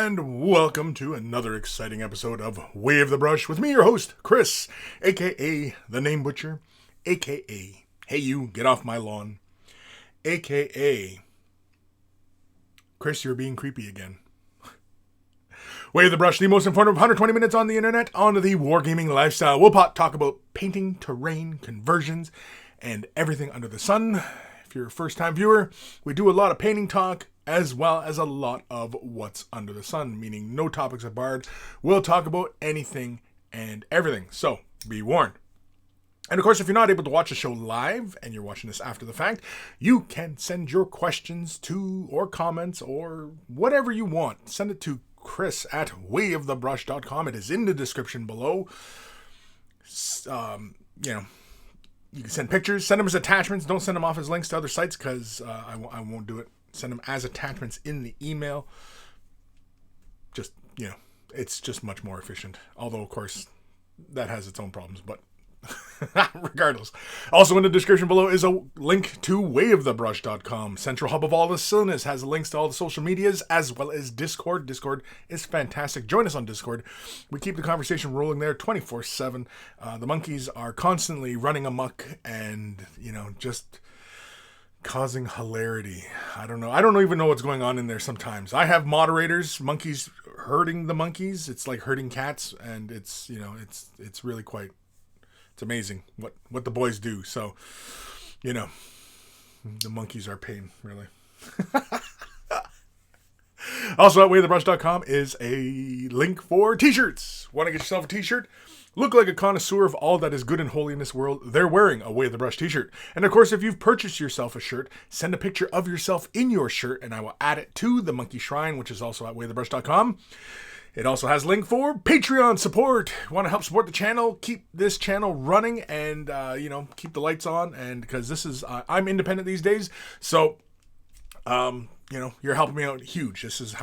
and welcome to another exciting episode of Wave the Brush with me, your host, Kris, aka The Name Butcher, aka Hey You, Get Off My Lawn, aka Kris, you're being creepy again. Wave the Brush, the most informative 120 minutes on the internet on the wargaming lifestyle. We'll talk about painting, terrain, conversions, and everything under the sun. If you're a first-time viewer, we do a lot of painting talk as well as a lot of what's under the sun, meaning no topics are barred. We'll talk about anything and everything, so be warned. And of course, if you're not able to watch the show live and you're watching this after the fact, you can send your questions to, or comments, or whatever you want. Send it to Kris at waveofthebrush.com. It is in the description below. You can send pictures, send them as attachments. Don't send them off as links to other sites because I won't do it. Send them as attachments in the email. Just, it's just much more efficient. Although, of course, that has its own problems, but regardless. Also in the description below is a link to waveofthebrush.com. Central hub of all the silliness, has links to all the social medias as well as Discord. Discord is fantastic. Join us on Discord. We keep the conversation rolling there 24/7. The monkeys are constantly running amok and, just causing hilarity. I don't even know what's going on in there sometimes. I have moderators, monkeys herding the monkeys. It's like herding cats, and it's really quite... It's amazing what the boys do. So, the monkeys are pain, really. Also at waveofthebrush.com is a link for t-shirts. Want to get yourself a t-shirt? Look like a connoisseur of all that is good and holy in this world. They're wearing a Way of the Brush t-shirt. And of course, if you've purchased yourself a shirt, send a picture of yourself in your shirt and I will add it to the Monkey Shrine, which is also at waveofthebrush.com. It also has a link for Patreon support. Want to help support the channel, keep this channel running, and keep the lights on. And because this is, I'm independent these days, so you're helping me out huge. This is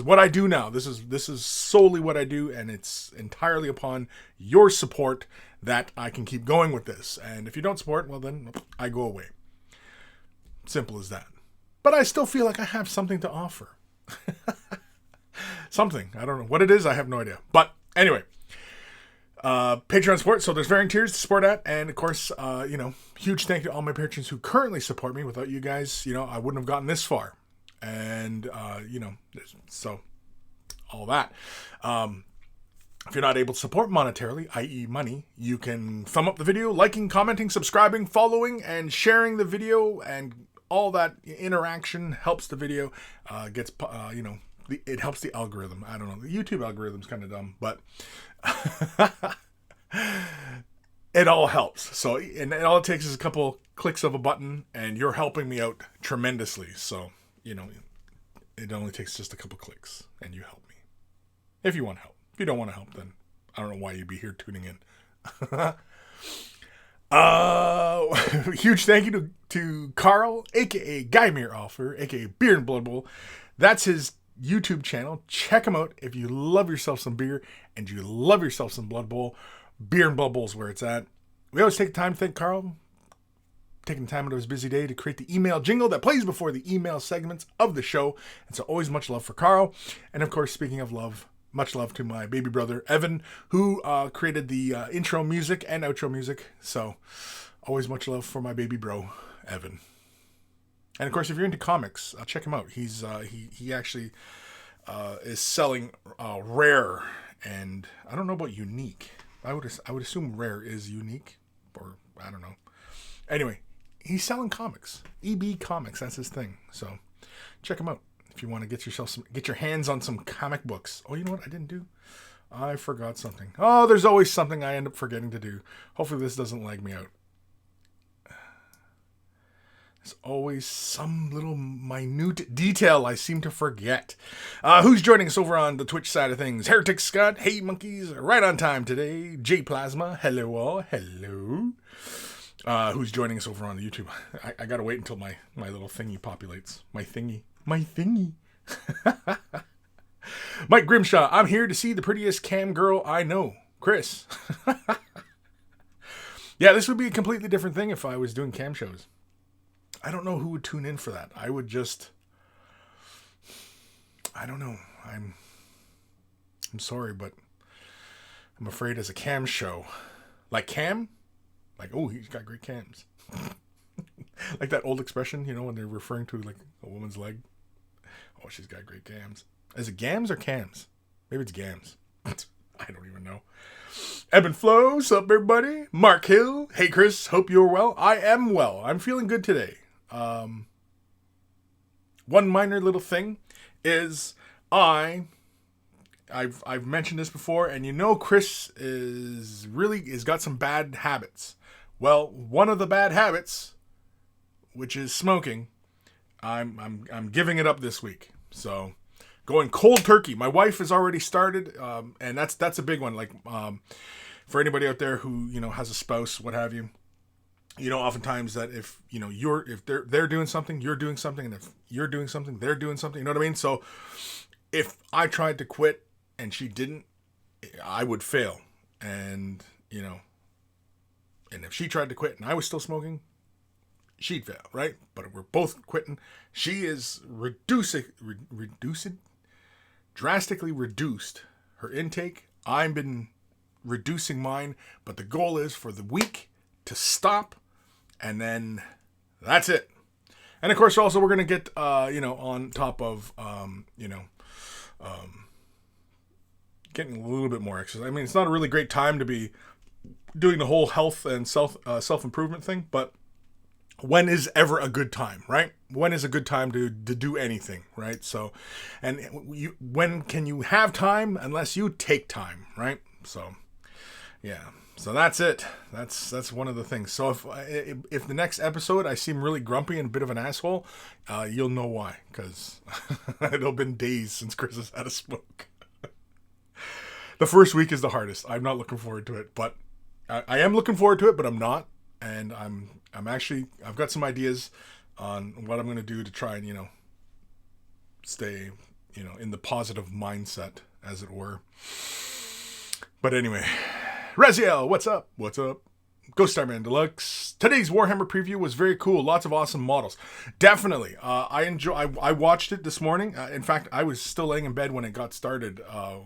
what I do now. This is solely what I do, and it's entirely upon your support that I can keep going with this. And if you don't support, well then I go away. Simple as that. But I still feel like I have something to offer. Something. I don't know what it is. I have no idea. But anyway, Patreon support. So there's varying tiers to support at. And of course, huge thank you to all my patrons who currently support me. Without you guys, I wouldn't have gotten this far. And, so all that. If you're not able to support monetarily, i.e. money, you can thumb up the video, liking, commenting, subscribing, following, and sharing the video. And all that interaction helps the video, it helps the algorithm. I don't know. The YouTube algorithm's kind of dumb, but it all helps. So, and all it takes is a couple clicks of a button, and you're helping me out tremendously. So, it only takes just a couple clicks, and you help me. If you want to help. If you don't want to help, then I don't know why you'd be here tuning in. Huge thank you to Carl, aka Guy Offer, aka Beer and Blood Bowl. That's his YouTube channel. Check him out if you love yourself some beer and you love yourself some Blood Bowl. Beer and Blood Bowl is where it's at. We always take the time to thank Carl, taking time out of his busy day to create the email jingle that plays before the email segments of the show. And so always much love for Carl. And of course, speaking of love, much love to my baby brother, Evan, who created the intro music and outro music. So always much love for my baby bro, Evan. And of course, if you're into comics, check him out. He's he actually is selling rare, and I don't know about unique. I would assume rare is unique, or I don't know. Anyway, he's selling comics. EB Comics, that's his thing. So check him out if you want to get your hands on some comic books. Oh, you know what I didn't do? I forgot something. Oh, there's always something I end up forgetting to do. Hopefully this doesn't lag me out. There's always some little minute detail I seem to forget. Who's joining us over on the Twitch side of things? Heretic Scott, hey monkeys, right on time today. J Plasma, hello all, hello. Who's joining us over on the YouTube? I gotta wait until my little thingy populates. My thingy. Mike Grimshaw, I'm here to see the prettiest cam girl I know, Kris. Yeah, this would be a completely different thing if I was doing cam shows. I don't know who would tune in for that. I don't know. I'm sorry, but I'm afraid as a cam show, like cam, like, oh, he's got great cams. Like that old expression, when they're referring to like a woman's leg. Oh, she's got great gams. Is it gams or cams? Maybe it's gams. I don't even know. Ebb and Flow, what's up, everybody? Mark Hill, hey Kris, hope you're well. I am well. I'm feeling good today. One minor little thing is I've mentioned this before, and Kris is got some bad habits. Well, one of the bad habits, which is smoking, I'm giving it up this week. So going cold turkey. My wife has already started, and that's a big one. Like for anybody out there who has a spouse, what have you. Oftentimes that if they're doing something, you're doing something, and if you're doing something, they're doing something. You know what I mean? So if I tried to quit and she didn't, I would fail. And and if she tried to quit and I was still smoking, she'd fail, right? But if we're both quitting, she is drastically reduced her intake. I've been reducing mine, but the goal is for the week to stop, and then that's it. And of course, also we're gonna get on top of getting a little bit more exercise. I mean, it's not a really great time to be doing the whole health and self improvement thing, but when is ever a good time, right? When is a good time to do anything, right? So, and when can you have time unless you take time, right? So, yeah. So that's it. That's one of the things. So if the next episode I seem really grumpy and a bit of an asshole, you'll know why, because it'll been days since Kris has had a smoke. The first week is the hardest. I'm not looking forward to it, but I am looking forward to it, but I'm not. And I've got some ideas on what I'm going to do to try and, stay, in the positive mindset, as it were. But anyway, Raziel, what's up? What's up? Ghost Starman Deluxe. Today's Warhammer preview was very cool. Lots of awesome models. Definitely. I watched it this morning. In fact, I was still laying in bed when it got started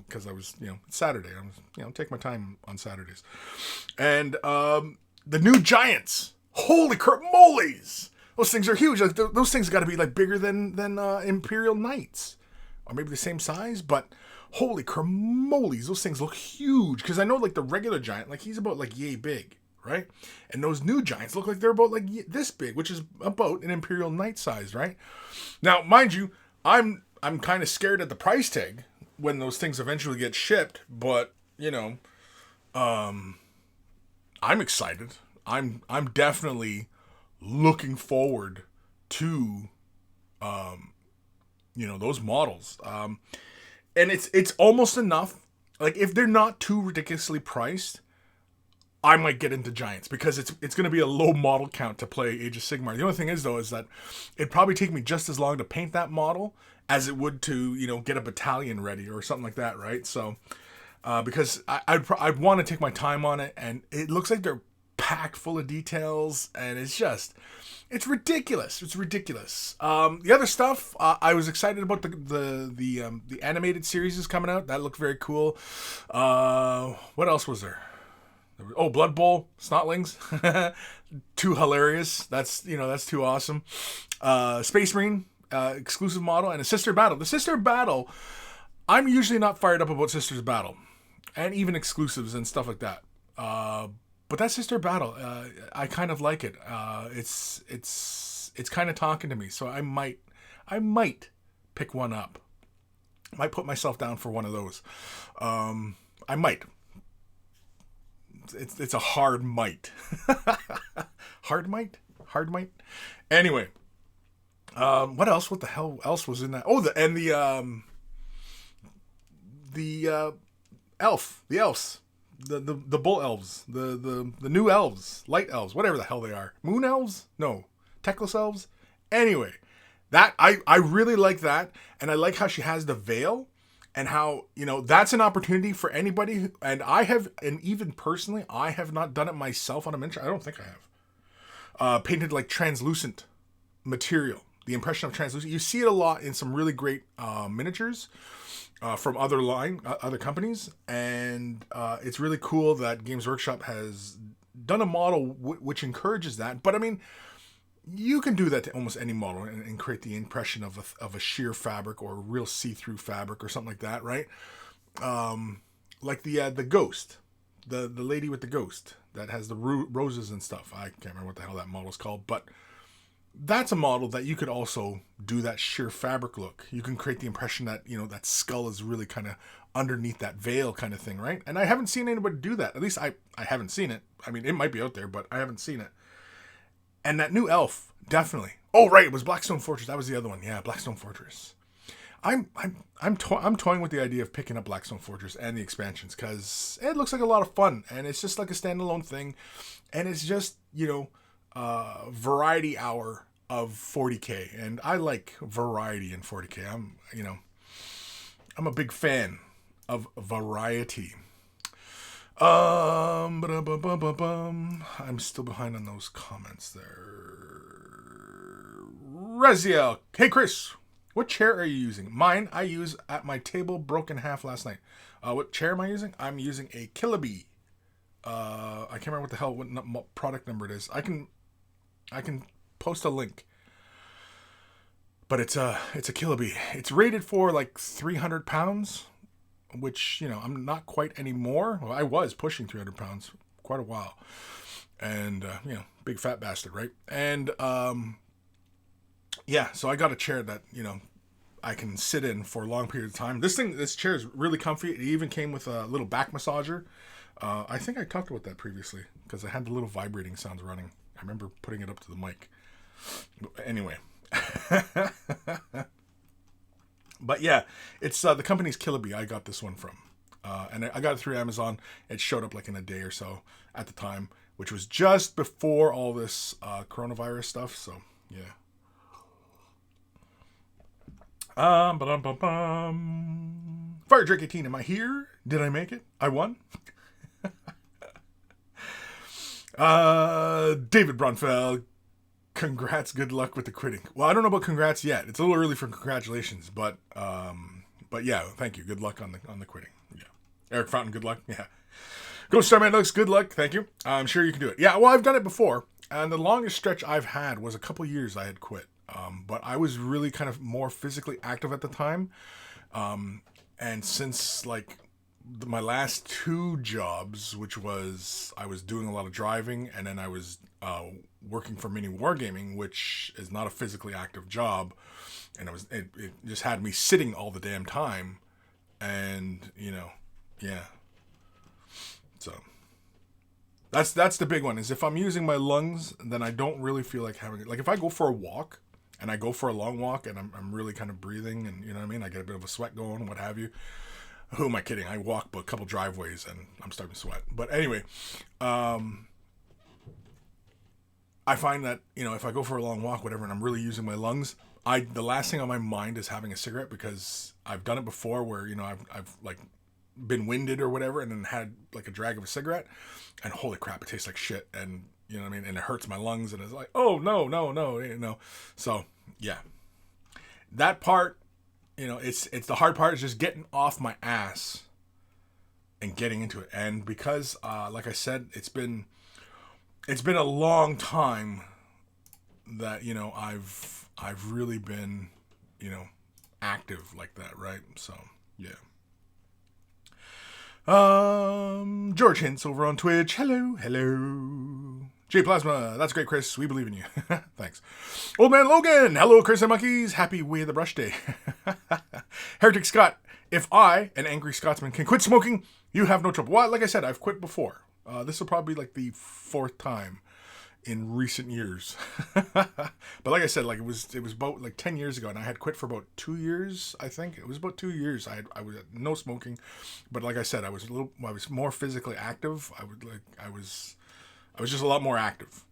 because I was, it's Saturday. I was, take my time on Saturdays. And the new Giants. Holy crap, moles! Those things are huge. Like, those things got to be like bigger than Imperial Knights, or maybe the same size. But holy cramoles, those things look huge. Because I know like the regular Giant, like he's about like yay big, right? And those new Giants look like they're about like this big, which is about an Imperial Knight size, right? Now, mind you, I'm kind of scared at the price tag when those things eventually get shipped. But I'm excited. I'm definitely looking forward to those models. And it's almost enough. Like if they're not too ridiculously priced, I might get into Giants because it's going to be a low model count to play Age of Sigmar. The only thing is though is that it'd probably take me just as long to paint that model as it would to get a battalion ready or something like that, right? So because I'd want to take my time on it, and it looks like they're packed full of details, and it's ridiculous. It's ridiculous. The other stuff, I was excited about the animated series is coming out. That looked very cool. What else was there? Blood Bowl Snotlings, too hilarious. That's too awesome. Space Marine exclusive model, and a Sister Battle. The Sister Battle, I'm usually not fired up about Sister's Battle, and even exclusives and stuff like that. But that Sister Battle, I kind of like it. It's kind of talking to me, so I might pick one up. I might put myself down for one of those. I might. It's a hard might. Hard might. Anyway, what else? What the hell else was in that? Oh, the elf, the elves. The bull elves, the new elves, light elves, whatever the hell they are. Moon elves? No. Teclis elves? Anyway, that I really like that, and I like how she has the veil, and how that's an opportunity for anybody and even personally I have not done it myself on a miniature. I don't think I have. Painted like translucent material. The impression of translucent. You see it a lot in some really great miniatures. from other companies, and it's really cool that Games Workshop has done a model which encourages that. But I mean, you can do that to almost any model and create the impression of a sheer fabric or a real see-through fabric or something like that, right? Like the ghost, the lady with the ghost that has the roses and stuff. I can't remember what the hell that model's called, but that's a model that you could also do that sheer fabric look. You can create the impression that, you know, that skull is really kind of underneath that veil kind of thing, right? And I haven't seen anybody do that. At least I haven't seen it. I mean, it might be out there, but I haven't seen it. And that new elf, definitely. Oh, right, it was Blackstone Fortress. That was the other one. Yeah, Blackstone Fortress. I'm toying with the idea of picking up Blackstone Fortress and the expansions because it looks like a lot of fun, and it's just like a standalone thing, and it's just, you know, variety hour of 40K, and I like variety in 40K. I'm a big fan of variety. I'm still behind on those comments there. Reziel, hey Kris, what chair are you using? Mine, I use at my table broke in half last night. What chair am I using? I'm using a Killaby. I can't remember what the hell what product number it is. I can post a link. But it's a Killaby. It's rated for like 300 pounds, which, you know, I'm not quite anymore. Well, I was pushing 300 pounds quite a while. And, you know, big fat bastard, right? And, yeah, so I got a chair that, you know, I can sit in for a long period of time. This chair is really comfy. It even came with a little back massager. I think I talked about that previously because I had the little vibrating sounds running. I remember putting it up to the mic. Anyway. But yeah, it's the company's Killaby. I got this one from. And I got it through Amazon. It showed up like in a day or so at the time, which was just before all this coronavirus stuff. So, yeah. Fire Drake 18, am I here? Did I make it? I won? David Bronfeld, congrats, good luck with the quitting. Well, I don't know about congrats yet. It's a little early for congratulations, but yeah, thank you. Good luck on the quitting. Yeah. Eric Fountain, good luck. Yeah. Ghost Starman Looks, good luck. Thank you. I'm sure you can do it. Yeah, well, I've done it before, and the longest stretch I've had was a couple years I had quit. But I was really kind of more physically active at the time. And since like my last two jobs, which was I was doing a lot of driving, and then I was working for Mini Wargaming, which is not a physically active job, and it just had me sitting all the damn time, and you know, yeah. So that's the big one, is if I'm using my lungs, then I don't really feel like having it. Like if I go for a walk, and I go for a long walk, and I'm really kind of breathing, and you know what I mean? I get a bit of a sweat going, what have you. Who am I kidding? I walk a couple driveways, and I'm starting to sweat. But anyway, I find that, you know, if I go for a long walk, whatever, and I'm really using my lungs, the last thing on my mind is having a cigarette, because I've done it before where, you know, I've like been winded or whatever, and then had like a drag of a cigarette, and holy crap, it tastes like shit, and you know what I mean? And it hurts my lungs, and it's like, oh, no. You know? So, yeah. That part, you know, it's the hard part is just getting off my ass and getting into it. And because, like I said, it's been a long time that, you know, I've really been, you know, active like that, right? So, yeah. George Hintz over on Twitch. Hello. J Plasma, that's great, Kris. We believe in you. Thanks. Old Man Logan, hello, Kris and Monkeys. Happy Way of the Brush Day. Heretic Scott, if I, an angry Scotsman, can quit smoking, you have no trouble. Well, like I said, I've quit before. This will probably be like the fourth time in recent years. But like I said, like it was about like 10 years ago, and I had quit for about 2 years, I think. It was about 2 years. I was no smoking, but like I said, I was more physically active. I was just a lot more active.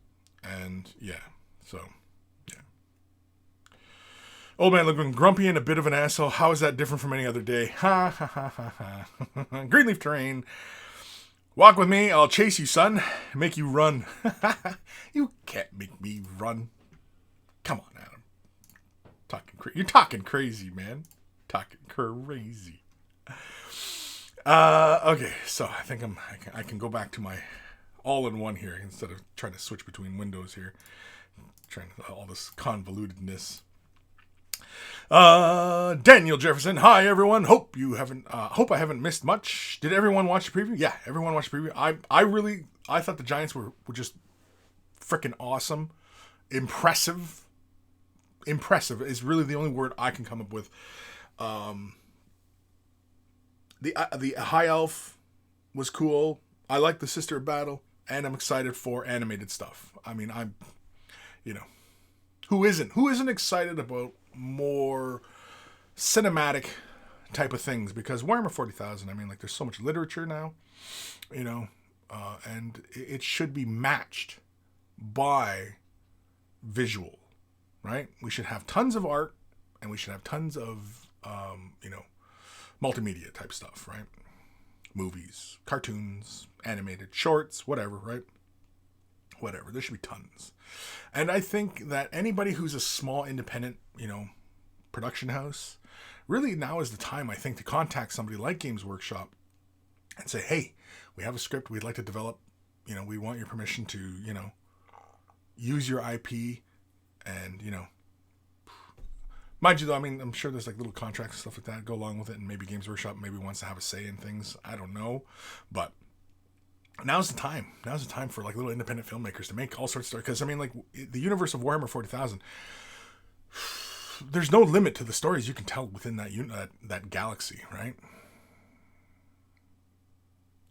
And yeah, so yeah. Old Man looking grumpy and a bit of an asshole. How is that different from any other day? Ha ha ha ha ha. Greenleaf Terrain. Walk with me, I'll chase you, son. Make you run. You can't make me run. Come on, Adam. You're talking crazy, man. Talking crazy. Okay, so I think I can go back to my all-in-one here instead of trying to switch between windows here. Trying to, all this convolutedness. Daniel Jefferson. Hi everyone. Hope I haven't missed much. Did everyone watch the preview? Yeah, everyone watched the preview. I thought the Giants were just freaking awesome. Impressive is really the only word I can come up with. The High Elf was cool. I like the Sister of Battle, and I'm excited for animated stuff. I mean, who isn't excited about more cinematic type of things? Because Warhammer 40,000, I mean, like, there's so much literature now, and it should be matched by visual, right? We should have tons of art, and we should have tons of, multimedia type stuff, right? Movies, cartoons, animated, shorts, whatever, right? Whatever. There should be tons. And I think that anybody who's a small independent, production house, really now is the time, I think, to contact somebody like Games Workshop and say, hey, we have a script we'd like to develop. We want your permission to, use your IP and, mind you, though, I mean, I'm sure there's like little contracts and stuff like that go along with it, and maybe Games Workshop maybe wants to have a say in things. I don't know, but now's the time. Now's the time for like little independent filmmakers to make all sorts of stories. Because I mean, like the universe of Warhammer 40,000, there's no limit to the stories you can tell within that galaxy, right?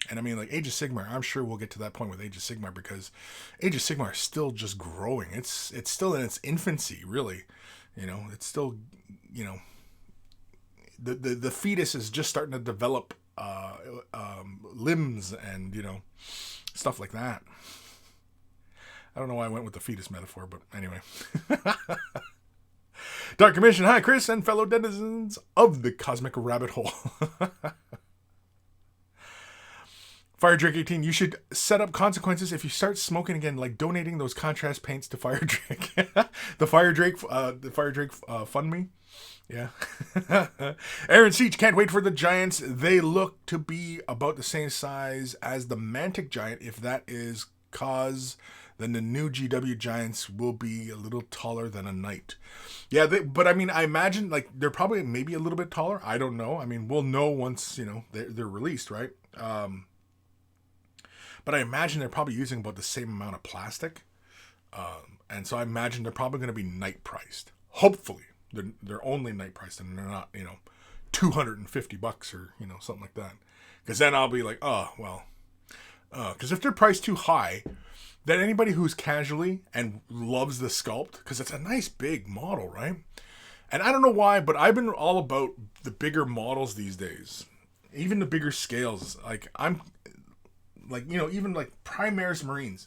And I mean, like Age of Sigmar, I'm sure we'll get to that point with Age of Sigmar, because Age of Sigmar is still just growing. It's still in its infancy, really. It's still, the fetus is just starting to develop limbs and, stuff like that. I don't know why I went with the fetus metaphor, but anyway. Dark Commission, hi Kris and fellow denizens of the Cosmic Rabbit Hole. Fire Drake 18, you should set up consequences if you start smoking again, like donating those contrast paints to Fire Drake. the Fire Drake fund me. Yeah. Aaron Siege, can't wait for the Giants. They look to be about the same size as the Mantic Giant. If that is cause, then the new GW Giants will be a little taller than a Knight. Yeah, but I mean, I imagine like they're probably maybe a little bit taller. I don't know. I mean, we'll know once, they're released, right? But I imagine they're probably using about the same amount of plastic. And so I imagine they're probably going to be Knight priced. Hopefully. They're only Knight priced and they're not, $250 or, something like that. Because then I'll be like, oh, well. Because if they're priced too high, then anybody who's casually and loves the sculpt, because it's a nice big model, right? And I don't know why, but I've been all about the bigger models these days. Even the bigger scales. Like, even like Primaris Marines.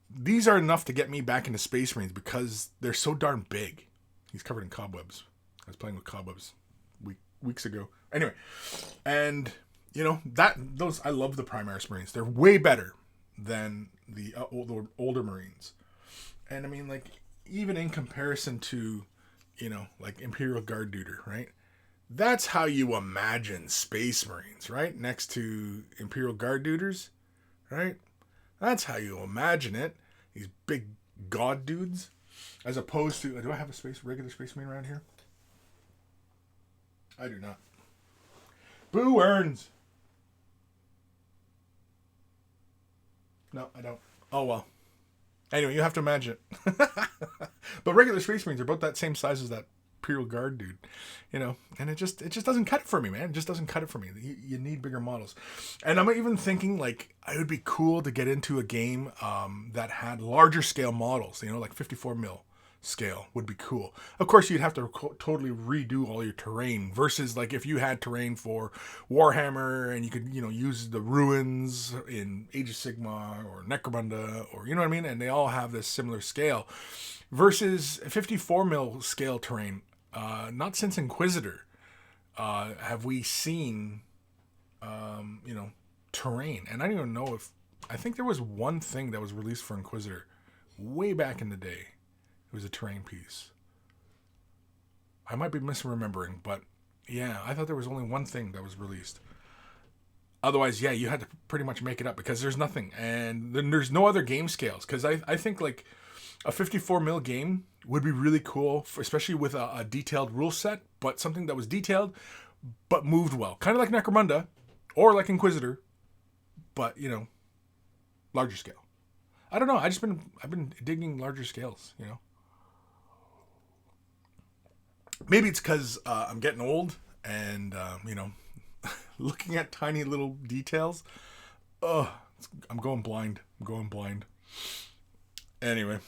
These are enough to get me back into Space Marines because they're so darn big. He's covered in cobwebs. I was playing with cobwebs weeks ago. Anyway, and those I love the Primaris Marines. They're way better than the older Marines. And I mean, like, even in comparison to, like Imperial Guard Duder, right? That's how you imagine Space Marines, right? Next to Imperial Guard Duders, right? That's how you imagine it. These big god dudes. As opposed to... Do I have a regular Space Marine around here? I do not. Boo earns. No, I don't. Oh, well. Anyway, you have to imagine it. But regular Space Marines are about that same size as that Imperial Guard dude, and it just doesn't cut it for me, man. It just doesn't cut it for me. You need bigger models. And I'm even thinking, like, it would be cool to get into a game that had larger scale models, like 54 mil scale would be cool. Of course, you'd have to totally redo all your terrain versus like if you had terrain for Warhammer and you could, use the ruins in Age of Sigmar or Necromunda or, you know what I mean? And they all have this similar scale versus 54 mil scale terrain. Not since Inquisitor have we seen, terrain. And I don't even know if... I think there was one thing that was released for Inquisitor way back in the day. It was a terrain piece. I might be misremembering, but yeah, I thought there was only one thing that was released. Otherwise, yeah, you had to pretty much make it up because there's nothing. And then there's no other game scales. Because I think like a 54 mil game would be really cool, especially with a detailed rule set, but something that was detailed but moved well. Kind of like Necromunda or like Inquisitor, but, you know, larger scale. I don't know. I've been digging larger scales, you know. Maybe it's because I'm getting old and, you know, looking at tiny little details. I'm going blind. Anyway.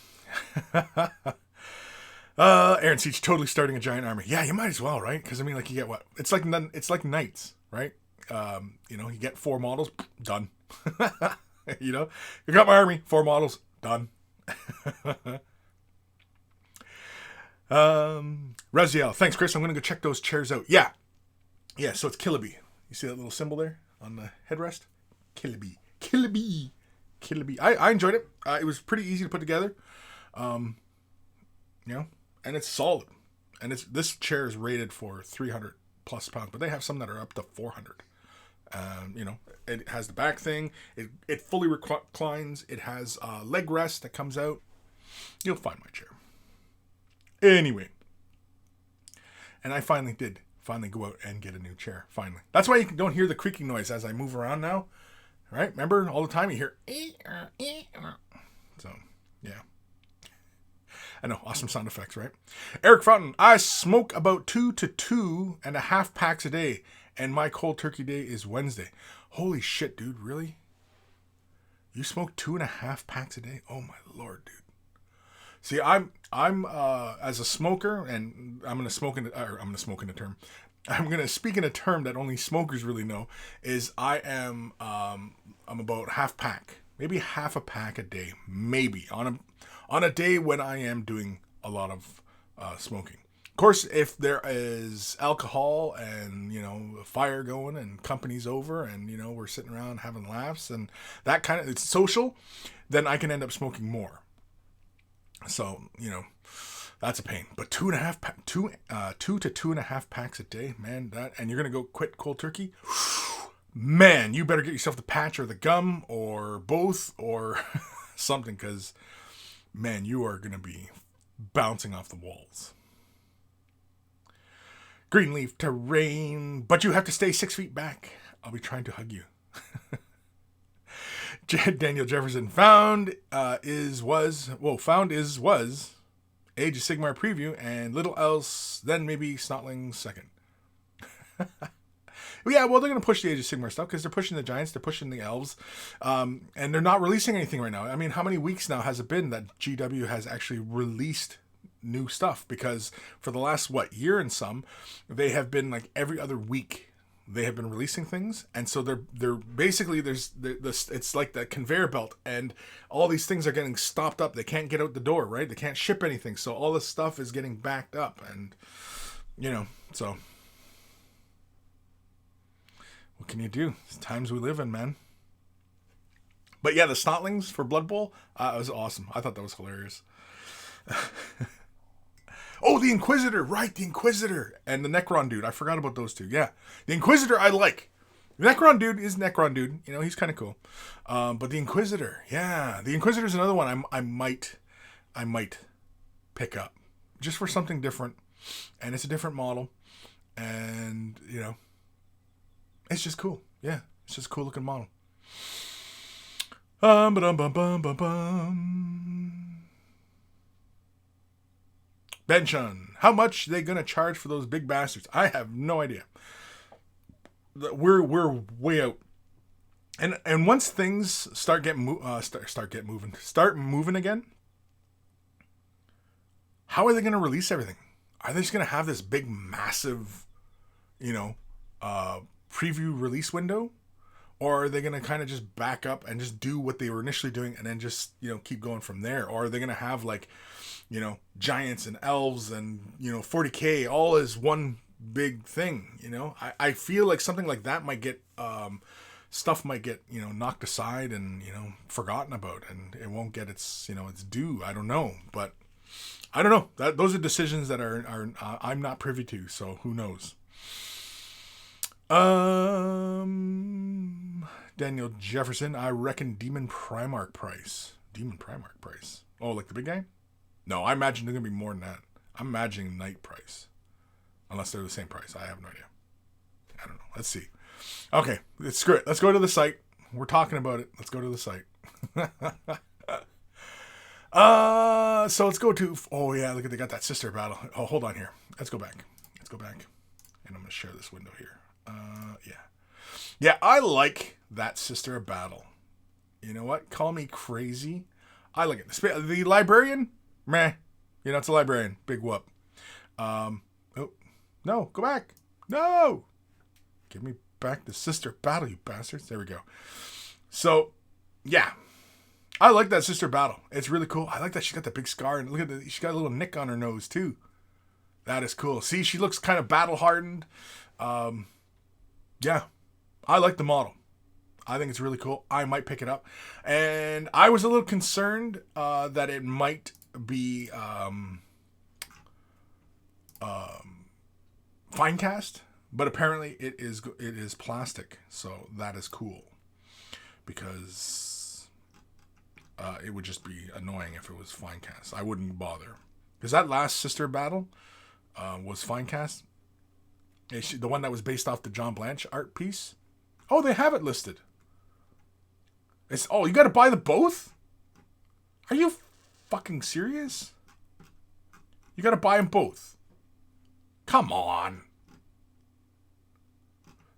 Aaron Siege totally starting a giant army. Yeah, you might as well, right? Because, I mean, like, you get what? It's like knights, right? You know, you get 4 models, done. You know, you got my army, 4 models, done. Raziel, thanks, Kris. I'm going to go check those chairs out. Yeah, so it's Killaby. You see that little symbol there on the headrest? Killaby. I enjoyed it. It was pretty easy to put together. You know, and it's solid. And this chair is rated for 300 plus pounds, but they have some that are up to 400. You know, it has the back thing. It fully reclines. It has a leg rest that comes out. You'll find my chair. Anyway. And I finally go out and get a new chair. Finally. That's why you don't hear the creaking noise as I move around now. Right? Remember, all the time you hear. So, yeah. I know, awesome sound effects, right? Eric Fountain, I smoke about 2 to 2.5 packs a day, and my cold turkey day is Wednesday. Holy shit, dude, really? You smoke 2.5 packs a day? Oh my lord, dude. See, I'm as a smoker, and I'm gonna speak in a term that only smokers really know. Is I'm about half pack, maybe half a pack a day, maybe on a day when I am doing a lot of smoking. Of course, if there is alcohol and, you know, fire going and company's over and, you know, we're sitting around having laughs and that kind of, it's social, then I can end up smoking more. So, you know, that's a pain. But 2 to 2.5 packs a day, man, and you're going to go quit cold turkey? Man, you better get yourself the patch or the gum or both or something, because, man, you are going to be bouncing off the walls. Greenleaf Terrain, but you have to stay 6 feet back. I'll be trying to hug you. Daniel Jefferson, found is was Age of Sigmar preview and little else, then maybe Snotling second. Yeah, well, they're going to push the Age of Sigmar stuff because they're pushing the Giants, they're pushing the Elves, and they're not releasing anything right now. I mean, how many weeks now has it been that GW has actually released new stuff? Because for the last, year and some, they have been like every other week they have been releasing things, and so they're basically it's like the conveyor belt, and all these things are getting stopped up. They can't get out the door, right? They can't ship anything, so all this stuff is getting backed up, and you know, so what can you do? It's times we live in, man. But yeah, the Snotlings for Blood Bowl, was awesome. I thought that was hilarious. Oh, the Inquisitor, right, the Inquisitor. And the Necron dude, I forgot about those two, yeah. The Inquisitor, I like. The Necron dude is Necron dude, you know, he's kind of cool. But the Inquisitor, yeah. The Inquisitor's another one I might pick up. Just for something different. And it's a different model. And, you know, it's just cool. Yeah, it's just a cool looking model. Benchon, how much they gonna charge for those big bastards? I have no idea. We're way out, and once things start moving again, how are they gonna release everything? Are they just gonna have this big, massive, you know, preview release window, or are they gonna kind of just back up and just do what they were initially doing and then just, you know, keep going from there? Or are they gonna have like, you know, giants and elves and, you know, 40K all as one big thing, you know? I feel like something like that might get, stuff might get, you know, knocked aside and, you know, forgotten about, and it won't get its, you know, its due. I don't know, but I don't know. Those are decisions that are I'm not privy to, so who knows? Daniel Jefferson, I reckon Demon Primarch price. Demon Primarch price. Oh, like the big guy? No, I imagine they're going to be more than that. I'm imagining Knight price. Unless they're the same price. I have no idea. I don't know. Let's see. Okay, screw it. Let's go to the site. We're talking about it. Let's go to the site. So let's go to... Oh, yeah, look at they got that sister battle. Oh, hold on here. Let's go back. And I'm going to share this window here. Yeah. Yeah, I like that sister battle. You know what? Call me crazy. I like it. The librarian? Meh. You know, it's a librarian. Big whoop. Oh, no. Go back. No. Give me back the sister battle, you bastards. There we go. So, yeah. I like that sister battle. It's really cool. I like that she got the big scar. And look at she got a little nick on her nose, too. That is cool. See, she looks kind of battle-hardened. Yeah. I like the model. I think it's really cool. I might pick it up. And I was a little concerned that it might be fine cast, but apparently it is plastic. So that is cool. Because it would just be annoying if it was fine cast. I wouldn't bother. Because that last sister battle was fine cast. The one that was based off the John Blanche art piece. Oh, they have it listed. You got to buy the both? Are you fucking serious? You got to buy them both. Come on.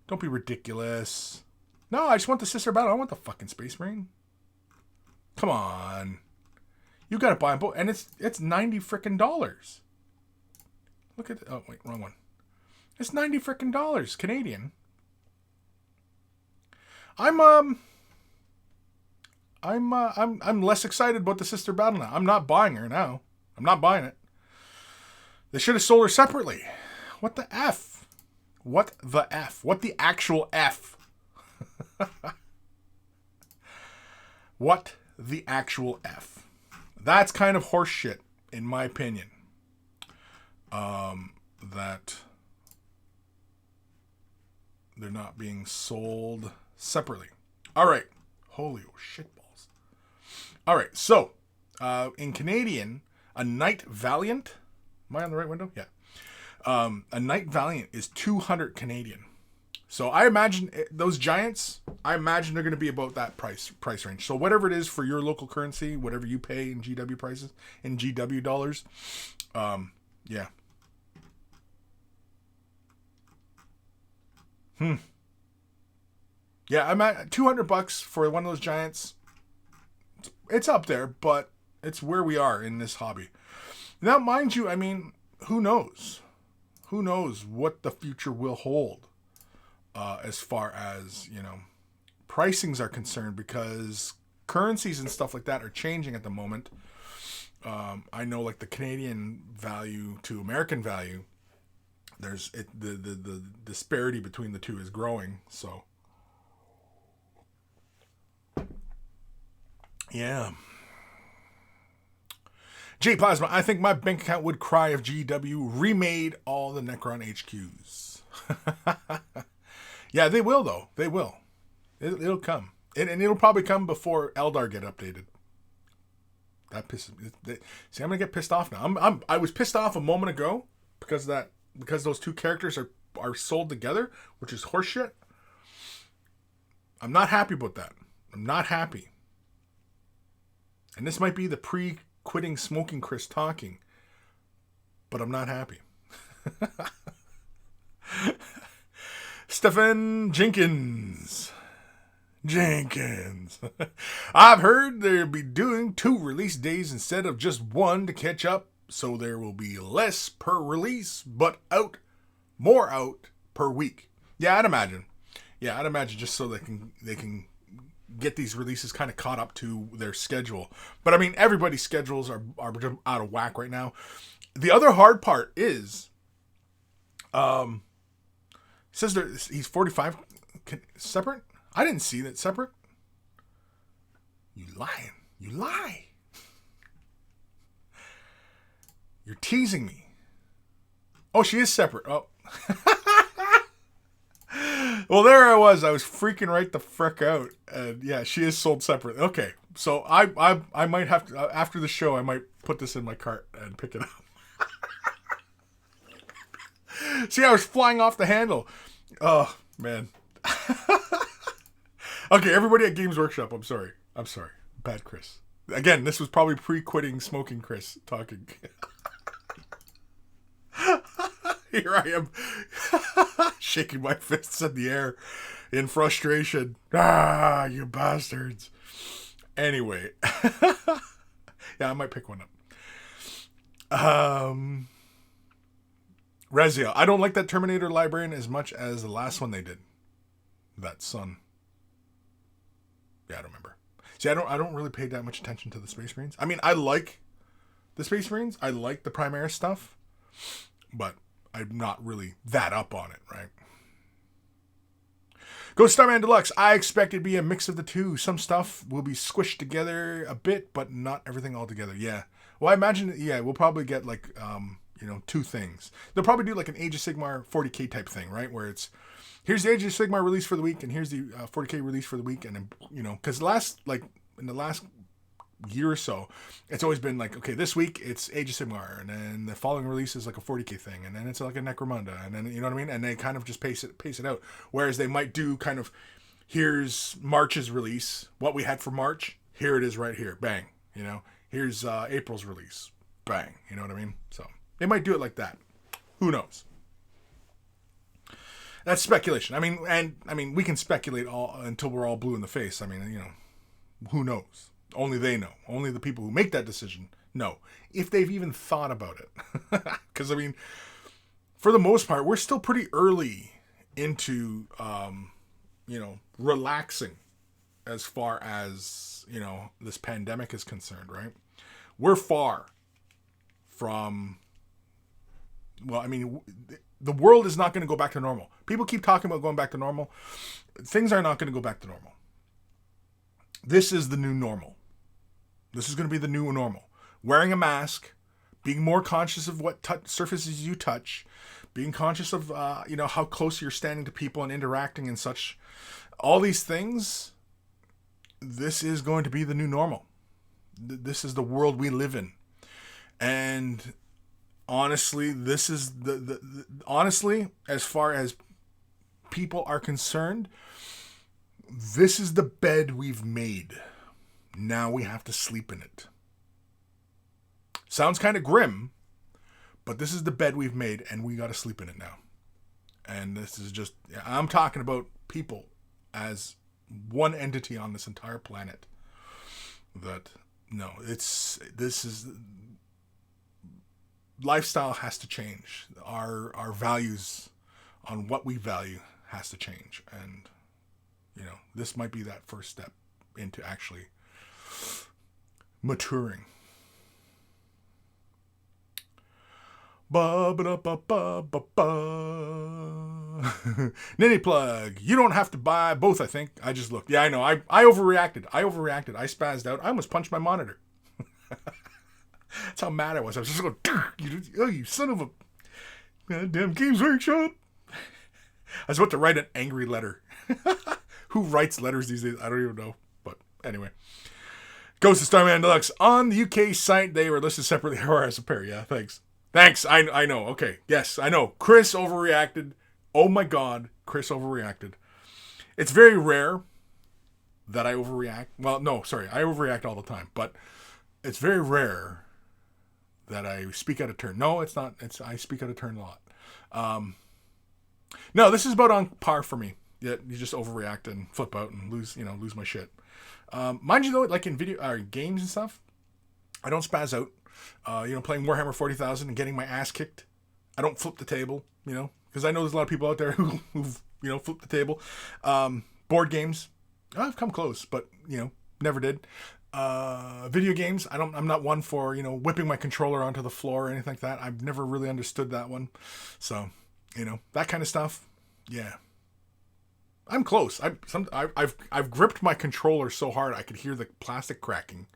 Don't be ridiculous. No, I just want the sister battle. I want the fucking Space Marine. Come on. You got to buy them both. And it's $90 frickin' dollars. Look at oh wait, wrong one. It's $90 frickin' dollars Canadian. I'm less excited about the sister battle now. I'm not buying her now. I'm not buying it. They should have sold her separately. What the F? What the F? What the actual F? What the actual F? That's kind of horse shit, in my opinion. That they're not being sold separately. All right. Holy shitballs. All right. So, in Canadian, a Knight Valiant. Am I on the right window? Yeah. A Knight Valiant is 200 Canadian. So I imagine those giants, they're going to be about that price range. So whatever it is for your local currency, whatever you pay in GW prices, in GW dollars, yeah. Yeah, I'm at $200 for one of those giants. It's up there, but it's where we are in this hobby. Now, mind you, I mean, who knows? Who knows what the future will hold as far as, pricings are concerned, because currencies and stuff like that are changing at the moment. I know, like, the Canadian value to American value, the disparity between the two is growing, so yeah. J Plasma, I think my bank account would cry if GW remade all the Necron HQs. Yeah, they will though. They will. It'll come, and it'll probably come before Eldar get updated. That pisses me. See, I'm gonna get pissed off now. I was pissed off a moment ago because those two characters are sold together, which is horseshit. I'm not happy about that. I'm not happy. And this might be the pre-quitting smoking Kris talking, but I'm not happy. Stephen Jenkins. I've heard they'll be doing 2 release days instead of just 1 to catch up, so there will be less per release, but more out per week. Yeah, I'd imagine. Just so they can get these releases kind of caught up to their schedule. But I mean, everybody's schedules are out of whack right now. The other hard part is, says he's 45 separate. I didn't see that separate. You lying. You lie. You're teasing me. Oh, she is separate. Oh. Well, there I was freaking right the frick out. And yeah, she is sold separately. Okay. So I might have to, after the show, I might put this in my cart and pick it up. See, I was flying off the handle. Oh, man. Okay, everybody at Games Workshop, I'm sorry. Bad Kris. Again, this was probably pre-quitting smoking Kris talking. Here I am, shaking my fists in the air in frustration. Ah, you bastards. Anyway. Yeah, I might pick one up. Rezia. I don't like that Terminator Librarian as much as the last one they did. That Sun. Yeah, I don't remember. See, I don't really pay that much attention to the Space Marines. I mean, I like the Space Marines. I like the Primaris stuff. But I'm not really that up on it, right? Ghost Starman Deluxe. I expect it to be a mix of the two. Some stuff will be squished together a bit, but not everything all together. Yeah. Well, I imagine, we'll probably get like, two things. They'll probably do like an Age of Sigmar 40k type thing, right? Where it's, here's the Age of Sigmar release for the week, and here's the 40k release for the week. And then, because in the last year or so, it's always been like, okay, this week it's Age of Sigmar, and then the following release is like a 40k thing, and then it's like a Necromunda, and then, you know what I mean? And they kind of just pace it out. Whereas they might do kind of, here's March's release, what we had for March, here it is right here, bang, here's April's release, bang, you know what I mean? So they might do it like that. Who knows? That's speculation. I mean, we can speculate all until we're all blue in the face. I mean, who knows? Only they know. Only the people who make that decision know. If they've even thought about it. Because, I mean, for the most part, we're still pretty early into, relaxing as far as, this pandemic is concerned, right? We're far from, well, I mean, the world is not going to go back to normal. People keep talking about going back to normal. Things are not going to go back to normal. This is the new normal. This is going to be the new normal. Wearing a mask, being more conscious of what surfaces you touch, being conscious of, how close you're standing to people and interacting and such. All these things, this is going to be the new normal. This is the world we live in. And honestly, this is honestly, as far as people are concerned, this is the bed we've made. Now we have to sleep in it. Sounds kind of grim, but this is the bed we've made, and we got to sleep in it now. And this is just, I'm talking about people as one entity on this entire planet. Lifestyle has to change. Our values on what we value has to change. And, this might be that first step into actually maturing. Ninny plug. You don't have to buy both, I think. I just looked. Yeah, I know. I overreacted. I spazzed out. I almost punched my monitor. That's how mad I was. I was just going, you son of a goddamn Games Workshop. I was about to write an angry letter. Who writes letters these days? I don't even know. But anyway. Ghost of Starman Deluxe. On the UK site, they were listed separately or as a pair. Yeah, thanks. I know. Okay. Yes, I know. Kris overreacted. Oh my God. Kris overreacted. It's very rare that I overreact. Well, no, sorry. I overreact all the time. But it's very rare that I speak out of turn. No, it's not. I speak out of turn a lot. No, this is about on par for me. Yeah, you just overreact and flip out and lose my shit. Mind you though, like in video games and stuff, I don't spaz out. Playing Warhammer 40,000 and getting my ass kicked. I don't flip the table, because I know there's a lot of people out there who've flipped the table. Board games, I've come close, but never did. Video games, I'm not one for whipping my controller onto the floor or anything like that. I've never really understood that one. So that kind of stuff. Yeah, I'm close. I've gripped my controller so hard I could hear the plastic cracking.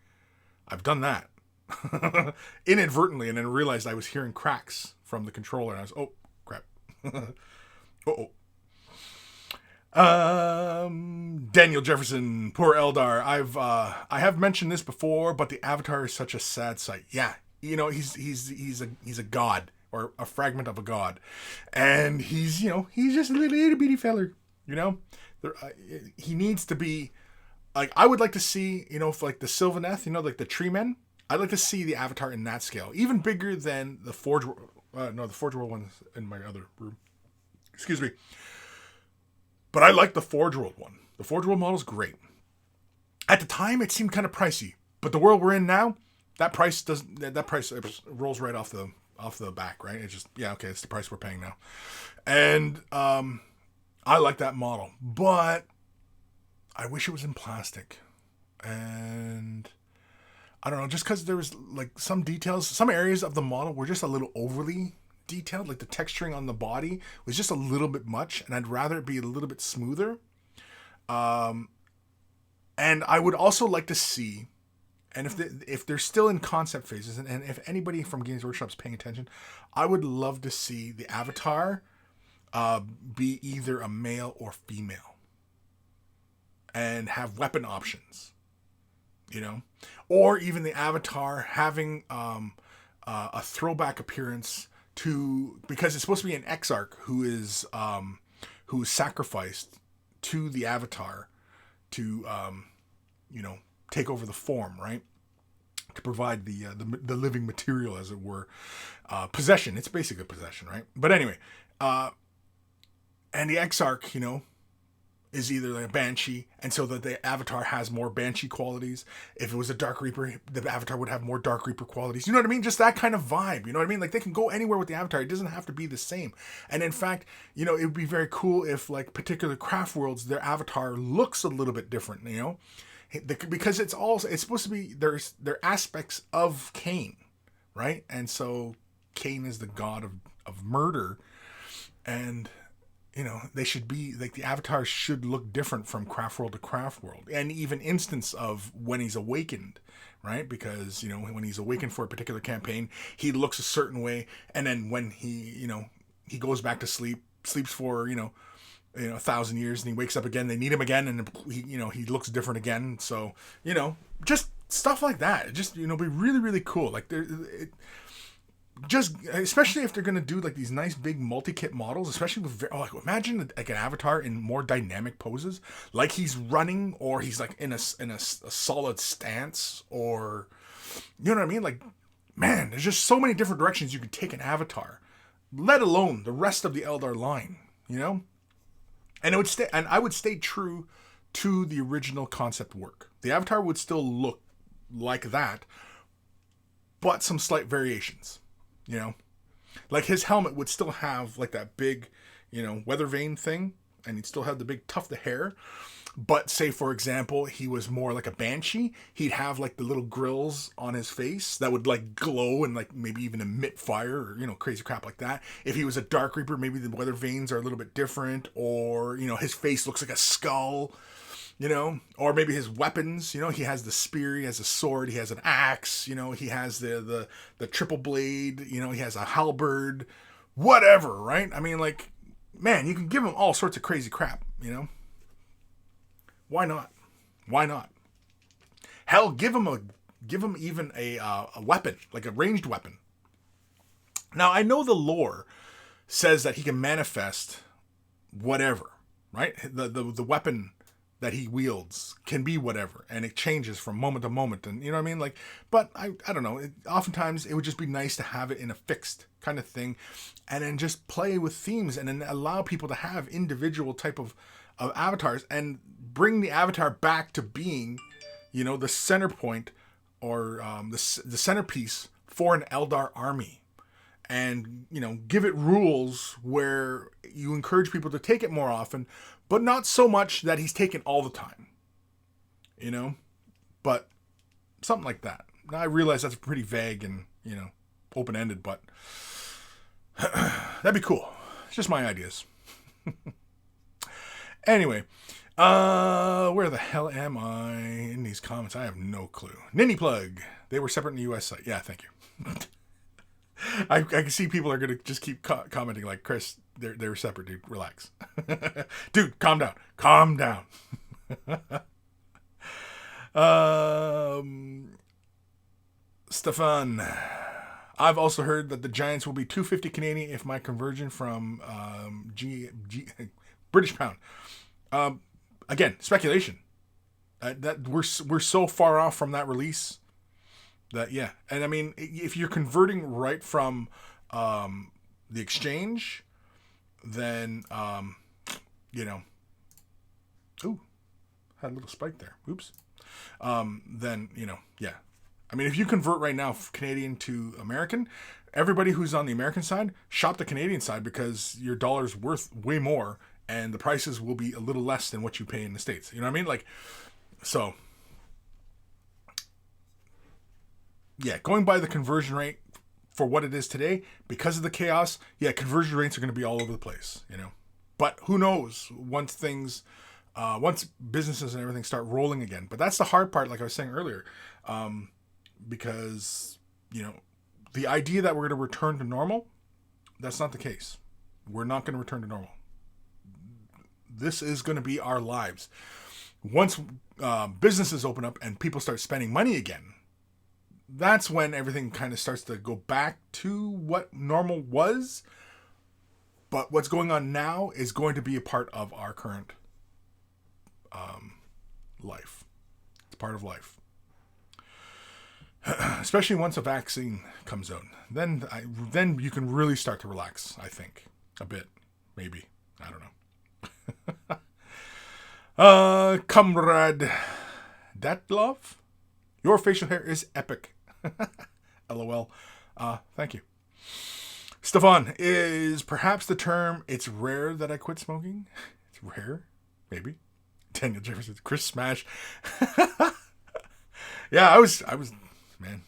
I've done that inadvertently, and then realized I was hearing cracks from the controller. And I was, oh crap. Daniel Jefferson, poor Eldar. I have mentioned this before, but the Avatar is such a sad sight. Yeah, he's a god or a fragment of a god, and he's just a little bitty feller. You know, there, he needs to be like I would like to see for like the Sylvaneth, like the tree men. I'd like to see the Avatar in that scale, even bigger than the Forge. No, the Forge World one is in my other room. Excuse me. But I like the Forge World one. The Forge World model is great. At the time, it seemed kind of pricey, but the world we're in now, that price rolls right off the back, right? It's just okay, it's the price we're paying now, and I like that model, but I wish it was in plastic, and I don't know, just because there was like some details, some areas of the model were just a little overly detailed, like the texturing on the body was just a little bit much, and I'd rather it be a little bit smoother. And I would also like to see, and if they're still in concept phases, and if anybody from Games Workshop's paying attention, I would love to see the Avatar be either a male or female, and have weapon options, or even the Avatar having a throwback appearance to, because it's supposed to be an exarch who is sacrificed to the Avatar to take over the form, right? To provide the living material, as it were, possession. It's basically possession, right? But anyway, and the exarch, is either like a banshee, and so that the Avatar has more banshee qualities. If it was a Dark Reaper, the Avatar would have more Dark Reaper qualities. You know what I mean? Just that kind of vibe. You know what I mean? Like, they can go anywhere with the Avatar. It doesn't have to be the same. And in fact, it would be very cool if, like, particular craft worlds, their Avatar looks a little bit different. Because it's supposed to be there's aspects of Cain, right? And so Cain is the god of murder, and they should be like, the avatars should look different from craft world to craft world, and even instance of when he's awakened, right? Because when he's awakened for a particular campaign, he looks a certain way, and then when he he goes back to sleeps for 1,000 years, and he wakes up again, they need him again, and he looks different again. So just stuff like that. It just be really, really cool. Like, just especially if they're gonna do like these nice big multi-kit models, especially with imagine like an Avatar in more dynamic poses, like he's running, or he's like in a solid stance, or you know what I mean? Like, man, there's just so many different directions you could take an Avatar, let alone the rest of the Eldar line, and I would stay true to the original concept work. The Avatar would still look like that, but some slight variations. Like his helmet would still have like that big, weather vane thing, and he'd still have the big tuft of hair. But say, for example, he was more like a banshee, he'd have like the little grills on his face that would like glow and like maybe even emit fire, or crazy crap like that. If he was a Dark Reaper, maybe the weather vanes are a little bit different, or his face looks like a skull. Or maybe his weapons, he has the spear, he has a sword, he has an axe, he has the triple blade, he has a halberd, whatever, right? I mean, like, man, you can give him all sorts of crazy crap, Why not? Why not? Hell, give him even a weapon, like a ranged weapon. Now, I know the lore says that he can manifest whatever, right? The weapon that he wields can be whatever, and it changes from moment to moment, and you know what I mean? Like, but I don't know. Oftentimes, it would just be nice to have it in a fixed kind of thing, and then just play with themes, and then allow people to have individual type of avatars, and bring the Avatar back to being, the center point, or the centerpiece for an Eldar army. And, give it rules where you encourage people to take it more often, but not so much that he's taken all the time, but something like that. Now, I realize that's pretty vague and, open-ended, but that'd be cool. It's just my ideas. Anyway, where the hell am I in these comments? I have no clue. Ninny Plug. They were separate in the US site. Yeah, thank you. I can see people are going to just keep commenting like, Kris, they're separate, dude. Relax. Dude, calm down. Calm down. Stefan, I've also heard that the Giants will be 250 Canadian if my conversion from British pound. Again, speculation. That we're so far off from that release that yeah, and I mean if you're converting right from the exchange, then you know, ooh, had a little spike there. Oops. Then you know, yeah. I mean, if you convert right now from Canadian to American, everybody who's on the American side, shop the Canadian side because your dollar's worth way more and the prices will be a little less than what you pay in the States. You know what I mean? Like, so, yeah, going by the conversion rate for what it is today, because of the chaos, yeah, conversion rates are going to be all over the place, you know. But who knows once things, once businesses and everything start rolling again. But that's the hard part, like I was saying earlier. Because, you know, the idea that we're going to return to normal, that's not the case. We're not going to return to normal. This is going to be our lives. Once businesses open up and people start spending money again, that's when everything kind of starts to go back to what normal was. But what's going on now is going to be a part of our current life. It's part of life. Especially once a vaccine comes out, then you can really start to relax. I think a bit, maybe. I don't know. Comrade Datlov, your facial hair is epic. LOL. Thank you. Stefan, is perhaps the term "it's rare that I quit smoking"? It's rare, maybe. Daniel Jefferson, Kris Smash. Yeah, I was. Man,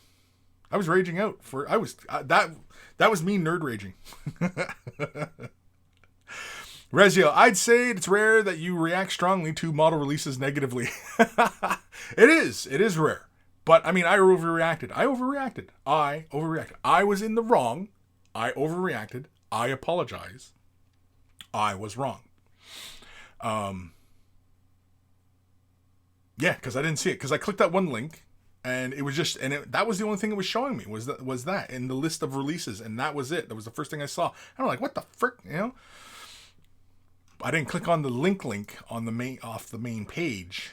I was raging out for that was me nerd raging. Rezio, I'd say it's rare that you react strongly to model releases negatively. It is rare. But I mean, I overreacted. I was in the wrong. I overreacted. I apologize. I was wrong. Yeah, because I didn't see it. Because I clicked that one link. And it was just, that was the only thing it was showing me was that in the list of releases, and that was it. That was the first thing I saw. And I'm like, what the frick, you know? I didn't click on the link on the main page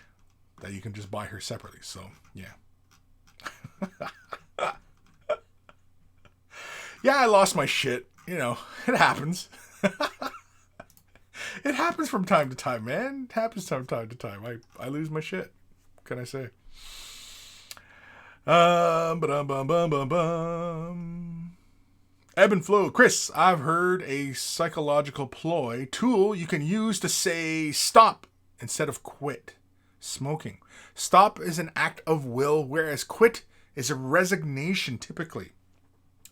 that you can just buy her separately. So yeah, yeah, I lost my shit. You know, it happens. It happens from time to time, man. It happens from time to time. I lose my shit. What can I say? Ebb and flow. Kris, I've heard a psychological ploy tool you can use to say stop instead of quit smoking. Stop is an act of will, whereas quit is a resignation typically,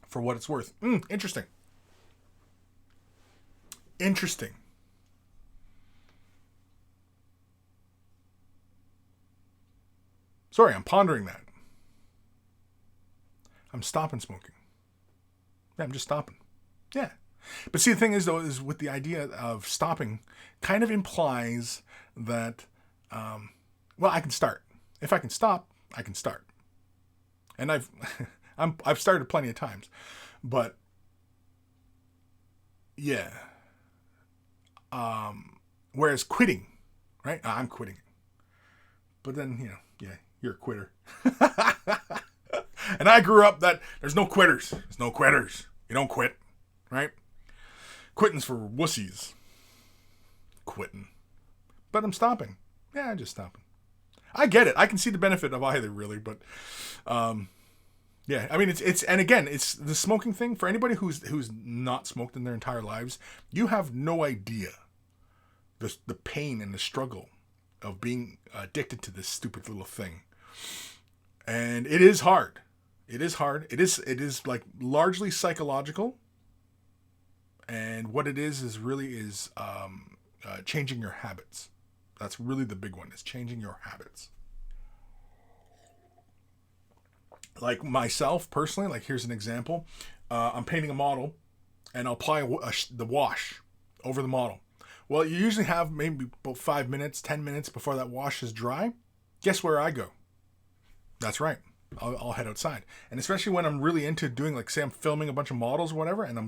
for what it's worth. Interesting. Interesting. Sorry, I'm pondering that. I'm stopping smoking. Yeah, I'm just stopping. Yeah. But see, the thing is, though, is with the idea of stopping kind of implies that, well, I can start. If I can stop, I can start. And I've started plenty of times. But, yeah. Whereas quitting, right? I'm quitting. But then, you know, yeah, you're a quitter. And I grew up that there's no quitters. There's no quitters. You don't quit, right? Quitting's for wussies. Quitting. But I'm stopping. Yeah, I'm just stopping. I get it. I can see the benefit of either, really. But, yeah. I mean, it's and again, it's the smoking thing. For anybody who's not smoked in their entire lives, you have no idea the pain and the struggle of being addicted to this stupid little thing. And it is hard. It is hard. It is like largely psychological. And what it is really changing your habits. That's really the big one, is changing your habits. Like myself personally, like here's an example. I'm painting a model and I'll apply the wash. over the model. Well, you usually have maybe about 5 minutes, 10 minutes before that wash is dry. Guess where I go? That's right. I'll head outside. And especially when I'm really into doing, like, say I'm filming a bunch of models or whatever, and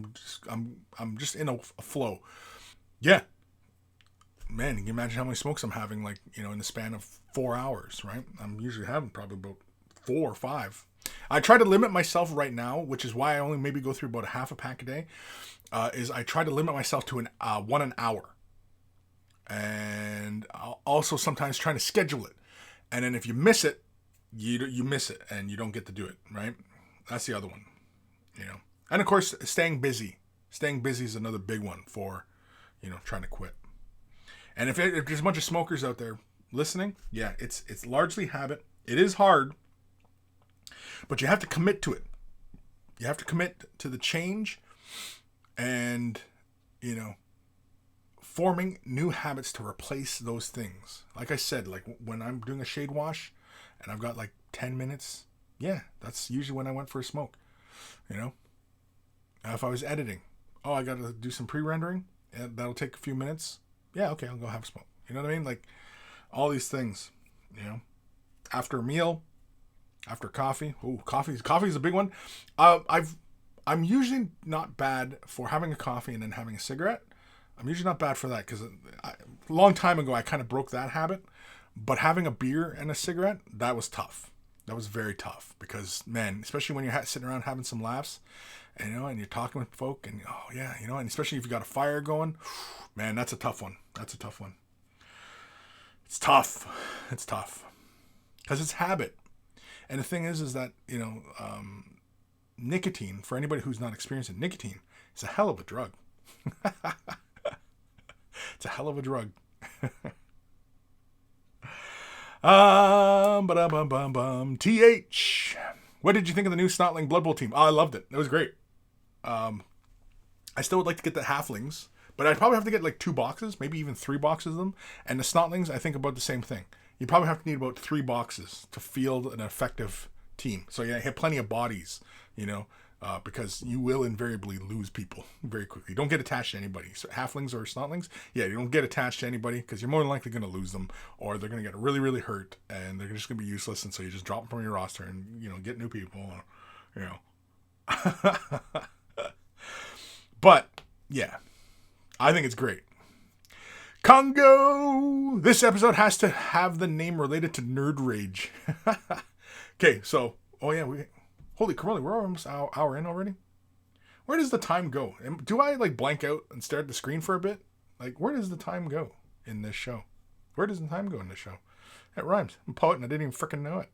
I'm just in a flow. Yeah. Man, you can imagine how many smokes I'm having, like, in the span of 4 hours, right? I'm usually having probably about 4 or 5. I try to limit myself right now, which is why I only maybe go through about a half a pack a day, is I try to limit myself to one an hour. And I'll also sometimes try to schedule it. And then if you miss it, you miss it and you don't get to do it, right? That's the other one, And of course, staying busy. Staying busy is another big one for, trying to quit. And if there's a bunch of smokers out there listening, yeah, it's largely habit. It is hard, but you have to commit to it. You have to commit to the change and, forming new habits to replace those things. Like I said, like when I'm doing a shade wash and I've got like 10 minutes, yeah, that's usually when I went for a smoke, If I was editing, I got to do some pre-rendering, and that'll take a few minutes. Yeah, okay, I'll go have a smoke. You know what I mean? Like all these things, after a meal, after coffee. Ooh, coffee is a big one. I'm usually not bad for having a coffee and then having a cigarette. I'm usually not bad for that because a long time ago I kind of broke that habit. But having a beer and a cigarette, that was tough. That was very tough because, man, especially when you're sitting around having some laughs, and you're talking with folk, and and especially if you got a fire going, man, that's a tough one. That's a tough one. It's tough. It's tough because it's habit. And the thing is that nicotine, for anybody who's not experiencing nicotine, is a hell of a drug. It's a hell of a drug. TH. What did you think of the new Snotling Blood Bowl team? Oh, I loved it. It was great. I still would like to get the halflings, but I'd probably have to get like 2 boxes, maybe even 3 boxes of them. And the Snotlings, I think about the same thing. You probably have to need about 3 boxes to field an effective team. So yeah, hit plenty of bodies, because you will invariably lose people very quickly. Don't get attached to anybody. So halflings or snotlings, yeah, you don't get attached to anybody because you're more than likely going to lose them, or they're going to get really, really hurt, and they're just going to be useless. And so you just drop them from your roster and get new people. But yeah, I think it's great. Congo. This episode has to have the name related to Nerd Rage. Okay, so holy crap, we're almost an hour in already. Where does the time go? Do I like blank out and stare at the screen for a bit? Like, where does the time go in this show? Where does the time go in this show? It rhymes. I'm a poet and I didn't even freaking know it.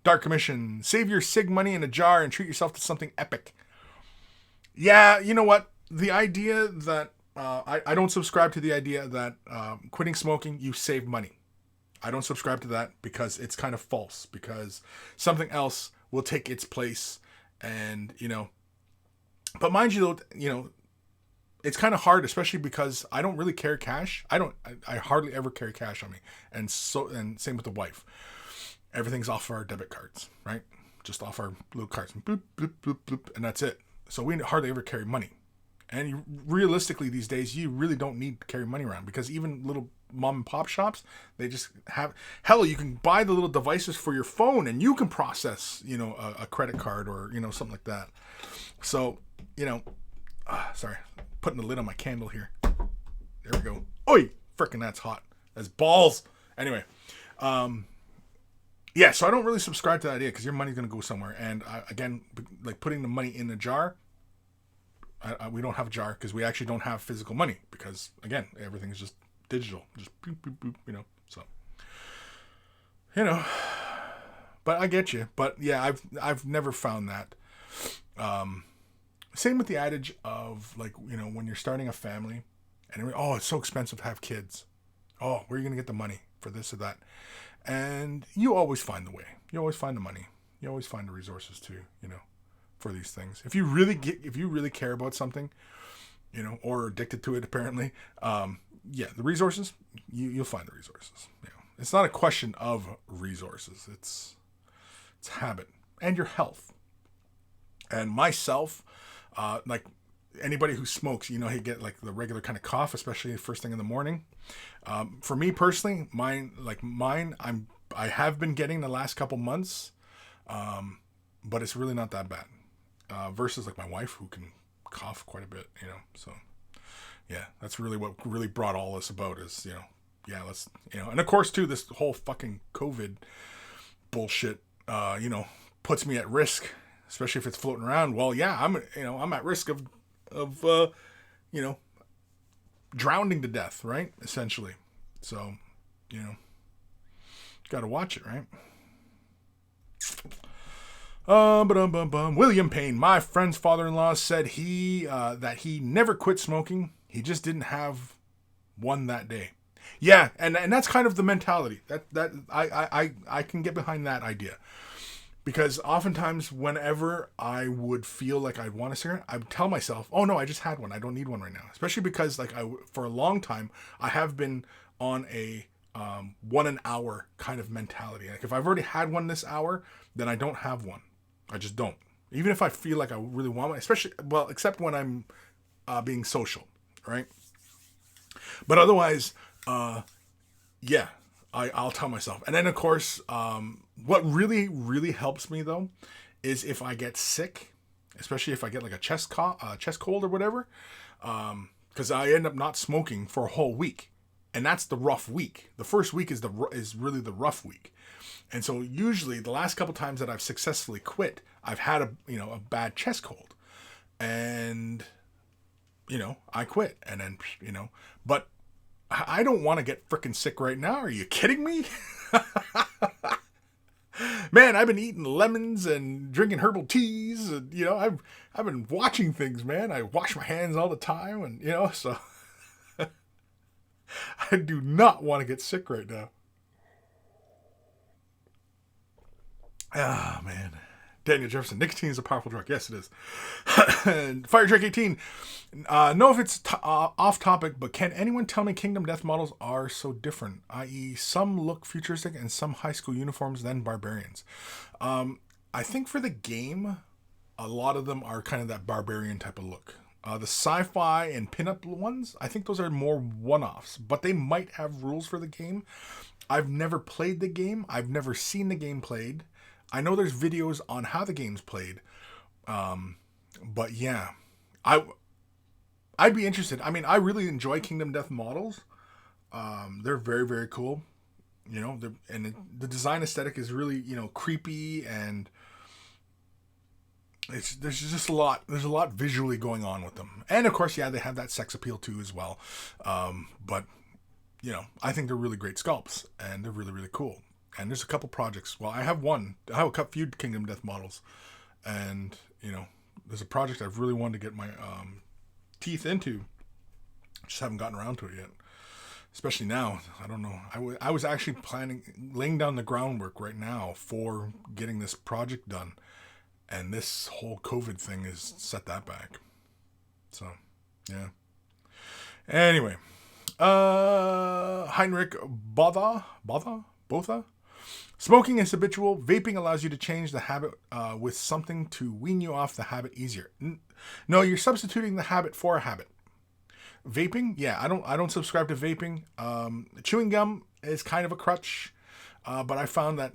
Dark Commission. Save your SIG money in a jar and treat yourself to something epic. Yeah, you know what? The idea that I don't subscribe to the idea that quitting smoking, you save money. I don't subscribe to that because it's kind of false, because something else will take its place. And, but mind you, though, it's kind of hard, especially because I don't really carry cash. I hardly ever carry cash on me. And same with the wife. Everything's off our debit cards, right? Just off our little cards. Bloop, bloop, bloop, bloop, and that's it. So we hardly ever carry money. And realistically, these days, you really don't need to carry money around, because even little mom and pop shops, they just have, hell, you can buy the little devices for your phone and you can process, a credit card or, something like that. So, sorry, putting the lid on my candle here. There we go. Oi, frickin' that's hot. That's balls. Anyway, yeah, so I don't really subscribe to that idea because your money's going to go somewhere. And again, like putting the money in a jar, we don't have a jar because we actually don't have physical money because, again, everything is just digital. Just boop, boop, boop, so. But I get you. But yeah, I've never found that. Same with the adage of, like, when you're starting a family and it's so expensive to have kids. Oh, where are you going to get the money for this or that? And you always find the way. You always find the money. You always find the resources to, for these things. If you really care about something, or are addicted to it, apparently, yeah, the resources, you'll find the resources. It's not a question of resources. It's habit and your health. And myself, Like anybody who smokes, you get like the regular kind of cough, especially first thing in the morning. For me personally, I have been getting the last couple months, but it's really not that bad. Versus like my wife who can cough quite a bit, So yeah, that's really what really brought all this about is, yeah, let's, and of course too, this whole fucking COVID bullshit, puts me at risk, especially if it's floating around. Well, yeah, I'm at risk of drowning to death, right? Essentially. So, got to watch it, right? William Payne, my friend's father-in-law, said that he never quit smoking. He just didn't have one that day. Yeah, and that's kind of the mentality that I can get behind that idea. Because oftentimes, whenever I would feel like I'd want a cigarette, I would tell myself, "Oh no, I just had one. I don't need one right now." Especially because, like, for a long time, I have been on a 1 an hour kind of mentality. Like, if I've already had one this hour, then I don't have one. I just don't. Even if I feel like I really want one, except when I'm being social, right? But otherwise, yeah, I'll tell myself. And then, of course, what really, really helps me, though, is if I get sick, especially if I get like a chest cold or whatever, because I end up not smoking for a whole week. And that's the rough week. The first week is really the rough week. And so usually the last couple times that I've successfully quit, I've had a bad chest cold. And, I quit. And then, but I don't want to get freaking sick right now. Are you kidding me? Man, I've been eating lemons and drinking herbal teas. And, I've been watching things, man. I wash my hands all the time. And, so I do not want to get sick right now. Ah, man. Daniel Jefferson, nicotine is a powerful drug. Yes, it is. Fire Drake 18. Know if it's off topic, but can anyone tell me Kingdom Death models are so different? I.e., some look futuristic and some high school uniforms, then barbarians. I think for the game, a lot of them are kind of that barbarian type of look. The sci-fi and pinup ones, I think those are more one-offs, but they might have rules for the game. I've never played the game. I've never seen the game played. I know there's videos on how the game's played. But yeah, I'd be interested. I mean, I really enjoy Kingdom Death models. They're very, very cool. The design aesthetic is really, creepy, and there's just a lot. There's a lot visually going on with them. And of course, yeah, they have that sex appeal too as well. But I think they're really great sculpts, and they're really, really cool. And there's a couple projects. Well, I have a few Kingdom Death models. And, there's a project I've really wanted to get my teeth into. Just haven't gotten around to it yet. Especially now. I don't know. I was actually laying down the groundwork right now for getting this project done. And this whole COVID thing has set that back. So, yeah. Anyway. Heinrich Botha? Smoking is habitual. Vaping allows you to change the habit with something to wean you off the habit easier. No, you're substituting the habit for a habit. Vaping, yeah, I don't subscribe to vaping. Chewing gum is kind of a crutch, but I found that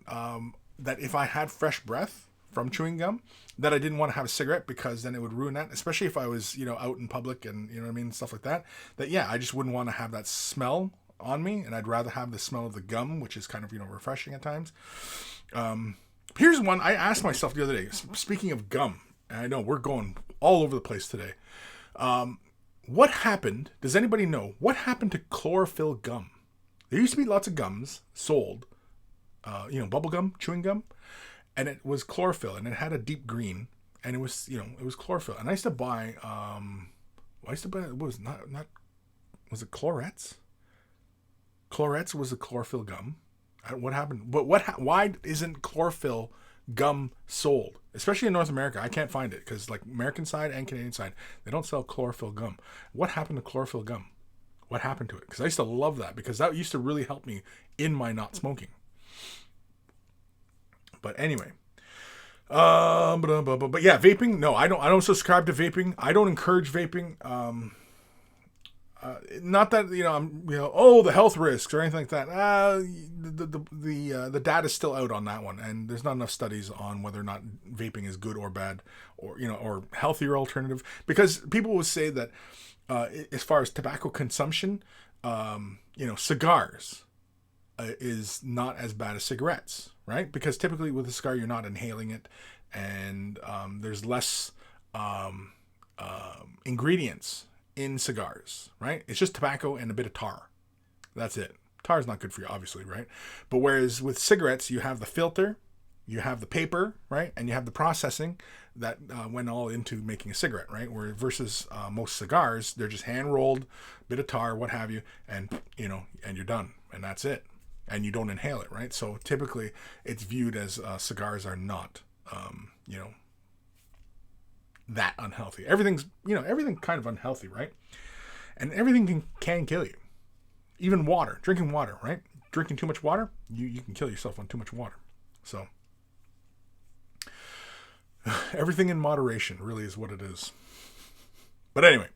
that if I had fresh breath from chewing gum, that I didn't want to have a cigarette because then it would ruin that, especially if I was out in public and stuff like that. That yeah, I just wouldn't want to have that smell on me, and I'd rather have the smell of the gum, which is kind of refreshing at times. Here's one I asked myself the other day. Speaking of gum, and I know we're going all over the place today. What happened? Does anybody know what happened to chlorophyll gum? There used to be lots of gums sold, bubble gum, chewing gum, and it was chlorophyll, and it had a deep green, and it was it was chlorophyll. And I used to buy it was not was it Chlorets? Chlorets was a chlorophyll gum. What happened? But why isn't chlorophyll gum sold? Especially in North America. I can't find it because like American side and Canadian side, they don't sell chlorophyll gum. What happened to chlorophyll gum? What happened to it? Because I used to love that because that used to really help me in my not smoking. But anyway, But yeah, vaping. No, I don't. I don't subscribe to vaping. I don't encourage vaping. Not that I'm oh, the health risks or anything like that. The data's still out on that one, and there's not enough studies on whether or not vaping is good or bad, or or healthier alternative. Because people will say that as far as tobacco consumption, cigars is not as bad as cigarettes, right? Because typically with a cigar you're not inhaling it, and there's less ingredients in cigars, right? It's just tobacco and a bit of tar. That's it. Tar is not good for you, obviously, right? But whereas with cigarettes, you have the filter, you have the paper, right? And you have the processing that went all into making a cigarette, right? Where versus most cigars, they're just hand rolled, bit of tar, what have you, and and you're done, and that's it. And you don't inhale it, right? So typically, it's viewed as cigars are not, that unhealthy. Everything's everything kind of unhealthy, right? And everything can kill you. Even water, drinking water, right? Drinking too much water, you can kill yourself on too much water. So everything in moderation really is what it is. But anyway,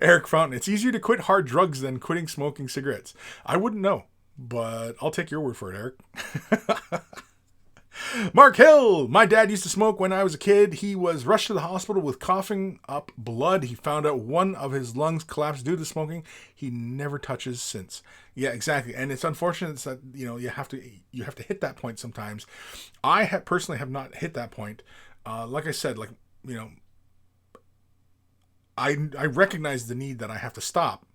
Eric Fountain, it's easier to quit hard drugs than quitting smoking cigarettes. I wouldn't know, but I'll take your word for it, Eric. Mark Hill, my dad used to smoke when I was a kid. He was rushed to the hospital with coughing up blood. He found out one of his lungs collapsed due to smoking. He never touches since. Yeah, exactly. And it's unfortunate that you have to hit that point sometimes. I personally have not hit that point. Like I said, I recognize the need that I have to stop.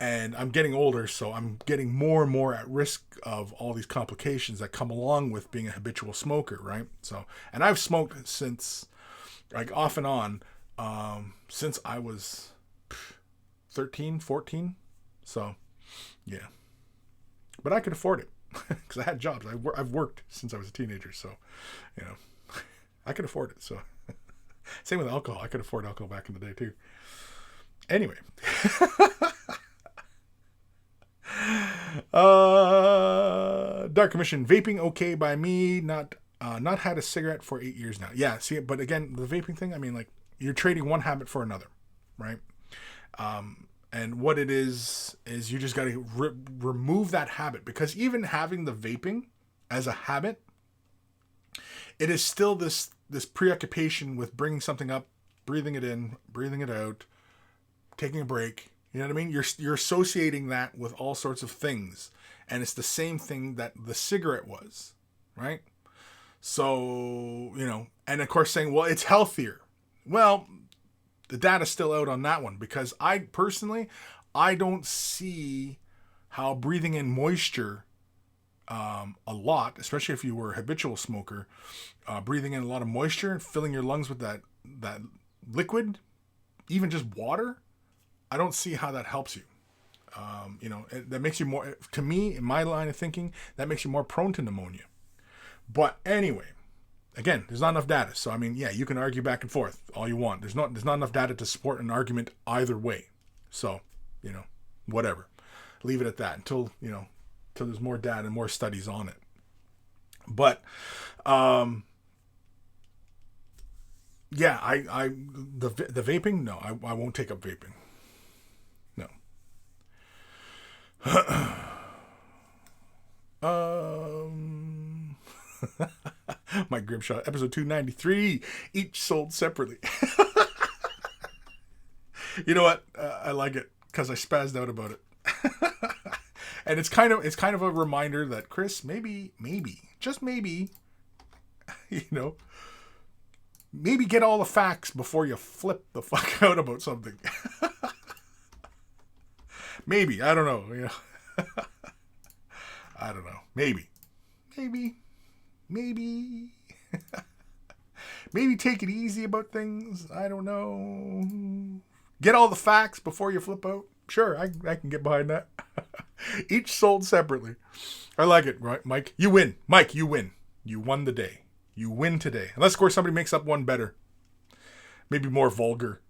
And I'm getting older, so I'm getting more and more at risk of all these complications that come along with being a habitual smoker, right? So, and I've smoked since, off and on, since I was 13, 14. So, yeah. But I could afford it because I had jobs. I've worked since I was a teenager, so, I could afford it. So, same with alcohol. I could afford alcohol back in the day, too. Anyway. Dark Commission, vaping okay by me. Not had a cigarette for 8 years now. Yeah, see, but again, the vaping thing, I mean, you're trading one habit for another, right? And what it is you just got to remove that habit, because even having the vaping as a habit, it is still this preoccupation with bringing something up, breathing it in, breathing it out, taking a break. You know what I mean? You're associating that with all sorts of things. And it's the same thing that the cigarette was, right? So, and of course saying, well, it's healthier. Well, the data's still out on that one, because I don't see how breathing in moisture a lot, especially if you were a habitual smoker, breathing in a lot of moisture and filling your lungs with that liquid, even just water, I don't see how that helps you. That makes you more, to me, in my line of thinking, that makes you more prone to pneumonia. But anyway, again, there's not enough data. So, I mean, yeah, you can argue back and forth all you want. There's not enough data to support an argument either way. So, whatever. Leave it at that until there's more data and more studies on it. But, yeah, the vaping, no, I won't take up vaping. No. Mike Grimshaw, episode 293, each sold separately. You know what? I like it because I spazzed out about it. And it's kind of a reminder that Kris, maybe, just maybe, maybe get all the facts before you flip the fuck out about something. Maybe, I don't know, I don't know. Maybe. Maybe take it easy about things. I don't know. Get all the facts before you flip out. Sure, I can get behind that. Each sold separately. I like it, right, Mike? You win. Mike, you win. You won the day. You win today. Unless, of course, somebody makes up one better. Maybe more vulgar.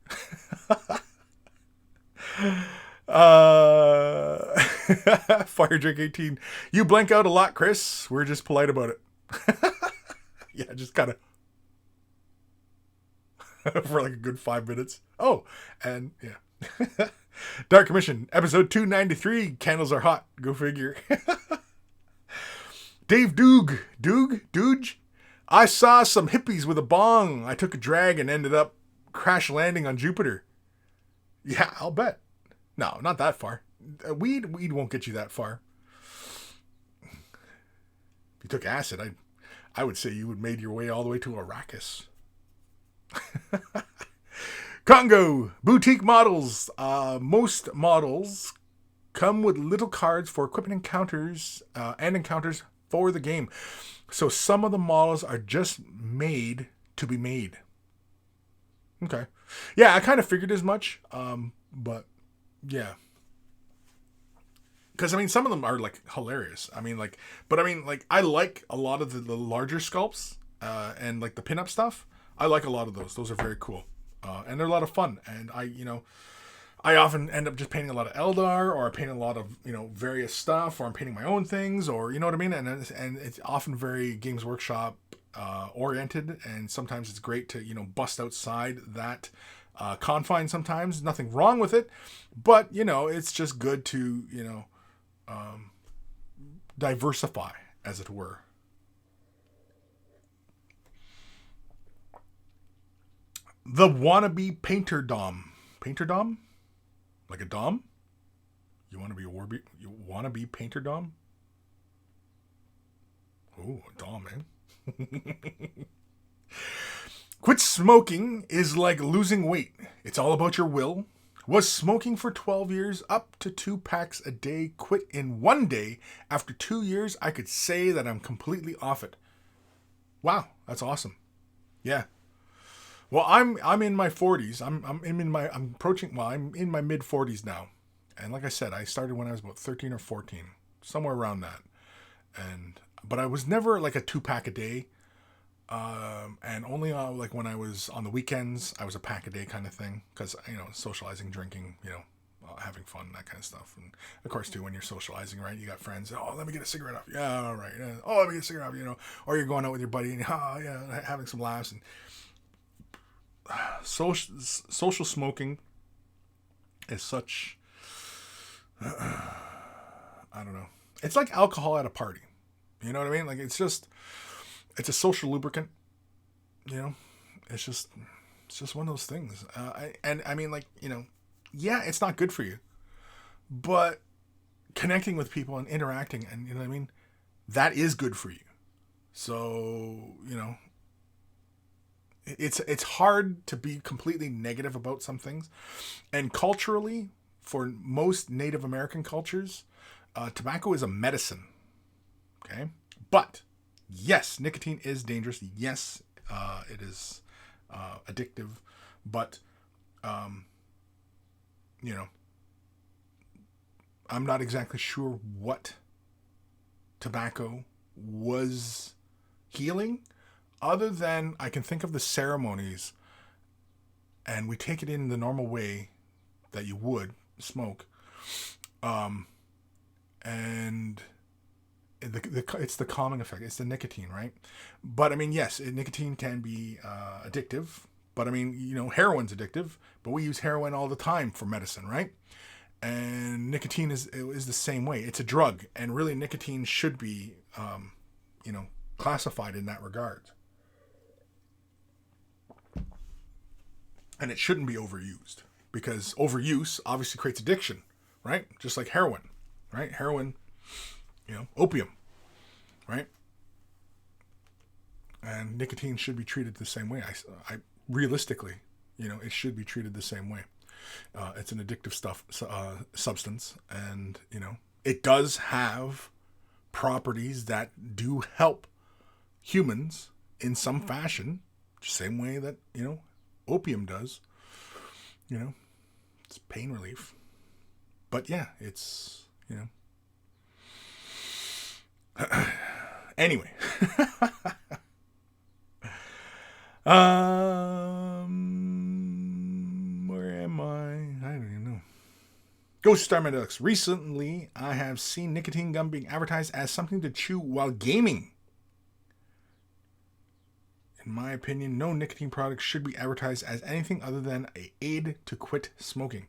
Fire Drink 18. You blank out a lot, Kris. We're just polite about it. Yeah, just kind of for like a good 5 minutes. Oh, and yeah. Dark Commission, episode 293. Candles are hot. Go figure. Dave Dooge. I saw some hippies with a bong. I took a drag and ended up crash landing on Jupiter. Yeah, I'll bet. No, not that far. Weed won't get you that far. If you took acid, I would say you would made your way all the way to Arrakis. Congo boutique models. Most models come with little cards for equipment encounters and encounters for the game. So some of the models are just made to be made. Okay. Yeah, I kind of figured as much. But yeah. Because, I mean, some of them are, like, hilarious. I mean, like, I like a lot of the larger sculpts and, like, the pinup stuff. I like a lot of those. Those are very cool. And they're a lot of fun. And I often end up just painting a lot of Eldar, or I paint a lot of, various stuff, or I'm painting my own things, or, you know what I mean? And it's often very Games Workshop oriented, and sometimes it's great to, bust outside that confine sometimes. Nothing wrong with it, but, it's just good to, diversify, as it were. The wannabe painter dom. Painter dom? Like a dom? You want to be a warby? You want to be painter dom? Oh, a dom, man. Quit smoking is like losing weight. It's all about your will. Was smoking for 12 years, up to 2 packs a day, quit in 1 day. After 2 years, I could say that I'm completely off it. Wow, that's awesome. Yeah. Well, I'm in my 40s. I'm in my mid 40s now. And like I said, I started when I was about 13 or 14, somewhere around that. But I was never like a 2-pack a day. And only like when I was on the weekends, I was a pack a day kind of thing, because socializing, drinking, having fun, that kind of stuff. And of course too, when you're socializing, right, you got friends. Oh, let me get a cigarette off. Yeah, all right. Oh, let me get a cigarette off. Or you're going out with your buddy and having some laughs. And social smoking is such. I don't know. It's like alcohol at a party. You know what I mean? Like it's a social lubricant, it's just one of those things. Yeah, it's not good for you, but connecting with people and interacting, and that is good for you. So, it's hard to be completely negative about some things. And culturally, for most Native American cultures, tobacco is a medicine. Okay. But yes, nicotine is dangerous. Yes, it is addictive, but, I'm not exactly sure what tobacco was healing, other than I can think of the ceremonies, and we take it in the normal way that you would smoke. And it's the calming effect. It's the nicotine, right? But yes, nicotine can be addictive. But heroin's addictive. But we use heroin all the time for medicine, right? And nicotine is the same way. It's a drug, and really, nicotine should be, classified in that regard. And it shouldn't be overused, because overuse obviously creates addiction, right? Just like heroin, right? Heroin. Opium, right? And nicotine should be treated the same way. I realistically, it should be treated the same way. It's an addictive substance, and it does have properties that do help humans in some fashion, same way that opium does. It's pain relief, but yeah, it's Anyway. Where am I? I don't even know. Ghost Star Medalix. Recently, I have seen nicotine gum being advertised as something to chew while gaming. In my opinion, no nicotine product should be advertised as anything other than an aid to quit smoking.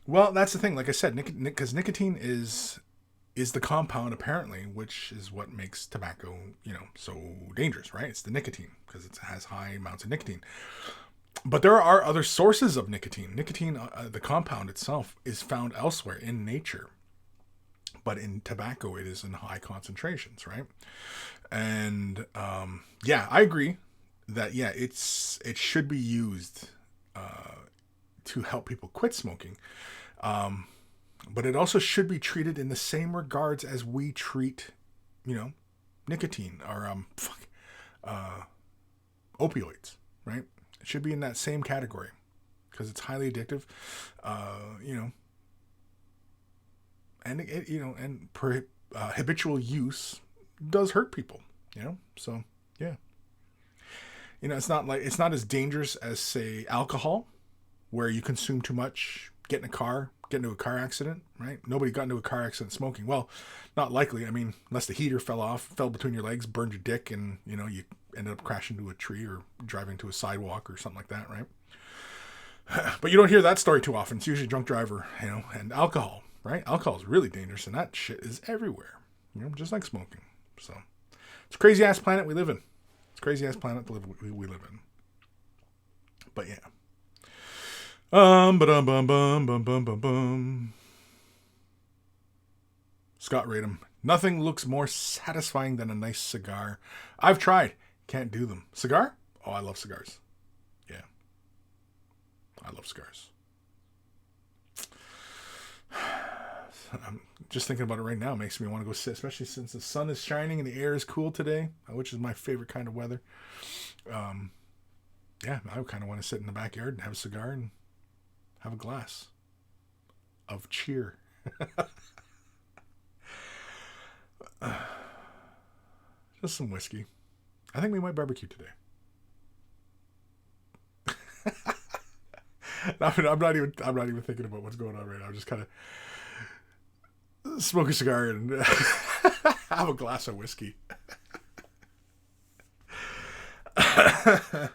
Well, that's the thing. Like I said, because nicotine is the compound, apparently, which is what makes tobacco, so dangerous, right? It's the nicotine, because it has high amounts of nicotine. But there are other sources of nicotine. Nicotine, the compound itself, is found elsewhere in nature. But in tobacco, it is in high concentrations, right? And I agree that it should be used to help people quit smoking. But it also should be treated in the same regards as we treat, nicotine or opioids, right? It should be in that same category because it's highly addictive, and habitual use does hurt people, So yeah, it's not as dangerous as, say, alcohol, where you consume too much, get into a car accident, right? Nobody got into a car accident smoking. Well, not likely. I mean, unless the heater fell between your legs, burned your dick, and you ended up crashing into a tree or driving to a sidewalk or something like that, right? But you don't hear that story too often. It's usually drunk driver, and alcohol, right? Alcohol is really dangerous, and that shit is everywhere, just like smoking. So it's a crazy ass planet we live in. It's a crazy ass planet we live in. But yeah. Scott Radom. Nothing looks more satisfying than a nice cigar. I've tried. Can't do them. Cigar? Oh, I love cigars. Yeah. I love cigars. I'm just thinking about it right now. It makes me want to go sit, especially since the sun is shining and the air is cool today, which is my favorite kind of weather. I kind of want to sit in the backyard and have a cigar and have a glass of cheer. Just some whiskey. I think we might barbecue today. I'm not even thinking about what's going on right now. I'm just kind of smoke a cigar and have a glass of whiskey. Because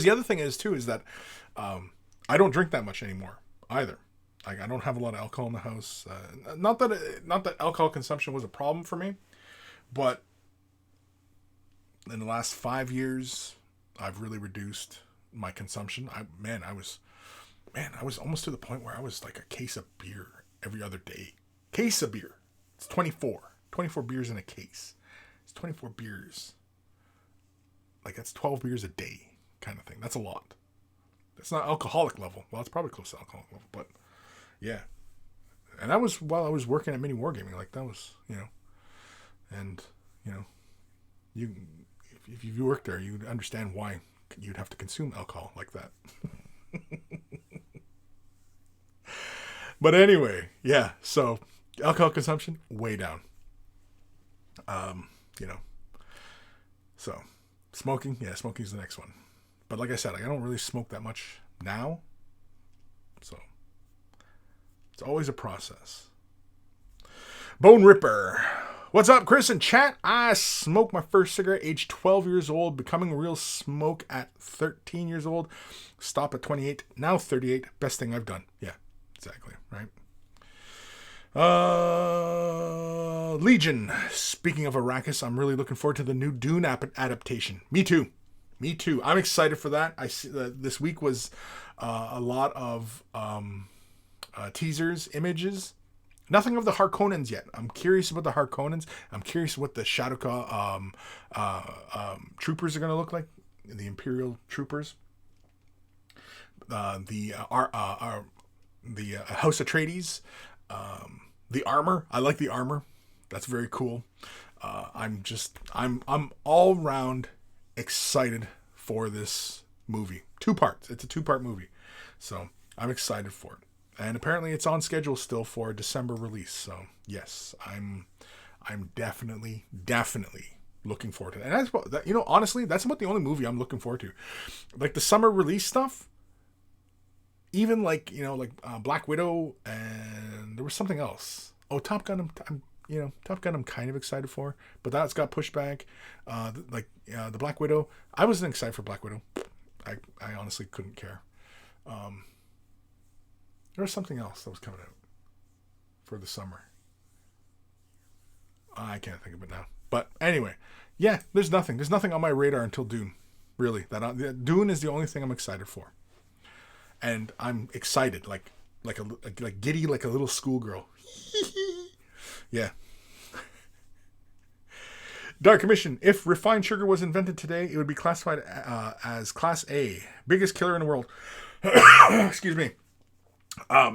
the other thing is that I don't drink that much anymore either. Like, I don't have a lot of alcohol in the house. Not that alcohol consumption was a problem for me, but in the last 5 years, I've really reduced my consumption. I was almost to the point where I was like a case of beer every other day. Case of beer. It's 24 beers in a case. It's 24 beers. Like, that's 12 beers a day kind of thing. That's a lot. It's not alcoholic level. Well, it's probably close to alcoholic level, but yeah. And that was while I was working at Mini Wargaming. Like, that was, and, if you worked there, you'd understand why you'd have to consume alcohol like that. But anyway, yeah. So alcohol consumption, way down. So smoking is the next one. But like I said, I don't really smoke that much now. So it's always a process. Bone Ripper. What's up, Kris and chat? I smoked my first cigarette age 12 years old, becoming a real smoke at 13 years old. Stop at 28, now 38. Best thing I've done. Yeah, exactly, right? Legion. Speaking of Arrakis, I'm really looking forward to the new Dune adaptation. Me too. I'm excited for that. I see this week was a lot of teasers, images. Nothing of the Harkonnens yet. I'm curious about the Harkonnens. I'm curious what the Shadowka troopers are going to look like. The Imperial troopers. The House Atreides. The armor. I like the armor. That's very cool. I'm all round excited for this movie. 2 parts. It's a 2-part movie. So I'm excited for it. And apparently it's on schedule still for a December release. So yes, I'm definitely looking forward to it. And that's what, honestly, that's about the only movie I'm looking forward to. Like the summer release stuff, even like, like Black Widow, and there was something else. Oh, Top Gun. Top Gun. I'm kind of excited for, but that's got pushed back. The Black Widow. I wasn't excited for Black Widow. I honestly couldn't care. There was something else that was coming out for the summer. I can't think of it now. But anyway, yeah, there's nothing. There's nothing on my radar until Dune. Really, Dune is the only thing I'm excited for, and I'm excited like giddy like a little schoolgirl. Yeah. Dark Commission. If refined sugar was invented today, it would be classified as Class A, biggest killer in the world. Excuse me.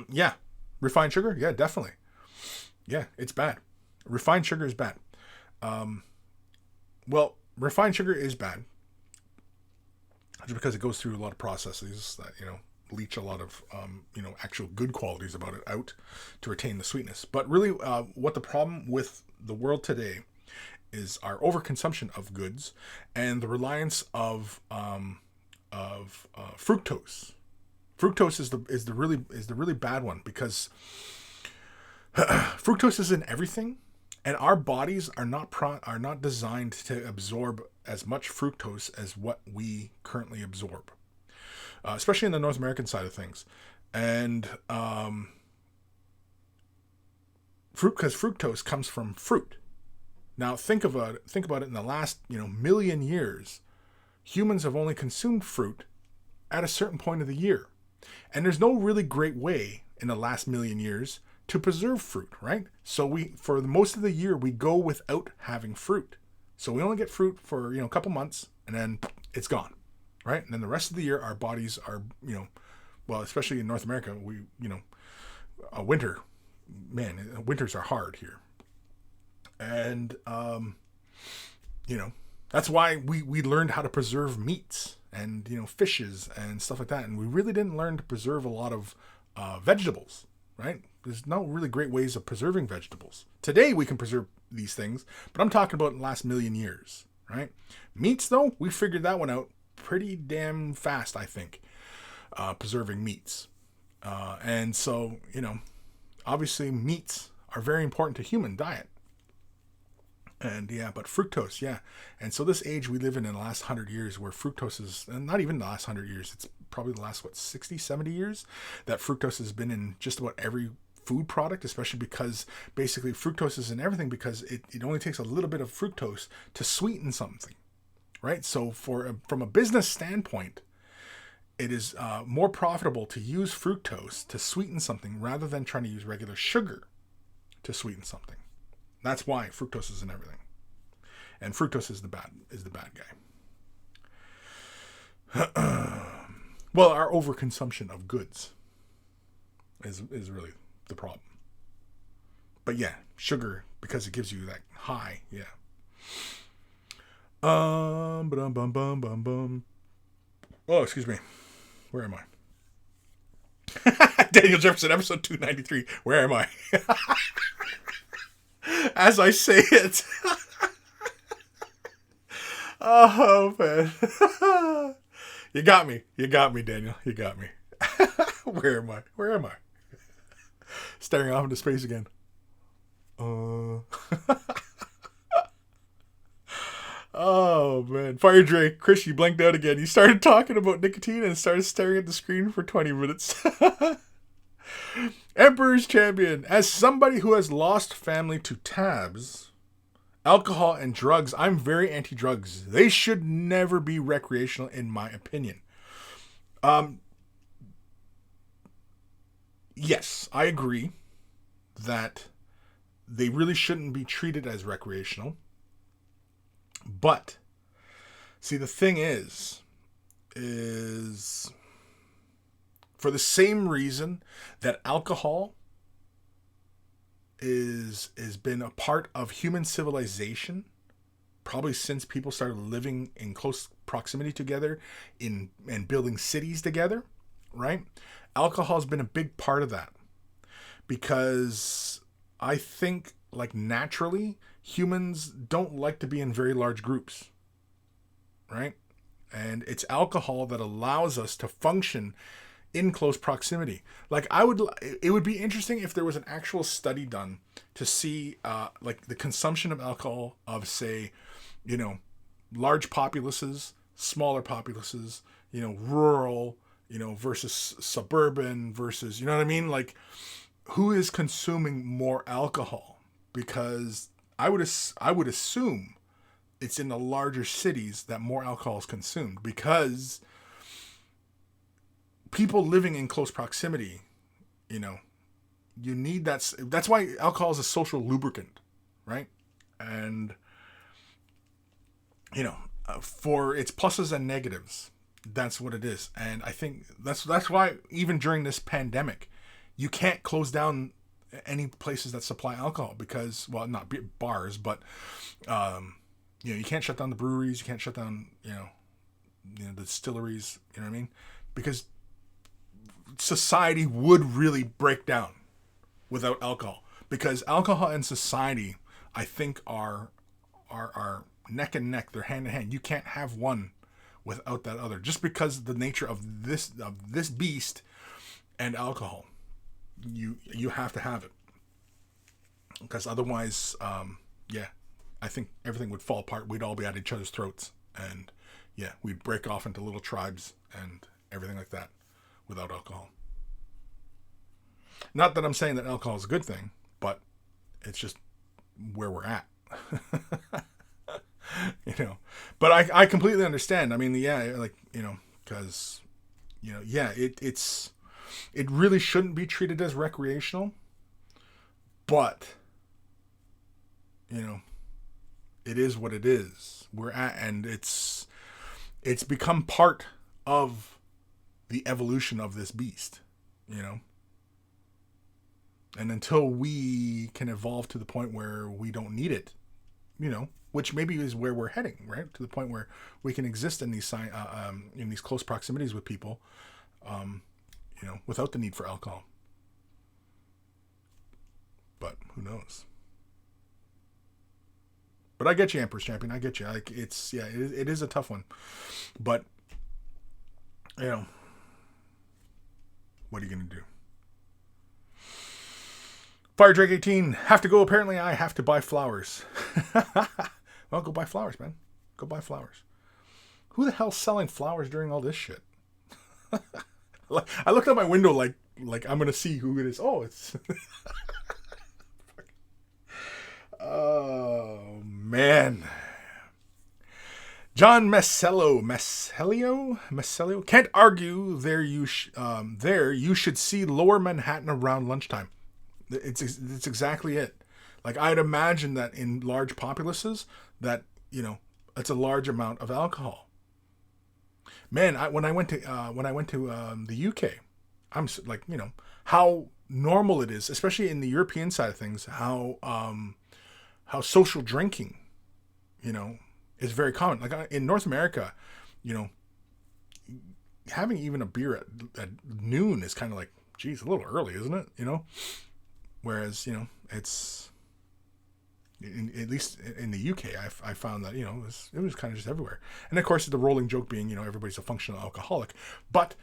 Yeah, refined sugar. Yeah, definitely. Yeah, it's bad. Refined sugar is bad. Well, refined sugar is bad just because it goes through a lot of processes that, leach a lot of, actual good qualities about it out to retain the sweetness. But really, what the problem with the world today is our overconsumption of goods and the reliance of fructose. Fructose is the really bad one, because fructose is in everything, and our bodies are not designed to absorb as much fructose as what we currently absorb, especially in the North American side of things. And because fructose comes from fruit. Now think about it. In the last million years, humans have only consumed fruit at a certain point of the year, and there's no really great way in the last million years to preserve fruit, right? So for most of the year, we go without having fruit. So we only get fruit for, a couple months, and then it's gone, right? And then the rest of the year, our bodies are, well, especially in North America, winters are hard here. And, that's why we learned how to preserve meats and, fishes and stuff like that. And we really didn't learn to preserve a lot of vegetables, right? There's no really great ways of preserving vegetables. Today we can preserve these things, but I'm talking about the last million years, right? Meats, though, we figured that one out pretty damn fast, I think, preserving meats. And so, obviously meats are very important to human diet. And yeah, but fructose, yeah. And so this age we live in the last 100 years, where fructose is, and not even the last 100 years, it's probably the last, 60, 70 years, that fructose has been in just about every food product, especially because basically fructose is in everything, because it only takes a little bit of fructose to sweeten something, right? So from a business standpoint, it is more profitable to use fructose to sweeten something rather than trying to use regular sugar to sweeten something. That's why fructose is in everything, and fructose is the bad guy. Well, our overconsumption of goods is really the problem. But yeah, sugar, because it gives you that high. Yeah. Oh, excuse me. Where am I? Daniel Jefferson, episode 293. Where am I? As I say it. Oh, man. You got me, Daniel. You got me. Where am I? Staring off into space again. Oh, man. Fire Drake. Kris, you blanked out again. You started talking about nicotine and started staring at the screen for 20 minutes. Emperor's Champion. As somebody who has lost family to tabs, alcohol, and drugs, I'm very anti-drugs. They should never be recreational, in my opinion. Yes, I agree that they really shouldn't be treated as recreational. But, see, the thing is for the same reason that alcohol has been a part of human civilization, probably since people started living in close proximity together and building cities together, right? Alcohol has been a big part of that, because I think, like, naturally, humans don't like to be in very large groups, right? And it's alcohol that allows us to function in close proximity. Like it would be interesting if there was an actual study done to see like the consumption of alcohol of, say, large populaces, smaller populaces, rural, versus suburban versus, you know what I mean? Like, who is consuming more alcohol? Because I would assume it's in the larger cities that more alcohol is consumed, because people living in close proximity, you need that's why alcohol is a social lubricant, right? And for its pluses and negatives, that's what it is. And I think that's why even during this pandemic, you can't close down any places that supply alcohol, because, well, not bars, but you can't shut down the breweries, you can't shut down the distilleries, you know what I mean? Because society would really break down without alcohol, because alcohol and society, I think, are neck and neck. They're hand in hand. You can't have one without that other, just because of the nature of this beast and alcohol. You have to have it, because otherwise, I think everything would fall apart. We'd all be at each other's throats, and we'd break off into little tribes and everything like that without alcohol. Not that I'm saying that alcohol is a good thing, but it's just where we're at. But I completely understand. I mean, because it really shouldn't be treated as recreational, but it is what it is. We're at, and it's become part of the evolution of this beast, and until we can evolve to the point where we don't need it, which maybe is where we're heading, right? To the point where we can exist in these close proximities with people, without the need for alcohol. But who knows? But I get you, Emperor's Champion. I get you. Like, it is a tough one. But, what are you going to do? Fire Drake 18, have to go. Apparently, I have to buy flowers. Well, go buy flowers, man. Go buy flowers. Who the hell's selling flowers during all this shit? I looked out my window like I'm gonna see who it is. Oh, it's. Oh man. John Messelio. Can't argue. There you should see Lower Manhattan around lunchtime. It's exactly it. Like, I'd imagine that in large populaces, that it's a large amount of alcohol. Man, when I went to the UK, I'm like, how normal it is, especially in the European side of things, how social drinking, is very common. Like, in North America, having even a beer at noon is kind of like, geez, a little early, isn't it? Whereas, it's, at least in the UK, I found that, it was kind of just everywhere. And of course, the rolling joke being, everybody's a functional alcoholic. But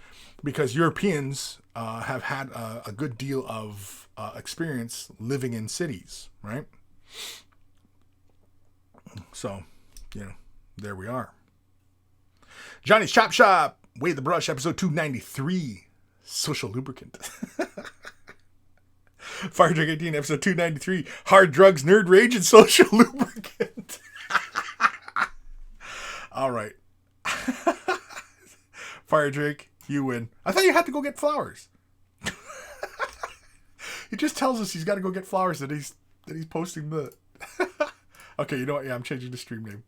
because Europeans have had a good deal of experience living in cities, right? So, there we are. Johnny's Chop Shop, Wade the Brush, episode 293, Social Lubricant. Fire Drake 18, episode 293, Hard Drugs, Nerd Rage, and Social Lubricant. All right. Fire Drake, you win. I thought you had to go get flowers. He just tells us he's got to go get flowers, that he's posting the... Okay, you know what? Yeah, I'm changing the stream name.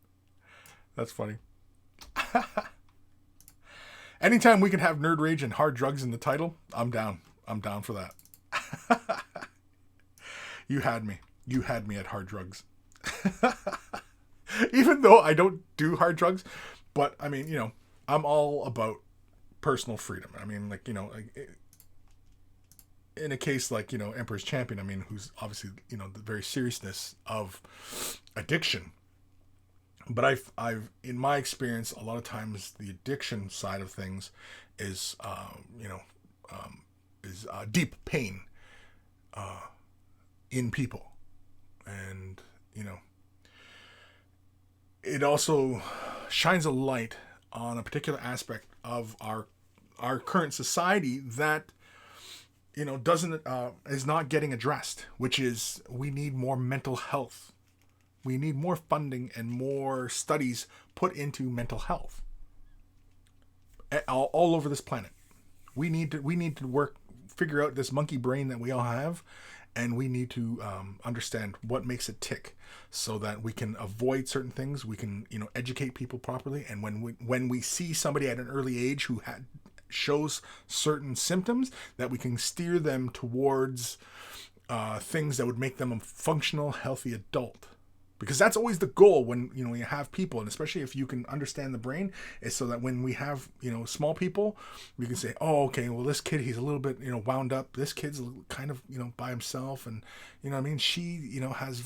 That's funny. Anytime we can have Nerd Rage and Hard Drugs in the title, I'm down. I'm down for that. You had me. You had me at hard drugs. Even though I don't do hard drugs, but I mean, I'm all about personal freedom. I mean, like, in a case like, Emperor's Champion, I mean, who's obviously, the very seriousness of addiction. But I've in my experience, a lot of times the addiction side of things is, deep pain in people. And, it also shines a light on a particular aspect of our current society that, doesn't is not getting addressed, which is we need more mental health. We need more funding and more studies put into mental health all over this planet. We need to figure out this monkey brain that we all have, and we need to understand what makes it tick, so that we can avoid certain things. We can, educate people properly, and when we see somebody at an early age who shows certain symptoms, that we can steer them towards things that would make them a functional, healthy adult. Because that's always the goal when you have people, and especially if you can understand the brain, is so that when we have small people, we can say, oh, okay, well, this kid, he's a little bit wound up. This kid's kind of by himself, and she has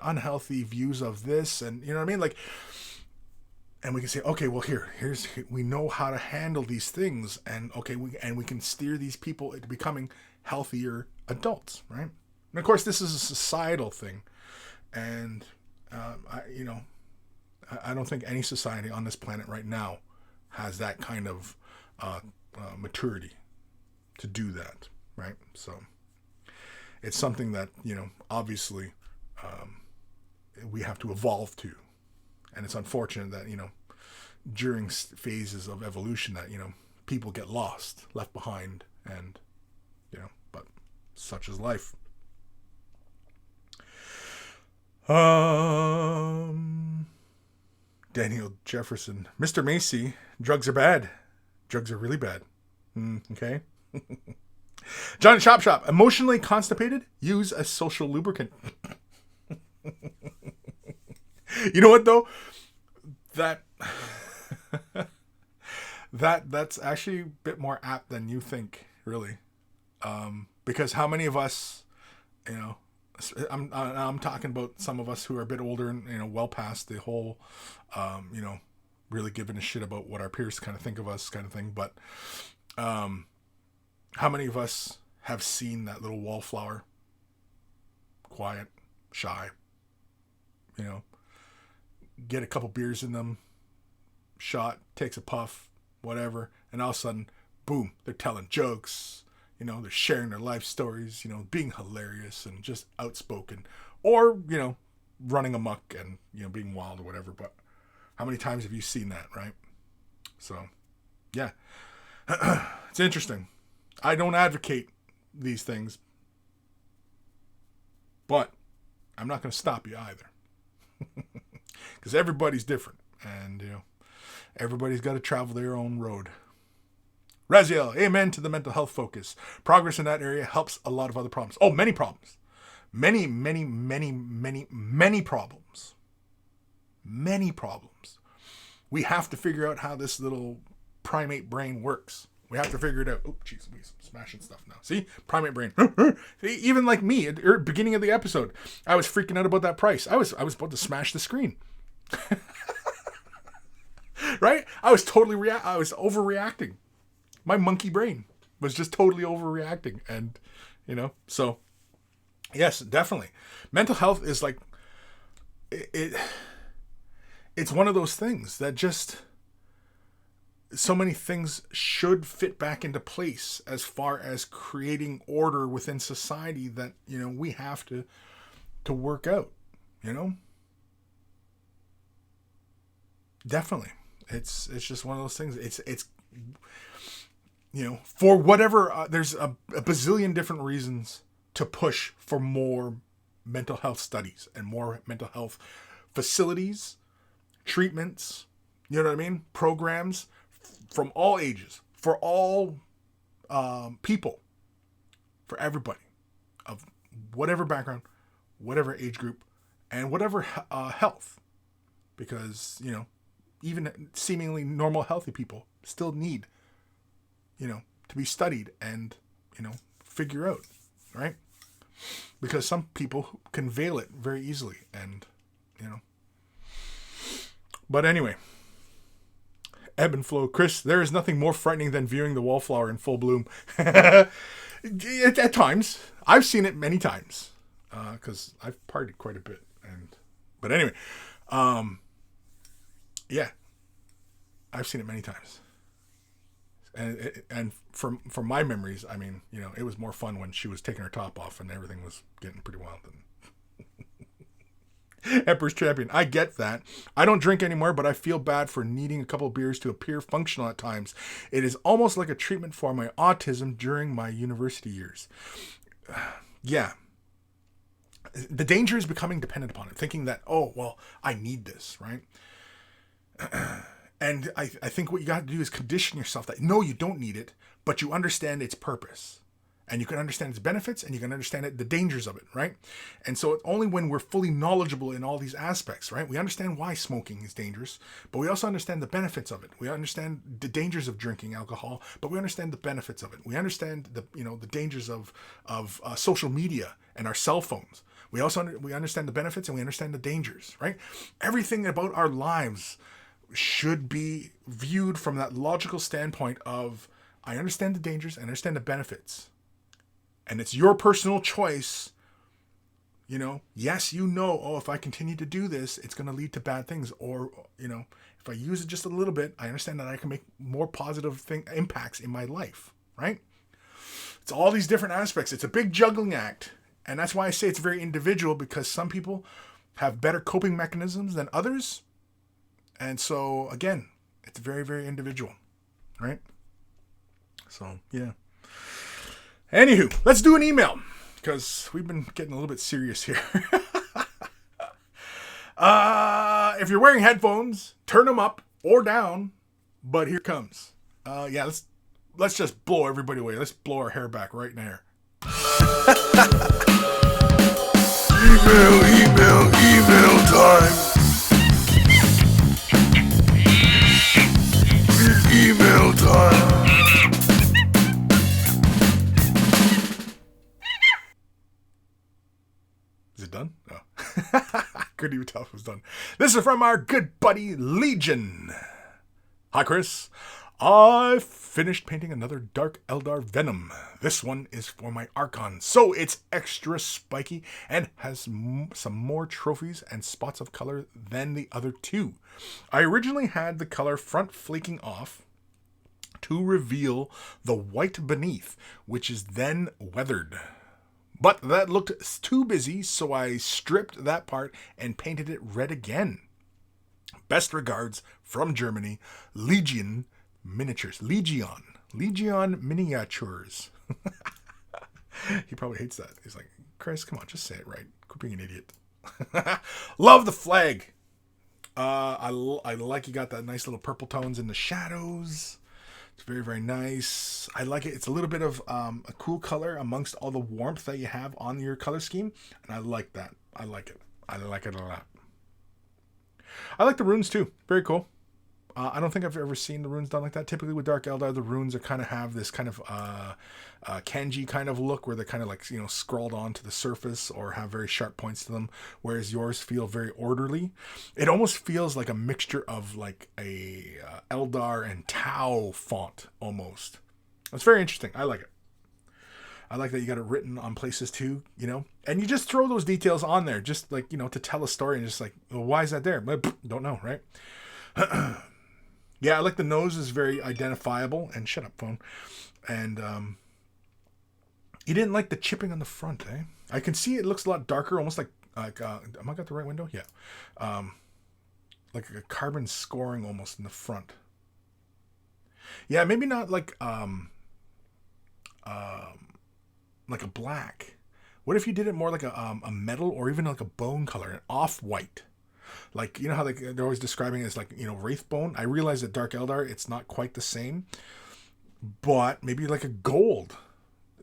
unhealthy views of this, and like, and we can say, okay, well, here's we know how to handle these things, and okay, we can steer these people into becoming healthier adults, right? And of course, this is a societal thing, and I don't think any society on this planet right now has that kind of maturity to do that, right? So it's something that, obviously we have to evolve to. And it's unfortunate that, during phases of evolution that, people get lost, left behind, and, but such is life. Daniel Jefferson. Mr. Macy, drugs are bad. Drugs are really bad. Okay. John Shop. Emotionally constipated? Use a social lubricant. You know what, though? That's actually a bit more apt than you think, really. Because how many of us, I'm talking about some of us who are a bit older and well past the whole really giving a shit about what our peers kind of think of us kind of thing, but how many of us have seen that little wallflower, quiet, shy, get a couple beers in them, shot, takes a puff, whatever, and all of a sudden, boom, they're telling jokes. They're sharing their life stories, being hilarious and just outspoken, or, running amok and, being wild or whatever. But how many times have you seen that, right? So, yeah, it's interesting. I don't advocate these things, but I'm not going to stop you either. Because everybody's different, and, everybody's got to travel their own road. Raziel, amen to the mental health focus. Progress in that area helps a lot of other problems. Oh, many problems. Many problems. Many problems. We have to figure out how this little primate brain works. We have to figure it out. Oh, jeez, I'm smashing stuff now. See? Primate brain. See, even like me, at the beginning of the episode, I was freaking out about that price. I was about to smash the screen. Right? I was overreacting. My monkey brain was just totally overreacting. And, so, yes, definitely. Mental health is like, it's one of those things that just, so many things should fit back into place as far as creating order within society that, we have to work out, Definitely. It's just one of those things. It's for whatever, there's a bazillion different reasons to push for more mental health studies and more mental health facilities, treatments, programs from all ages, for all people, for everybody of whatever background, whatever age group, and whatever health. Because, even seemingly normal, healthy people still need to be studied and, figure out, right? Because some people can veil it very easily and, but anyway, Ebb and flow. Kris, there is nothing more frightening than viewing the wallflower in full bloom. At times. I've seen it many times. Because I've partied quite a bit. But anyway. Yeah. I've seen it many times. And from my memories, I mean, you know, it was more fun when she was taking her top off and everything was getting pretty wild. Emperor's Champion. I get that. I don't drink anymore, but I feel bad for needing a couple of beers to appear functional at times. It is almost like a treatment for my autism during my university years. Yeah. The danger is becoming dependent upon it, thinking that, oh, well, I need this, right? And I think what you got to do is condition yourself that, no, you don't need it, but you understand its purpose. And you can understand its benefits, and you can understand the dangers of it, right? And so it's only when we're fully knowledgeable in all these aspects, right? We understand why smoking is dangerous, but we also understand the benefits of it. We understand the dangers of drinking alcohol, but we understand the benefits of it. We understand the dangers of social media and our cell phones. We understand the benefits and we understand the dangers, right? Everything about our lives should be viewed from that logical standpoint of, I understand the dangers, I understand the benefits. And it's your personal choice, you know. Yes, you know, oh, if I continue to do this, it's going to lead to bad things. Or, you know, if I use it just a little bit, I understand that I can make more positive impacts in my life, right? It's all these different aspects. It's a big juggling act. And that's why I say it's very individual, because some people have better coping mechanisms than others. And so, again, it's very, very individual, right? So, yeah. Anywho, let's do an email, because we've been getting a little bit serious here. If you're wearing headphones, turn them up or down, but here comes. Let's just blow everybody away. Let's blow our hair back right now. Email time. Email time. Is it done? Oh. Couldn't even tell if it was done. This is from our good buddy Legion. Hi, Kris. I finished painting another Dark Eldar Venom. This one is for my Archon, so it's extra spiky and has some more trophies and spots of color than the other two. I originally had the color front flaking off to reveal the white beneath, which is then weathered. But that looked too busy, so I stripped that part and painted it red again. Best regards from Germany, Legion Miniatures. Legion Miniatures. He probably hates that. He's like, Kris, come on, just say it right. Quit being an idiot. Love the flag. I like you got that nice little purple tones in the shadows. It's very, very nice. I like it. It's a little bit of a cool color amongst all the warmth that you have on your color scheme. And I like that. I like it. I like it a lot. I like the runes too. Very cool. I don't think I've ever seen the runes done like that. Typically with Dark Eldar, the runes are kind of have this kind of kanji kind of look where they're kind of like, you know, scrawled onto the surface or have very sharp points to them, whereas yours feel very orderly. It almost feels like a mixture of like a Eldar and Tau font almost. It's very interesting. I like it. I like that you got it written on places too, you know, and you just throw those details on there just like, you know, to tell a story and just like, well, why is that there? Don't know, right? Yeah, I like the nose is very identifiable. And shut up, phone. And you didn't like the chipping on the front, eh? I can see it looks a lot darker, almost like am I got the right window? Yeah. Like a carbon scoring almost in the front. Yeah, maybe not like a black. What if you did it more like a metal or even like a bone color, an off-white? Like, you know how they're always describing it as like, you know, Wraithbone? I realize that Dark Eldar, it's not quite the same. But maybe like a gold.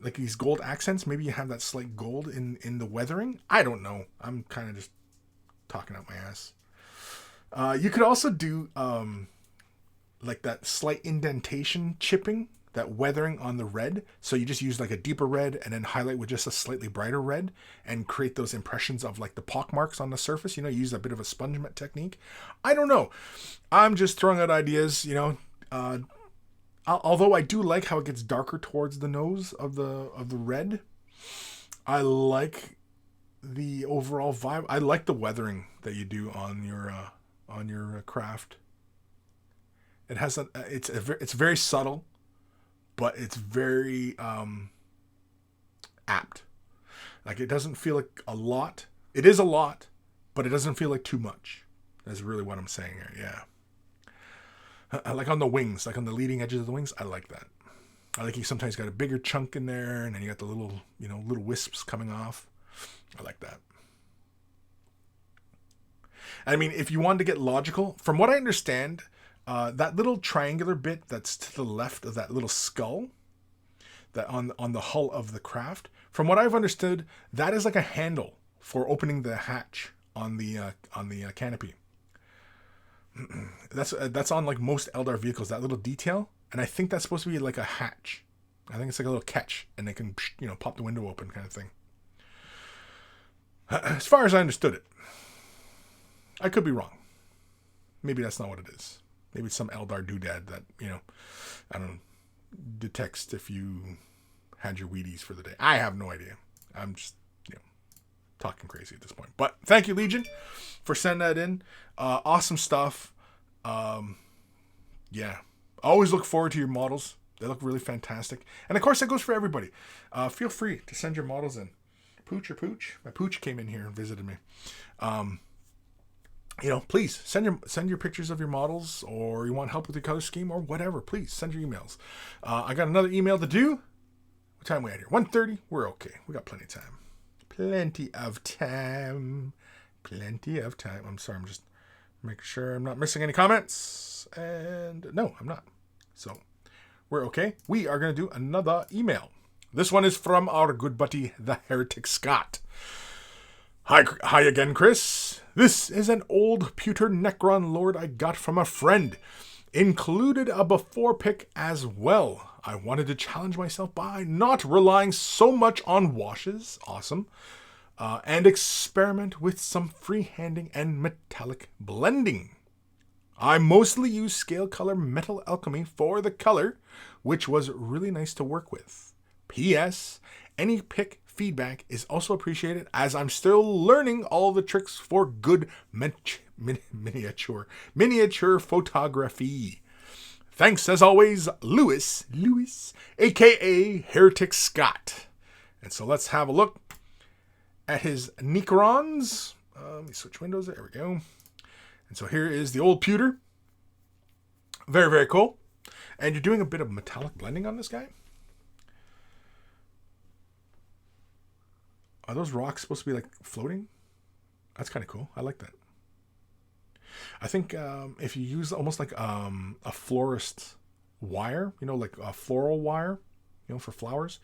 Like these gold accents, maybe you have that slight gold in the weathering. I don't know. I'm kind of just talking out my ass. You could also do like that slight indentation chipping that weathering on the red. So you just use like a deeper red and then highlight with just a slightly brighter red and create those impressions of like the pock marks on the surface. You know, use a bit of a sponge technique. I don't know. I'm just throwing out ideas, you know. Although I do like how it gets darker towards the nose of the red. I like the overall vibe. I like the weathering that you do on your craft. It has it's very subtle, but it's very apt. Like it doesn't feel like a lot. It is a lot, but it doesn't feel like too much. That's really what I'm saying here. Yeah. Like on the wings, like on the leading edges of the wings, I like that. I like you sometimes got a bigger chunk in there, and then you got the little, you know, little wisps coming off. I like that. I mean, if you wanted to get logical, from what I understand, that little triangular bit that's to the left of that little skull, that on the hull of the craft, from what I've understood, that is like a handle for opening the hatch on the canopy. That's on like most Eldar vehicles, that little detail, and I think that's supposed to be like a hatch. I think it's like a little catch, and they can, you know, pop the window open kind of thing. As far as I understood it, I could be wrong. Maybe that's not what it is. Maybe it's some Eldar doodad that, you know, I don't know, detects if you had your Wheaties for the day. I have no idea. I'm just, you know, talking crazy at this point. But thank you, Legion, for sending that in. Awesome stuff. Yeah. I always look forward to your models. They look really fantastic. And of course, that goes for everybody. Feel free to send your models in. Pooch or Pooch? My Pooch came in here and visited me. You know, please send your pictures of your models, or you want help with your color scheme or whatever. Please send your emails. I got another email to do. What time are we at here? 1:30. We're okay. We got plenty of time. Plenty of time. Plenty of time. I'm sorry. I'm just making sure I'm not missing any comments. And no, I'm not. So we're okay. We are going to do another email. This one is from our good buddy, the Heretic Scott. Hi again, Kris. This is an old pewter Necron Lord I got from a friend. Included a before pick as well. I wanted to challenge myself by not relying so much on washes. Awesome. And experiment with some freehanding and metallic blending. I mostly use scale color metal alchemy for the color, which was really nice to work with. P.S. Any pick feedback is also appreciated, as I'm still learning all the tricks for good miniature photography. Thanks as always, Lewis, aka Heretic Scott. And so let's have a look at his Necrons. Let me switch windows. There we go. And so here is the old pewter. Very, very cool. And you're doing a bit of metallic blending on this guy. Are those rocks supposed to be like floating? That's kind of cool. I like that. I think if you use almost like a florist wire, you know, like a floral wire, you know, for flowers,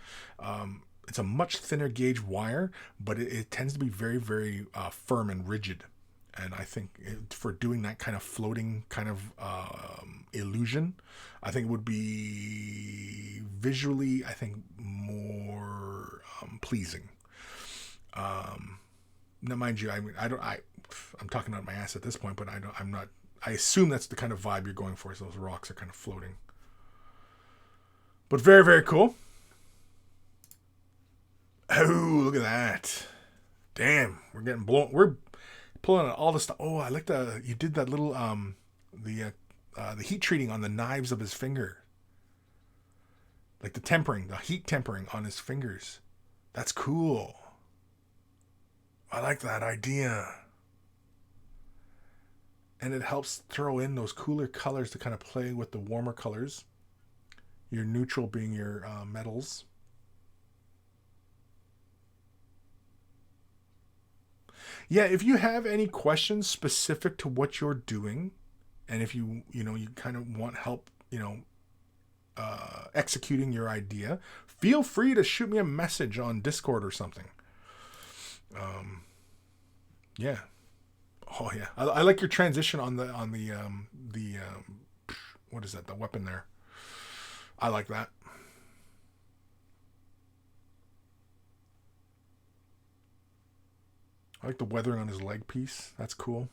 it's a much thinner gauge wire, but it tends to be very, very firm and rigid. And I think for doing that kind of floating kind of illusion, I think it would be visually, I think, more pleasing. Now, mind you, I'm talking out my ass at this point, but I assume that's the kind of vibe you're going for, so those rocks are kind of floating. But very, very cool. Oh, look at that. Damn, we're getting blown. We're pulling out all the stuff. Oh, I like you did that little, the heat treating on the knives of his finger. Like the heat tempering on his fingers. That's cool. I like that idea. And it helps throw in those cooler colors to kind of play with the warmer colors. Your neutral being your metals. Yeah, if you have any questions specific to what you're doing, and if you kind of want help, executing your idea, feel free to shoot me a message on Discord or something. Yeah. Oh yeah. I like your transition on the what is that? The weapon there. I like that. I like the weathering on his leg piece. That's cool.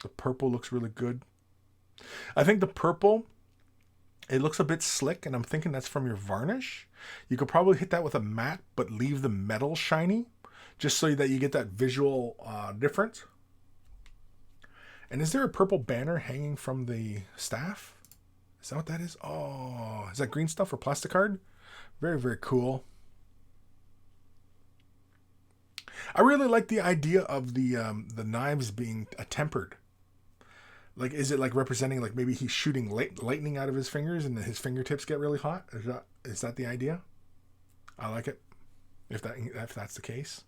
The purple looks really good. I think the purple, it looks a bit slick, and I'm thinking that's from your varnish. You could probably hit that with a matte, but leave the metal shiny, just so that you get that visual difference. And is there a purple banner hanging from the staff? Is that what that is? Oh, is that green stuff or plastic card? Very, very cool. I really like the idea of the knives being tempered. Like, is it like representing like maybe he's shooting lightning out of his fingers and his fingertips get really hot? Is that the idea? I like it. If that's the case.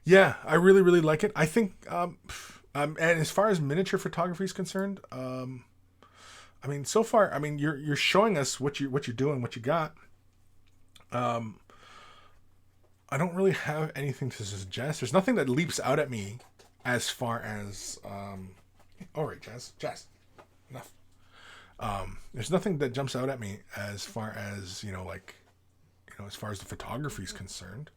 Yeah, I really, really like it. I think, and as far as miniature photography is concerned, I mean, so far, I mean, you're showing us what you're doing, what you got. Um, I don't really have anything to suggest. There's nothing that leaps out at me as far as, all right, Jazz, enough. There's nothing that jumps out at me as far as like, as far as the photography is concerned.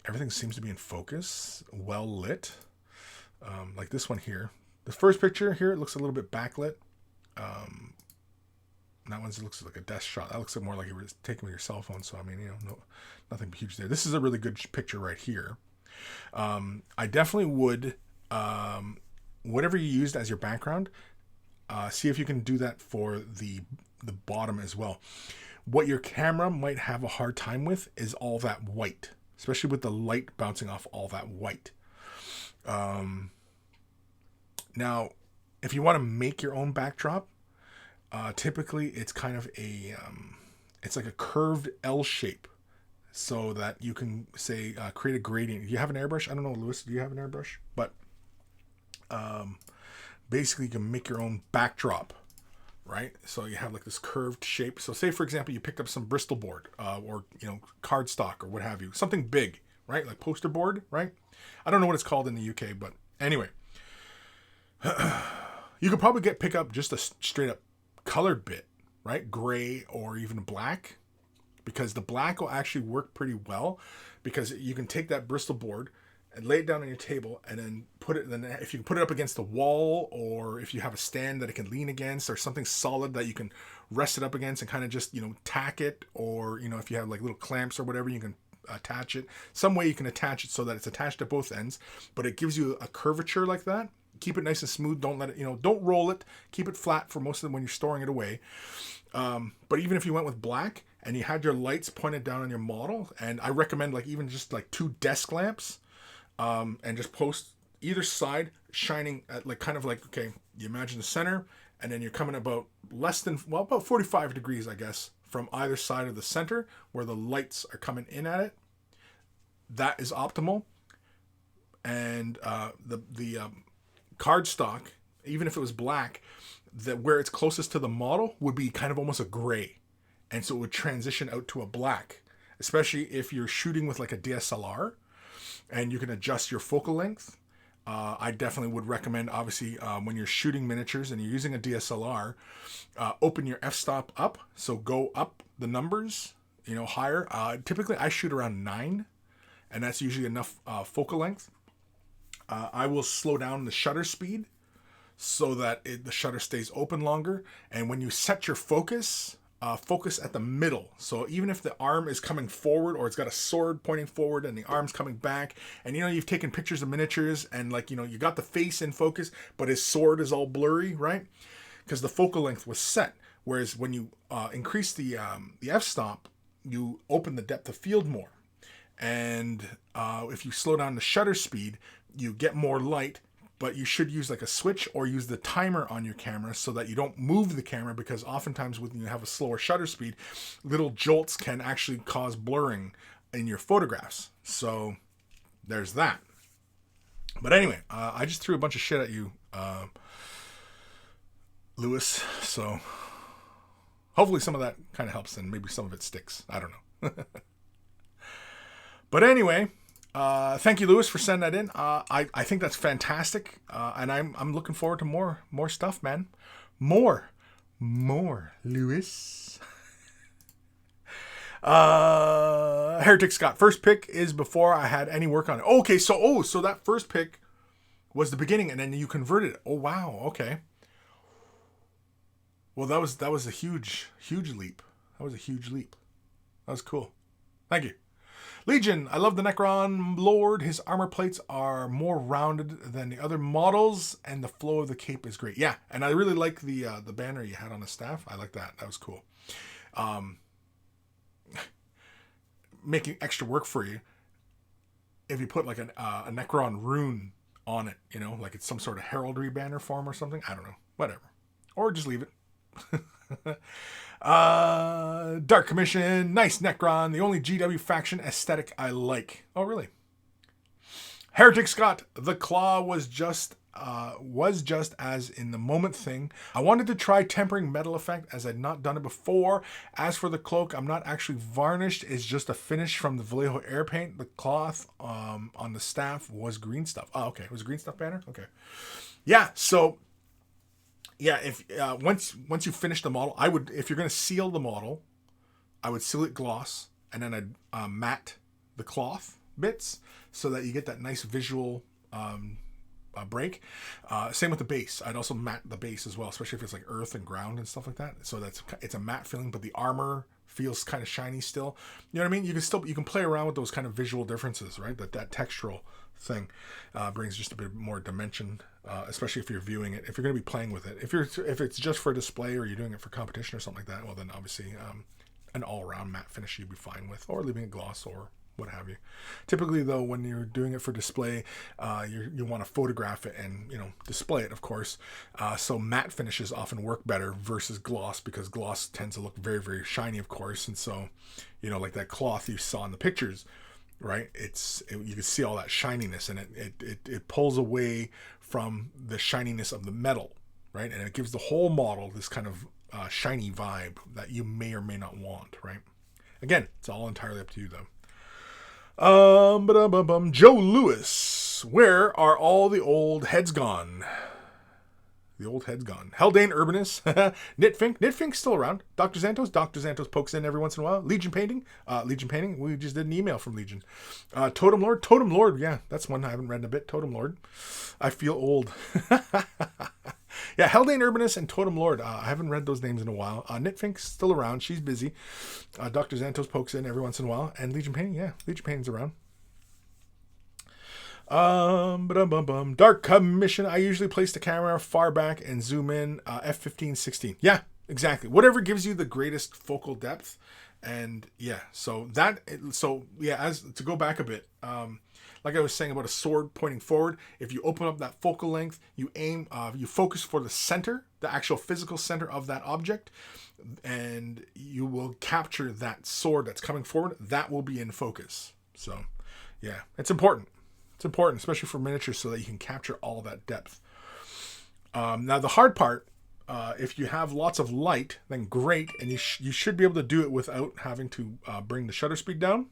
Everything seems to be in focus, well lit. Like this one here. The first picture here, it looks a little bit backlit. That one looks like a desk shot. That looks more like you were taking with your cell phone. So, I mean, no, nothing huge there. This is a really good picture right here. I definitely would, whatever you used as your background, see if you can do that for the bottom as well. What your camera might have a hard time with is all that white, especially with the light bouncing off all that white. Now, if you want to make your own backdrop, typically it's kind of it's like a curved L shape, so that you can say create a gradient. Do you have an airbrush? I don't know, Lewis. Do you have an airbrush? But basically, you can make your own backdrop, right? So you have like this curved shape. So say, for example, you picked up some Bristol board or cardstock or what have you, something big, right? Like poster board, right? I don't know what it's called in the UK, but anyway, you could probably pick up just a straight up colored bit, right? Gray or even black, because the black will actually work pretty well, because you can take that Bristol board and lay it down on your table and then if you can put it up against the wall, or if you have a stand that it can lean against, or something solid that you can rest it up against and kind of just, tack it, or, if you have like little clamps or whatever, you can attach it. Some way you can attach it so that it's attached at both ends, but it gives you a curvature like that. Keep it nice and smooth. Don't let it, don't roll it. Keep it flat for most of them when you're storing it away. But even if you went with black and you had your lights pointed down on your model, and I recommend like even just like 2 desk lamps, and just post either side shining at like kind of like, okay, you imagine the center, and then you're coming about about 45 degrees, I guess, from either side of the center where the lights are coming in at it. That is optimal. And the cardstock, even if it was black, that where it's closest to the model would be kind of almost a gray, and so it would transition out to a black, especially if you're shooting with like a DSLR and you can adjust your focal length. I definitely would recommend, obviously, when you're shooting miniatures and you're using a DSLR, open your f-stop up, so go up the numbers, higher. Typically I shoot around 9, and that's usually enough focal length. I will slow down the shutter speed so that the shutter stays open longer. And when you set your focus, focus at the middle. So even if the arm is coming forward, or it's got a sword pointing forward and the arm's coming back, and you've taken pictures of miniatures and like, you got the face in focus, but his sword is all blurry, right? Because the focal length was set. Whereas when you increase the f-stop, you open the depth of field more. And if you slow down the shutter speed, you get more light, but you should use like a switch or use the timer on your camera so that you don't move the camera, because oftentimes when you have a slower shutter speed, little jolts can actually cause blurring in your photographs. So there's that. But anyway, I just threw a bunch of shit at you, Lewis. So hopefully some of that kind of helps, and maybe some of it sticks. I don't know. But anyway, Thank you, Lewis, for sending that in. I think that's fantastic, and I'm looking forward to more stuff, man. More, Lewis. Heretic Scott. First pick is before I had any work on it. Okay, so that first pick was the beginning, and then you converted it. Oh wow. Okay. Well, that was a huge leap. That was a huge leap. That was cool. Thank you. Legion, I love the Necron Lord. His armor plates are more rounded than the other models, and the flow of the cape is great. Yeah, and I really like the banner you had on the staff. I like that. That was cool. Making extra work for you if you put like a Necron rune on it, you know, like it's some sort of heraldry banner form or something. I don't know. Whatever. Or just leave it. Dark Commission, nice Necron, the only GW faction aesthetic I like. Oh, really? Heretic Scott, the claw was just as in the moment thing. I wanted to try tempering metal effect as I'd not done it before. As for the cloak, I'm not actually varnished. It's just a finish from the Vallejo air paint. The cloth on the staff was green stuff. Oh, okay. It was a green stuff banner? Okay. Yeah, so yeah, if once you finish the model, I would, if you're going to seal the model, I would seal it gloss, and then I'd matte the cloth bits so that you get that nice visual break. Same with the base. I'd also matte the base as well, especially if it's like earth and ground and stuff like that. So it's a matte feeling, but the armor feels kind of shiny still. You know what I mean? You can play around with those kind of visual differences, right? That textural thing brings just a bit more dimension, especially if you're viewing it. If you're going to be playing with it, if it's just for display or you're doing it for competition or something like that, well then obviously an all-around matte finish you'd be fine with, or leaving it gloss or what have you. Typically, though, when you're doing it for display, you want to photograph it and display it, of course. So matte finishes often work better versus gloss, because gloss tends to look very, very shiny, of course. And so, like that cloth you saw in the pictures, right? You can see all that shininess, and it pulls away from the shininess of the metal, right? And it gives the whole model this kind of shiny vibe that you may or may not want, right? Again, it's all entirely up to you, though. Joe Lewis, where are all the old heads gone? The old head's gone. Haldane Urbanus. Knitfink. Knitfink's still around. Dr. Xantos. Dr. Xantos pokes in every once in a while. Legion Painting. We just did an email from Legion. Totem Lord. Yeah, that's one I haven't read in a bit. Totem Lord. I feel old. Yeah, Haldane Urbanus and Totem Lord. I haven't read those names in a while. Knitfink's still around. She's busy. Dr. Xantos pokes in every once in a while. And Legion Painting. Yeah, Legion Painting's around. Dark Commission. I usually place the camera far back and zoom in. F15, 16. Yeah, exactly. Whatever gives you the greatest focal depth. And yeah, as to go back a bit, like I was saying about a sword pointing forward, if you open up that focal length, you aim, you focus for the center, the actual physical center of that object, and you will capture that sword that's coming forward. That will be in focus. So yeah, it's important. It's important, especially for miniatures, so that you can capture all that depth. Now, the hard part, if you have lots of light, then great, and you should be able to do it without having to bring the shutter speed down.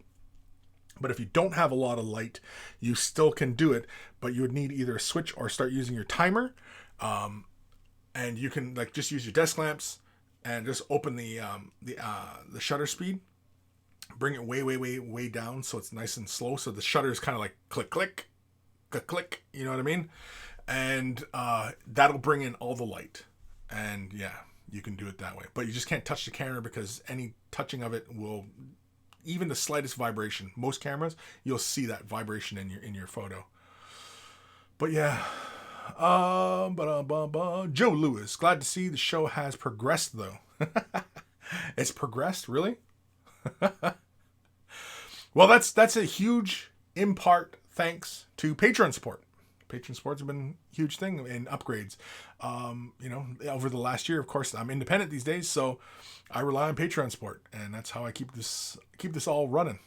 But if you don't have a lot of light, you still can do it, but you would need either a switch or start using your timer. And you can just use your desk lamps and just open the shutter speed. Bring it way down so it's nice and slow. So the shutter is kind of like click, click, click, click. You know what I mean? And that'll bring in all the light. And yeah, you can do it that way. But you just can't touch the camera, because any touching of it will, even the slightest vibration, most cameras, you'll see that vibration in your photo. But yeah. Joe Lewis, glad to see the show has progressed, though. It's progressed, really? Well, that's a huge, in part, thanks to Patreon support. Patreon support's been a huge thing in upgrades. Over the last year, of course, I'm independent these days, so I rely on Patreon support, and that's how I keep this all running.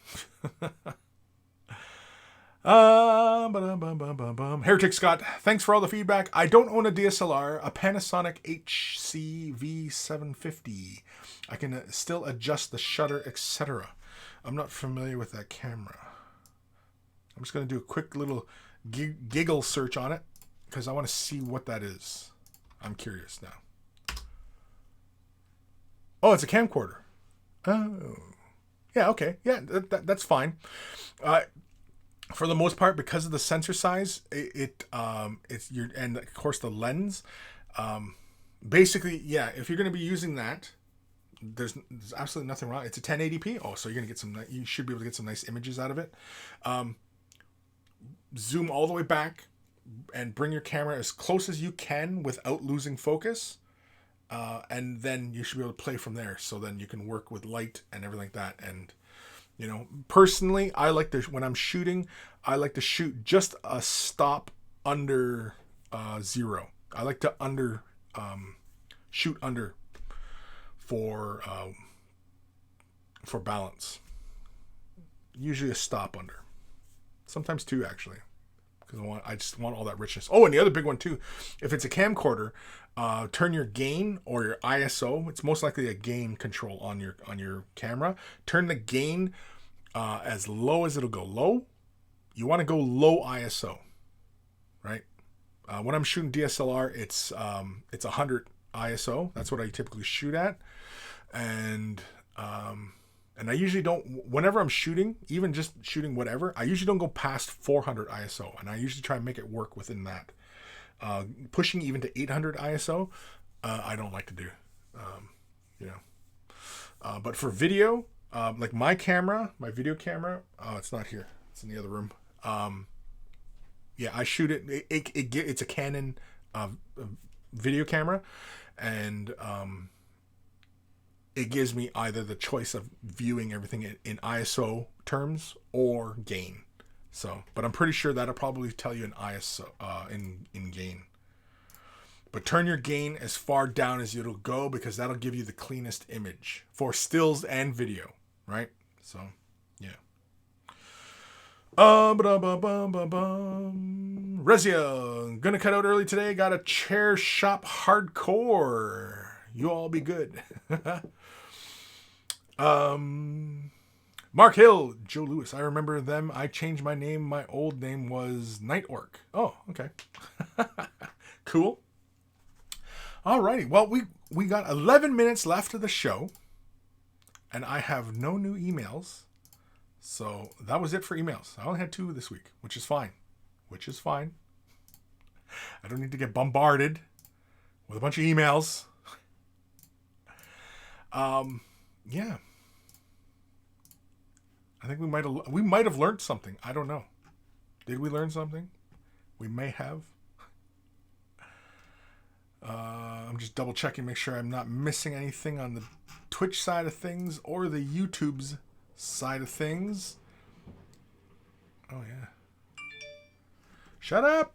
Heretic Scott, thanks for all the feedback. I don't own a DSLR, a Panasonic HCV750. I can still adjust the shutter, etc. I'm not familiar with that camera. I'm just going to do a quick little giggle search on it because I want to see what that is. I'm curious now. Oh, it's a camcorder. Oh. Yeah, okay. Yeah, that's fine. For the most part, because of the sensor size, it's your, and of course the lens. Basically, yeah, if you're going to be using that, there's absolutely nothing wrong. It's a 1080p. Oh, so you're going to get you should be able to get some nice images out of it. Zoom all the way back and bring your camera as close as you can without losing focus. And then you should be able to play from there. So then you can work with light and everything like that. And, you know, personally, I like to, when I'm shooting, I like to shoot just a stop under 0. I like to shoot under for balance. Usually a stop under. Sometimes 2, actually. Because I just want all that richness. Oh, and the other big one too, if it's a camcorder, turn your gain or your ISO. It's most likely a gain control on your camera. Turn the gain as low as it'll go. Low. You want to go low ISO, right? When I'm shooting DSLR, it's 100 ISO. That's what I typically shoot at, and I usually don't, whenever I'm shooting, even just shooting whatever, I usually don't go past 400 ISO, and I usually try and make it work within that. Pushing even to 800 ISO, I don't like to do, but for video, like my video camera, it's not here, it's in the other room. Yeah, I shoot it. It's a Canon video camera, and it gives me either the choice of viewing everything in ISO terms or gain. So, but I'm pretty sure that'll probably tell you in ISO in gain. But turn your gain as far down as it'll go because that'll give you the cleanest image for stills and video, right? So, yeah. Rezia, gonna cut out early today. Got a chair shop hardcore. You all be good. Mark Hill, Joe Lewis. I remember them. I changed my name. My old name was Night Orc. Oh, okay. Cool. Alrighty. Well, we got 11 minutes left of the show, and I have no new emails. So that was it for emails. I only had 2 this week, which is fine. I don't need to get bombarded with a bunch of emails. Yeah. I think we might have learned something. I don't know. Did we learn something? We may have. I'm just double checking, make sure I'm not missing anything on the Twitch side of things or the YouTube's side of things. Oh yeah. Shut up.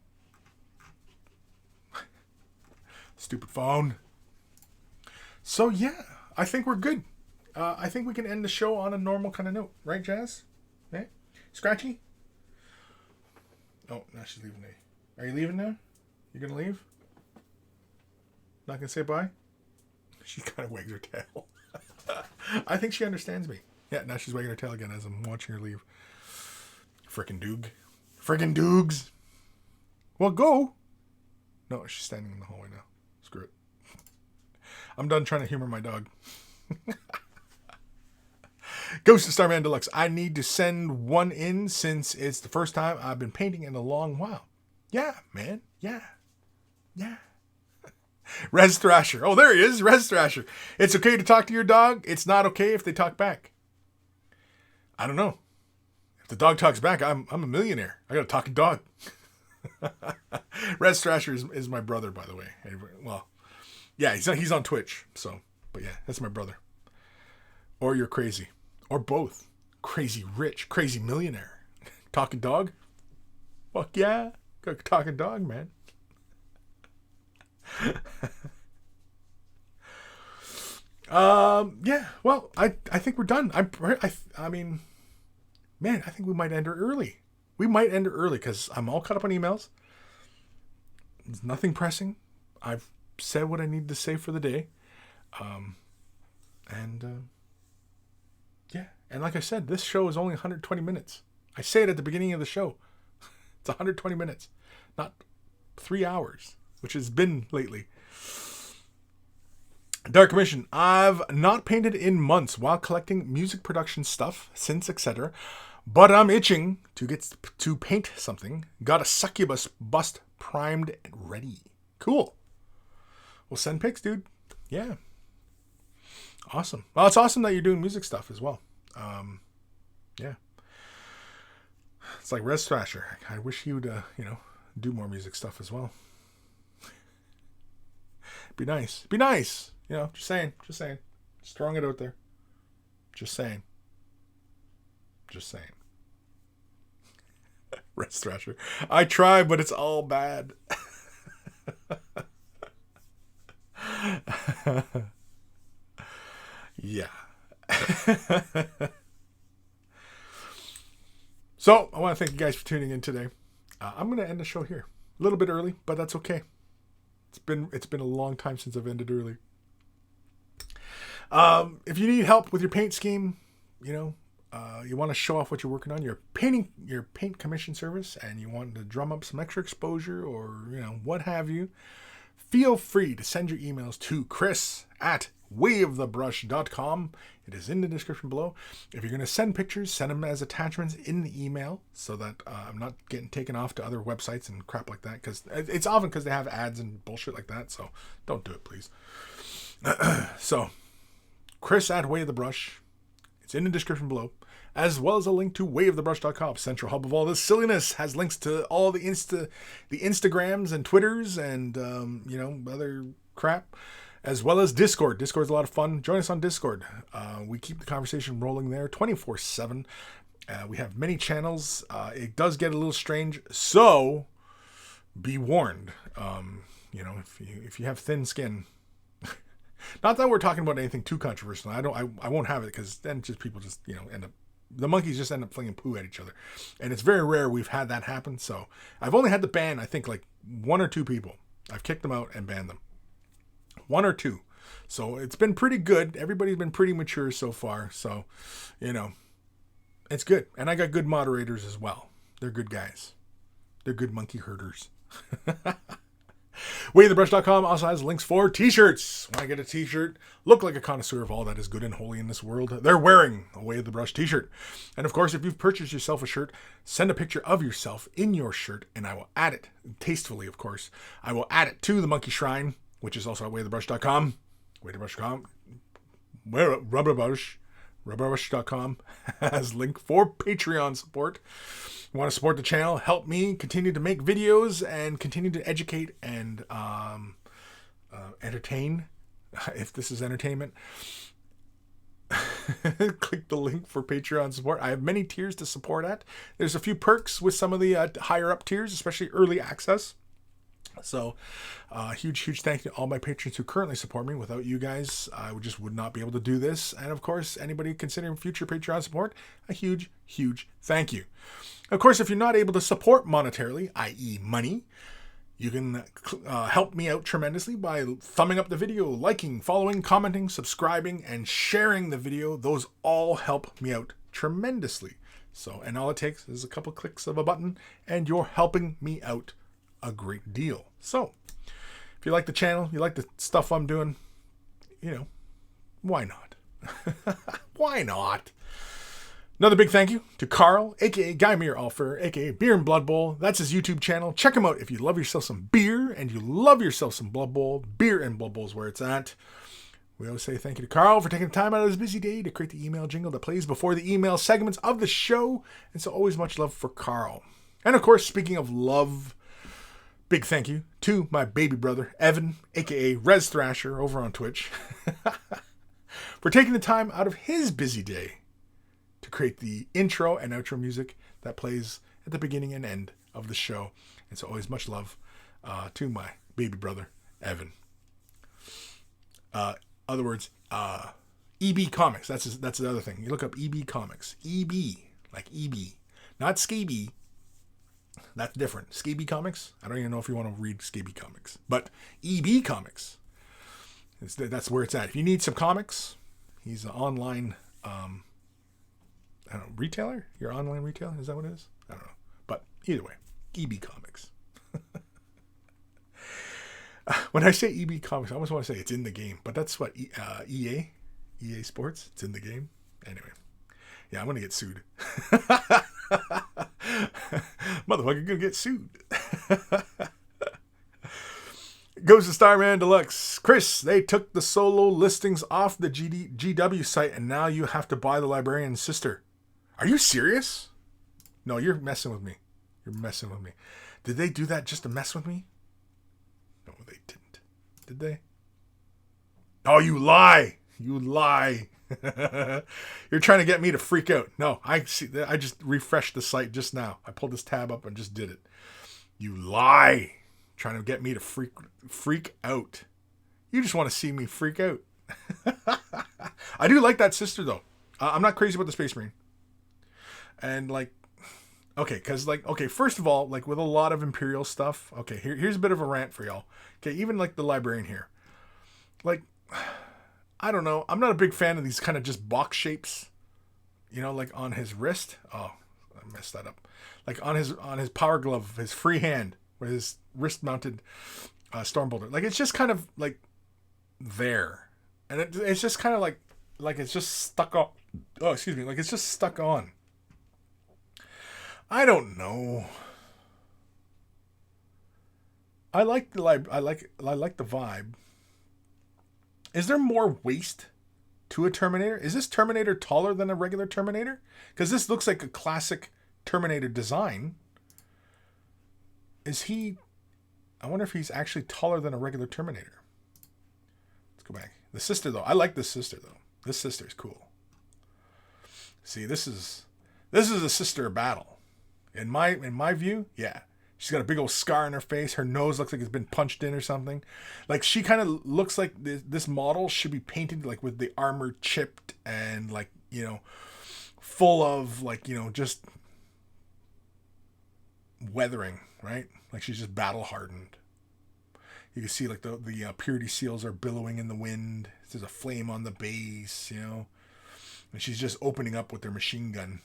Stupid phone. So yeah, I think we're good. I think we can end the show on a normal kind of note, right, Jazz? Hey, Scratchy? Oh, now she's leaving me. Are you leaving now? You gonna leave? Not gonna say bye? She kind of wags her tail. I think she understands me. Yeah, now she's wagging her tail again as I'm watching her leave. Frickin' Doogs. Well, go. No, she's standing in the hallway now. Screw it. I'm done trying to humor my dog. Ghost of Starman Deluxe. I need to send one in since it's the first time I've been painting in a long while. Yeah, man. Yeah. Res Thrasher. Oh, there he is. Res Thrasher. It's okay to talk to your dog. It's not okay if they talk back. I don't know. If the dog talks back, I'm a millionaire. I got a talking dog. Res Thrasher is my brother, by the way. Well, yeah, he's on Twitch. So, but yeah, that's my brother. Or you're crazy. Or both. Crazy rich. Crazy millionaire. Talking dog? Fuck yeah. Got a talking dog, man. Yeah. Well, I think we're done. I mean, man, I think we might end it early. Because I'm all caught up on emails. There's nothing pressing. I've said what I need to say for the day. Yeah. And like I said, this show is only 120 minutes. I say it at the beginning of the show. It's 120 minutes, not 3 hours, which has been lately. Dark Commission. I've not painted in months while collecting music production stuff, synths, etc. But I'm itching to get to paint something. Got a succubus bust primed and ready. Cool. We'll send pics, dude. Yeah. Awesome. Well, it's awesome that you're doing music stuff as well. Yeah. It's like Res Thrasher. I wish he would, do more music stuff as well. Be nice. Be nice. Just saying. Just throwing it out there. Just saying. Res Thrasher. I try, but it's all bad. Yeah. So, I want to thank you guys for tuning in today. I'm going to end the show here. A little bit early, but that's okay. It's been a long time since I've ended early. If you need help with your paint scheme, you want to show off what you're working on, your paint commission service, and you want to drum up some extra exposure or, what have you, feel free to send your emails to Kris@wayofthebrush.com. It is in the description below. If you're going to send pictures, send them as attachments in the email so that I'm not getting taken off to other websites and crap like that, because it's often because they have ads and bullshit like that, so don't do it, please. So, Kris@wayofthebrush. It's in the description below, as well as a link to wayofthebrush.com. Central hub of all this silliness has links to all the Instagrams and Twitters and, other crap, as well as Discord. Discord's a lot of fun. Join us on Discord. We keep the conversation rolling there 24/7. We have many channels. It does get a little strange, so be warned. If you have thin skin, not that we're talking about anything too controversial. I won't have it, because then people end up, the monkeys just end up flinging poo at each other. And it's very rare we've had that happen. So I've only had to ban, I think, like 1 or 2 people. I've kicked them out and banned them. 1 or 2. So it's been pretty good. Everybody's been pretty mature so far. So, it's good. And I got good moderators as well. They're good guys. They're good monkey herders. WayofTheBrush.com also has links for t-shirts. Want to get a t-shirt? Look like a connoisseur of all that is good and holy in this world. They're wearing a Way of the Brush t-shirt. And of course, if you've purchased yourself a shirt, send a picture of yourself in your shirt, and I will add it, tastefully of course, I will add it to the Monkey Shrine, which is also at WayofTheBrush.com. WayofTheBrush.com. Rubberbrush.com has link for Patreon support. You want to support the channel, help me continue to make videos and continue to educate and entertain, if this is entertainment. Click the link for Patreon support. I have many tiers to support at. There's a few perks with some of the higher up tiers, especially early access. So, huge thank you to all my patrons who currently support me. Without you guys, I would not be able to do this. And of course, anybody considering future Patreon support, a huge thank you. Of course, if you're not able to support monetarily, i.e. money, you can help me out tremendously by thumbing up the video, liking, following, commenting, subscribing, and sharing the video. Those all help me out tremendously. So, and all it takes is a couple clicks of a button, and you're helping me out a great deal. So, if you like the channel, you like the stuff I'm doing, why not? Why not? Another big thank you to Carl, aka Guymere Alfer, aka Beer and Blood Bowl. That's his YouTube channel. Check him out if you love yourself some beer and you love yourself some Blood Bowl. Beer and Blood Bowl is where it's at. We always say thank you to Carl for taking the time out of his busy day to create the email jingle that plays before the email segments of the show. And so always much love for Carl. And of course, speaking of love, big thank you to my baby brother, Evan, aka Res Thrasher, over on Twitch, for taking the time out of his busy day to create the intro and outro music that plays at the beginning and end of the show. And so always much love to my baby brother, Evan. Other words, EB Comics. That's the other thing. You look up EB Comics. EB, like EB. Not Scaby. That's different. Scaby Comics? I don't even know if you want to read Scaby Comics. But EB Comics. That's where it's at. If you need some comics, he's an online I don't know, retailer? Your online retailer? Is that what it is? I don't know. But either way, EB Comics. When I say EB Comics, I almost want to say it's in the game, but that's what EA Sports. It's in the game. Anyway, yeah, I'm gonna get sued. Motherfucker, gonna get sued. Goes to Starman Deluxe. Kris, they took the solo listings off the GW site, and now you have to buy the Librarian's sister. Are you serious? No, you're messing with me. You're messing with me. Did they do that just to mess with me? No, they didn't. Did they? Oh, you lie. You lie. You're trying to get me to freak out. No, I see. I just refreshed the site just now. I pulled this tab up and just did it. You lie. Trying to get me to freak out. You just want to see me freak out. I do like that sister, though. I'm not crazy about the Space Marine. And, like, okay, because, like, okay, first of all, like, with a lot of Imperial stuff, okay, here's a bit of a rant for y'all. Okay, even, like, the Librarian here. Like, I don't know. I'm not a big fan of these kind of just box shapes. You know, like, on his wrist. Oh, I messed that up. Like, on his power glove, his free hand, with his wrist-mounted Stormbolter. Like, it's just kind of, like, there. And it's just kind of like it's just stuck on. Oh, excuse me. Like, it's just stuck on. I don't know. I like the vibe. Is there more waist to a Terminator? Is this Terminator taller than a regular Terminator? Because this looks like a classic Terminator design. Is he... I wonder if he's actually taller than a regular Terminator. Let's go back. The sister, though. I like this sister, though. This sister is cool. See, this is a sister of battle. In my view, yeah. She's got a big old scar on her face. Her nose looks like it's been punched in or something. Like, she kind of looks like this model should be painted, like, with the armor chipped and, like, you know, full of, like, you know, just weathering, right? Like, she's just battle hardened. You can see, like, the purity seals are billowing in the wind. There's a flame on the base, you know. And she's just opening up with their machine gun.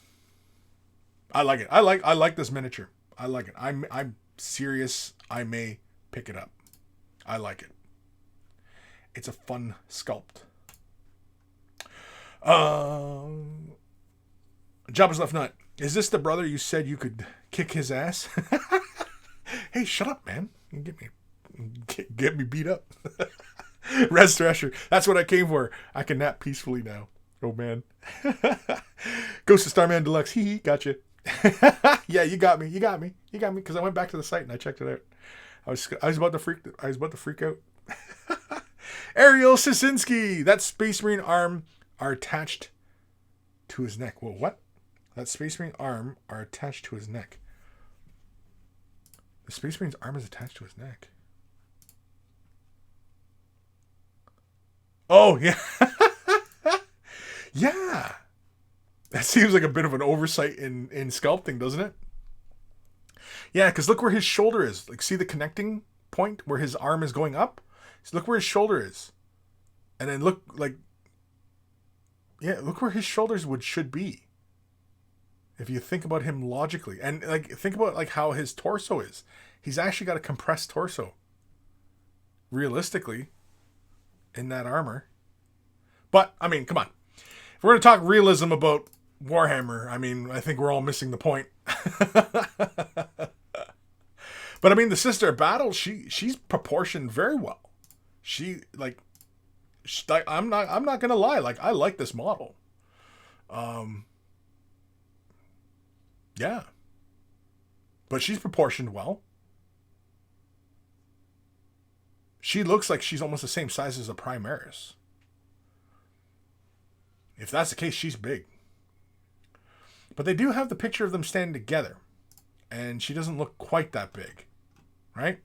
I like it. I like this miniature. I like it. I'm serious. I may pick it up. I like it. It's a fun sculpt. Jabba's Left Nut. Is this the brother you said you could kick his ass? Hey, shut up, man. You get me beat up. Red Thrasher. That's what I came for. I can nap peacefully now. Oh, man. Ghost of Starman Deluxe. Hee hee. Gotcha. Yeah, you got me, because I went back to the site and I checked it out. I was about to freak out. Ariel Sisinski. That Space Marine arm are attached to his neck. Well, what? That Space Marine arm are attached to his neck. The Space Marine's arm is attached to his neck. Oh, yeah. Yeah. That seems like a bit of an oversight in sculpting, doesn't it? Yeah, because look where his shoulder is. Like, see the connecting point where his arm is going up? So look where his shoulder is. And then look, like... Yeah, look where his shoulders should be. If you think about him logically. And, like, think about, like, how his torso is. He's actually got a compressed torso. Realistically. In that armor. But, I mean, come on. If we're going to talk realism about Warhammer, I mean, I think we're all missing the point. But I mean, the Sister of Battle, she's proportioned very well. I'm not gonna lie, like, I like this model. Yeah. But she's proportioned well. She looks like she's almost the same size as a Primaris. If that's the case, she's big. But they do have the picture of them standing together. And she doesn't look quite that big. Right?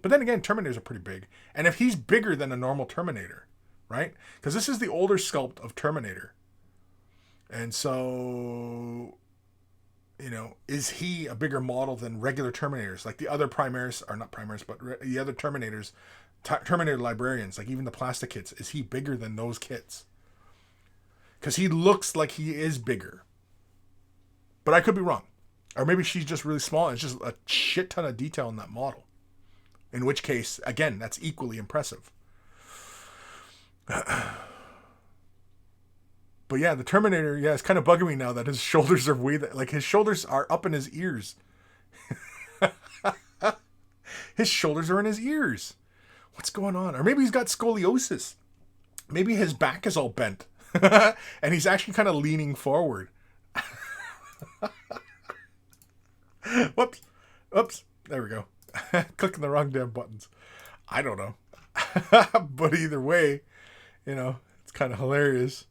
But then again, Terminators are pretty big. And if he's bigger than a normal Terminator, right? Because this is the older sculpt of Terminator. And so, you know, is he a bigger model than regular Terminators? Like the other Primaris, or not Primaris, but the other Terminators, Terminator Librarians, like even the plastic kits, is he bigger than those kits? Because he looks like he is bigger. But I could be wrong. Or maybe she's just really small and it's just a shit ton of detail in that model. In which case, again, that's equally impressive. But yeah, the Terminator, yeah, it's kind of bugging me now that his shoulders are way like his shoulders are up in his ears. His shoulders are in his ears. What's going on? Or maybe he's got scoliosis. Maybe his back is all bent. And he's actually kind of leaning forward. Whoops. Oops. There we go. Clicking the wrong damn buttons. I don't know. But either way, you know, it's kind of hilarious.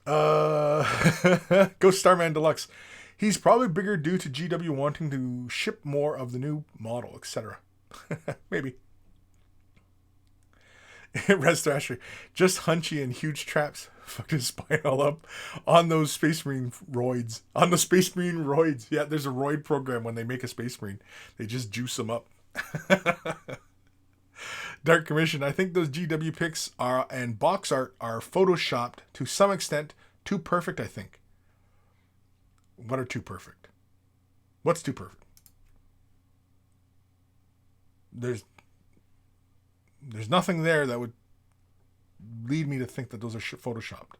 Ghost Starman Deluxe. He's probably bigger due to GW wanting to ship more of the new model, etc. Maybe. Rest Thrasher. Just hunchy and huge traps. Fucked his spine all up on those Space Marine roids. On the Space Marine roids. Yeah, there's a roid program when they make a Space Marine. They just juice them up. Dark Commission. I think those GW pics are and box art are photoshopped to some extent. Too perfect, I think. What are too perfect? What's too perfect? There's nothing there that would lead me to think that those are photoshopped.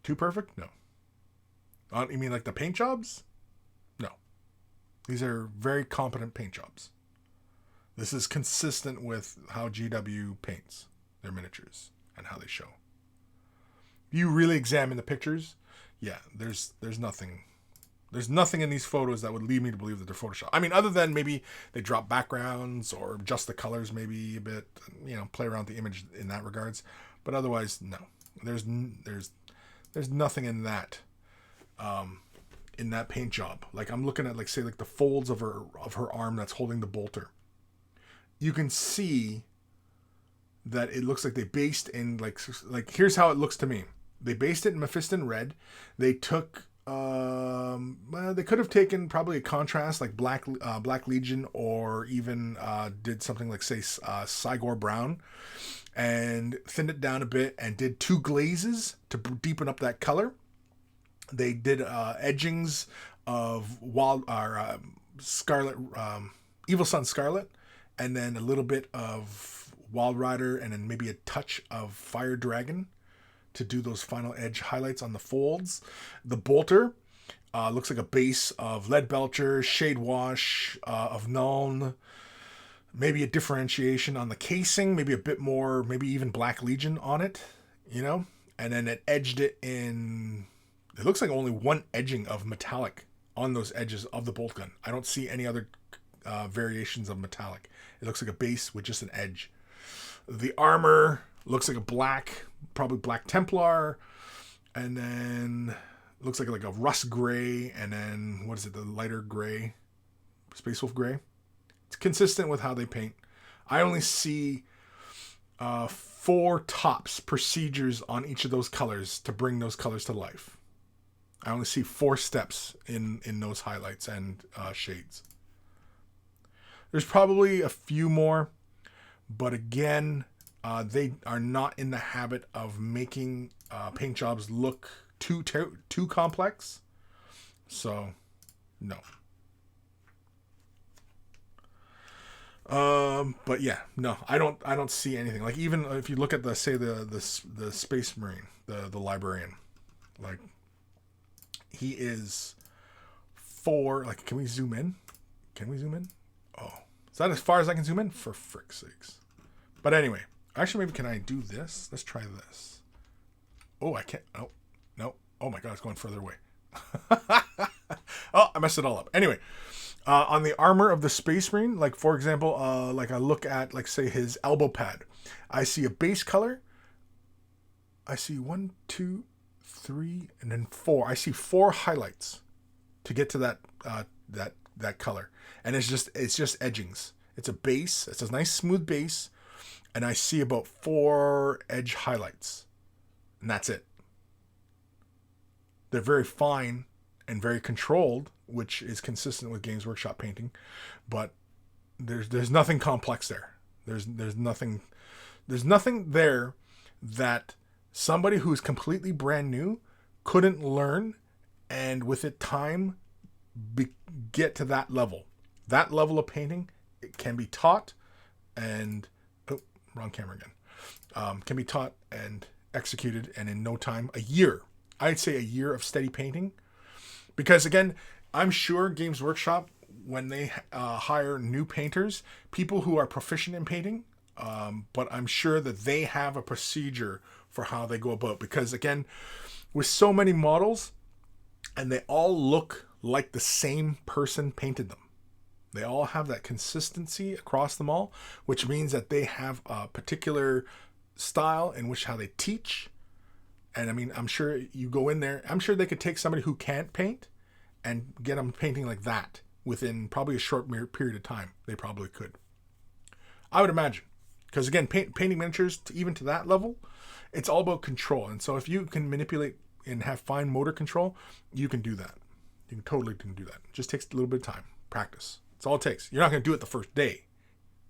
Too perfect? No. You mean like the paint jobs? No. These are very competent paint jobs. This is consistent with how GW paints their miniatures and how they show. You really examine the pictures, yeah, there's nothing. There's nothing in these photos that would lead me to believe that they're Photoshopped. I mean, other than maybe they drop backgrounds or adjust the colors maybe a bit, you know, play around with the image in that regards. But otherwise, no. There's nothing in that paint job. Like I'm looking at like say like the folds of her arm that's holding the bolter. You can see that it looks like they based in like here's how it looks to me. They based it in Mephiston red. They took well, they could have taken probably a contrast like Black Legion, or even did something like say Cygor brown, and thinned it down a bit and did two glazes to deepen up that color. They did edgings of Scarlet, Evil Sun Scarlet, and then a little bit of Wild Rider, and then maybe a touch of Fire Dragon to do those final edge highlights on the folds. The bolter looks like a base of Lead Belcher, Shade Wash of Nuln, maybe a differentiation on the casing, maybe a bit more, maybe even Black Legion on it, you know? And then it edged it in, it looks like only one edging of metallic on those edges of the bolt gun. I don't see any other variations of metallic. It looks like a base with just an edge. The armor looks like a black, probably Black Templar, and then looks like a rust gray, and then what is it, the lighter gray, Space Wolf gray. It's consistent with how they paint. I only see 4 tops procedures on each of those colors to bring those colors to life. I only see 4 steps in those highlights and shades. There's probably a few more, but again, they are not in the habit of making paint jobs look too complex. So, no. But yeah, no, I don't see anything. Like even if you look at the Space Marine, the librarian, like he is 4. Like, can we zoom in? Oh, is that as far as I can zoom in? For frick's sakes. But anyway, actually, maybe can I do this? Let's try this. Oh, I can't. Oh, no. Oh my God, it's going further away. Oh, I messed it all up. Anyway, on the armor of the Space Marine, like for example, like I look at like say his elbow pad, I see a base color. I see 1, 2, 3, and then 4. I see 4 highlights to get to that color, and it's just edgings. It's a base. It's a nice smooth base. And I see about 4 edge highlights. And that's it. They're very fine and very controlled, which is consistent with Games Workshop painting. But there's nothing complex there. There's nothing there that Somebody who's completely brand new couldn't learn, and with it time get to that level. That level of painting, it can be taught, and wrong camera again. Can be taught and executed, and in no time, a year. I'd say a year of steady painting, because again, I'm sure Games Workshop, when they hire new painters, people who are proficient in painting, but I'm sure that they have a procedure for how they go about, because again, with so many models, and they all look like the same person painted them. They all have that consistency across them all, which means that they have a particular style in which how they teach. And I mean, I'm sure you go in there, I'm sure they could take somebody who can't paint and get them painting like that within probably a short period of time. They probably could, I would imagine. Because again, painting miniatures, even to that level, it's all about control. And so if you can manipulate and have fine motor control, you can do that. You can totally do that. It just takes a little bit of time, practice. That's all it takes. You're not going to do it the first day,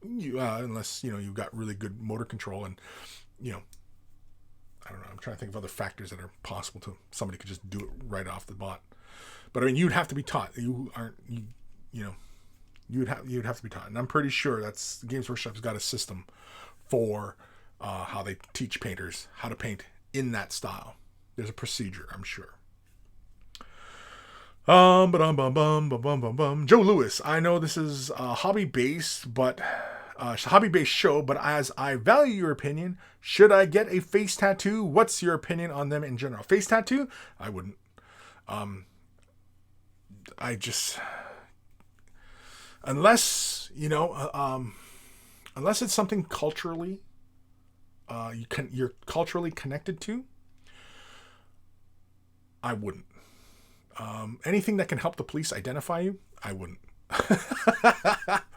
unless you've got really good motor control, and I don't know. I'm trying to think of other factors that are possible to somebody could just do it right off the bat. But I mean, you'd have to be taught. You'd have to be taught, and I'm pretty sure that's Games Workshop's got a system for how they teach painters how to paint in that style. There's a procedure, I'm sure. Joe Lewis, I know this is a hobby-based show, but as I value your opinion, should I get a face tattoo? What's your opinion on them in general? Face tattoo? I wouldn't. Unless it's something culturally, you're culturally connected to, I wouldn't. Anything that can help the police identify you, I wouldn't.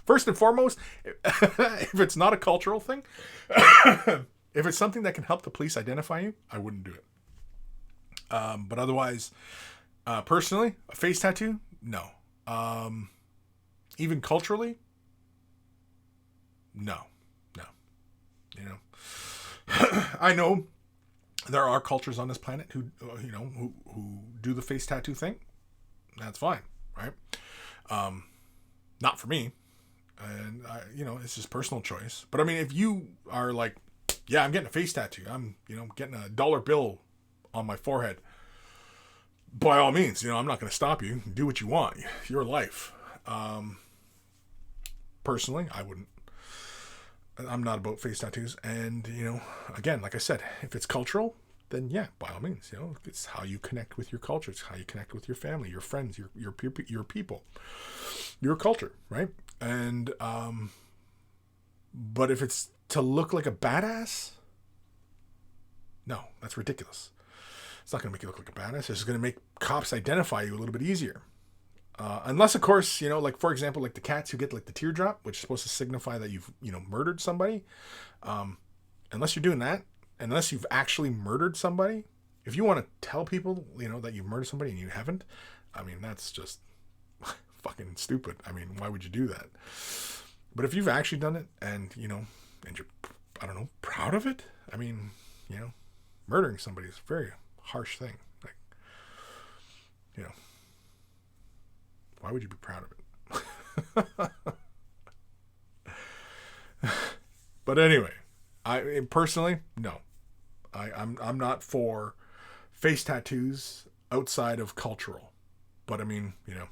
First and foremost, if it's not a cultural thing, if it's something that can help the police identify you, I wouldn't do it. But otherwise, personally, a face tattoo, no. Even culturally, no. I know there are cultures on this planet who do the face tattoo thing. That's fine, right? Not for me, and it's just personal choice. But I mean, if you are like, yeah, I'm getting a face tattoo, I'm getting a dollar bill on my forehead, by all means, I'm not going to stop you. Do what you want. Your life. Personally, I wouldn't. I'm not about face tattoos, and again, like I said, if it's cultural, then yeah, by all means, it's how you connect with your culture. It's how you connect with your family, your friends, your people, your culture, right? And but if it's to look like a badass, no, that's ridiculous. It's not going to make you look like a badass. It's just going to make cops identify you a little bit easier. Unless, of course, like, for example, like the cats who get like the teardrop, which is supposed to signify that you've, murdered somebody. Unless you're doing that, unless you've actually murdered somebody, if you want to tell people, that you've murdered somebody and you haven't, I mean, that's just fucking stupid. I mean, why would you do that? But if you've actually done it and, and you're, I don't know, proud of it, I mean, murdering somebody is a very harsh thing. Like, why would you be proud of it? But anyway, I personally, no. I'm not for face tattoos outside of cultural. But I mean, yeah.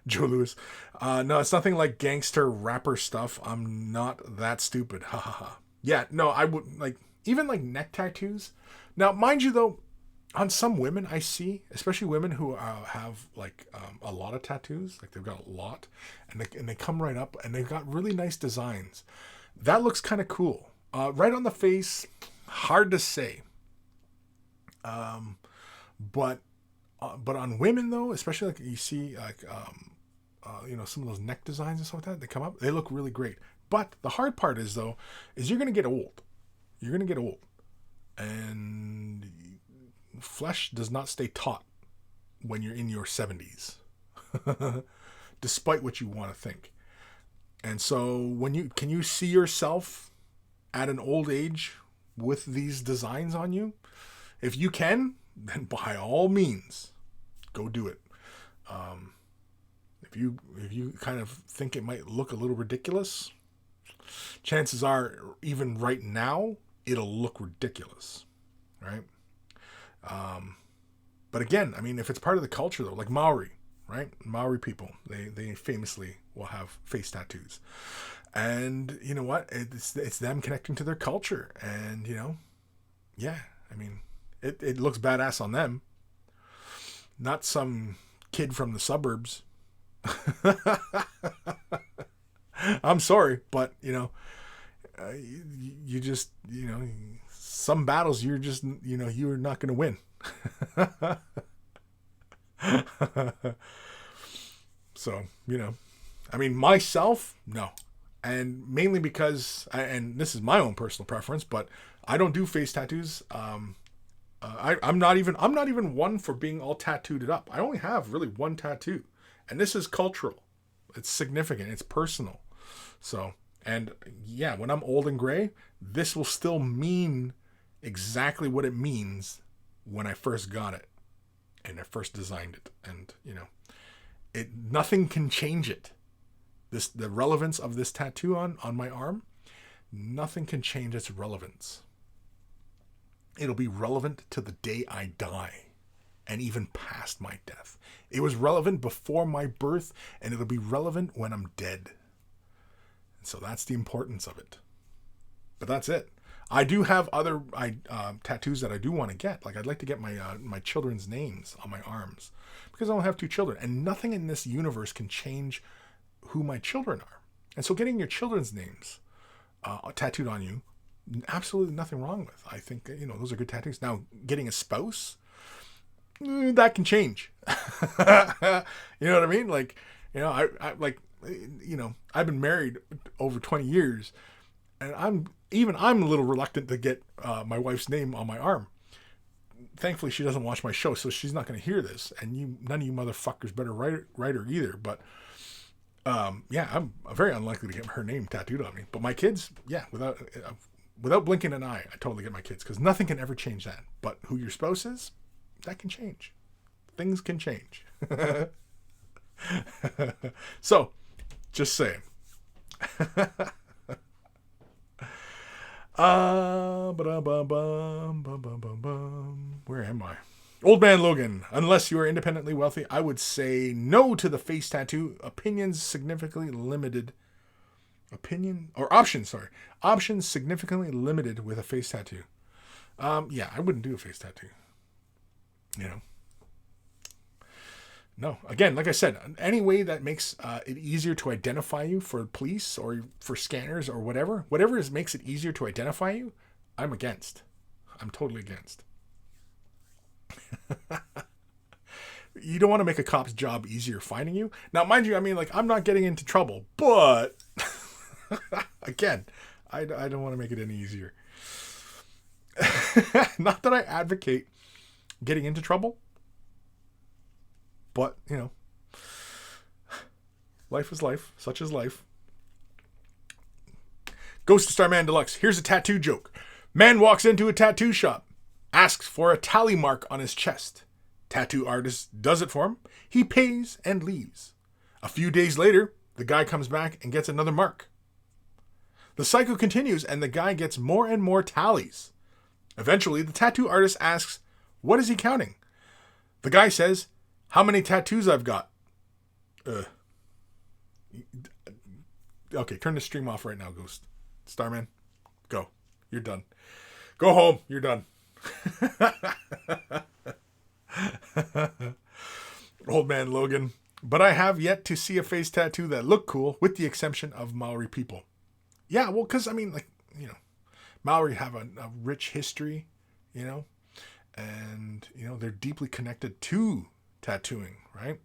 Joe Lewis. No, it's nothing like gangster rapper stuff. I'm not that stupid. Ha ha ha. Yeah, no, I would even neck tattoos. Now, mind you though, on some women I see, especially women who have a lot of tattoos, like they've got a lot, and they come right up and they've got really nice designs. That looks kind of cool. Right on the face, hard to say. But on women though, especially like you see some of those neck designs and stuff like that, they come up, they look really great. But the hard part is you're going to get old. You're going to get old, and flesh does not stay taut when you're in your 70s, despite what you want to think. And so can you see yourself at an old age with these designs on you, if you can, then by all means, go do it. If you kind of think it might look a little ridiculous, chances are, even right now, it'll look ridiculous, right? But again, I mean, if it's part of the culture though, like Maori, right? Maori people, they famously will have face tattoos. And you know what? It's them connecting to their culture. And, you know, yeah, I mean, it looks badass on them. Not some kid from the suburbs. I'm sorry, but, you know, you just, you know, some battles you're just, you know, you're not going to win. So, you know, I mean, myself, no. And mainly because, and this is my own personal preference, but I don't do face tattoos. I'm not even one for being all tattooed up. I only have really one tattoo, and this is cultural. It's significant. It's personal. So, and yeah, when I'm old and gray, this will still mean exactly what it means when I first got it and I first designed it. And, you know, nothing can change it. The relevance of this tattoo on my arm, nothing can change its relevance. It'll be relevant to the day I die, and even past my death. It was relevant before my birth, and it'll be relevant when I'm dead. And so that's the importance of it. But that's it. I do have other tattoos that I do want to get. Like, I'd like to get my children's names on my arms, because I don't have two children, and nothing in this universe can change who my children are. And so getting your children's names tattooed on you, absolutely nothing wrong with. I think, you know, those are good tattoos. Now, getting a spouse, that can change. You know what I mean? Like, you know, I like, you know, I've been married over 20 years, and I'm a little reluctant to get my wife's name on my arm. Thankfully, she doesn't watch my show, so she's not going to hear this, and none of you motherfuckers better write her either. But yeah, I'm very unlikely to get her name tattooed on me. But my kids, yeah, without blinking an eye, I totally get my kids, because nothing can ever change that. But who your spouse is, that can change. Things can change. So, just saying. Where am I? Old Man Logan. Unless you are independently wealthy, I would say no to the face tattoo. Options significantly limited with a face tattoo. Yeah, I wouldn't do a face tattoo. You know. No. Again, like I said, any way that makes it easier to identify you for police or for scanners or whatever makes it easier to identify you, I'm against. I'm totally against. You don't want to make a cop's job easier finding you. Now, mind you, I mean, like, I'm not getting into trouble, but again, I don't want to make it any easier. Not that I advocate getting into trouble, but, you know, life is life. Such is life. Ghost of Starman Deluxe. Here's a tattoo joke. Man walks into a tattoo shop, asks for a tally mark on his chest. Tattoo artist does it for him. He pays and leaves. A few days later, the guy comes back and gets another mark. The cycle continues, and the guy gets more and more tallies. Eventually, the tattoo artist asks, what is he counting? The guy says, how many tattoos I've got? Okay, turn the stream off right now, Ghost. Starman, go. You're done. Go home. You're done. Old Man Logan. But I have yet to see a face tattoo that looked cool, with the exception of Maori people. Yeah, well, because, I mean, like, you know, Maori have a rich history, you know, and, you know, they're deeply connected to tattooing, right?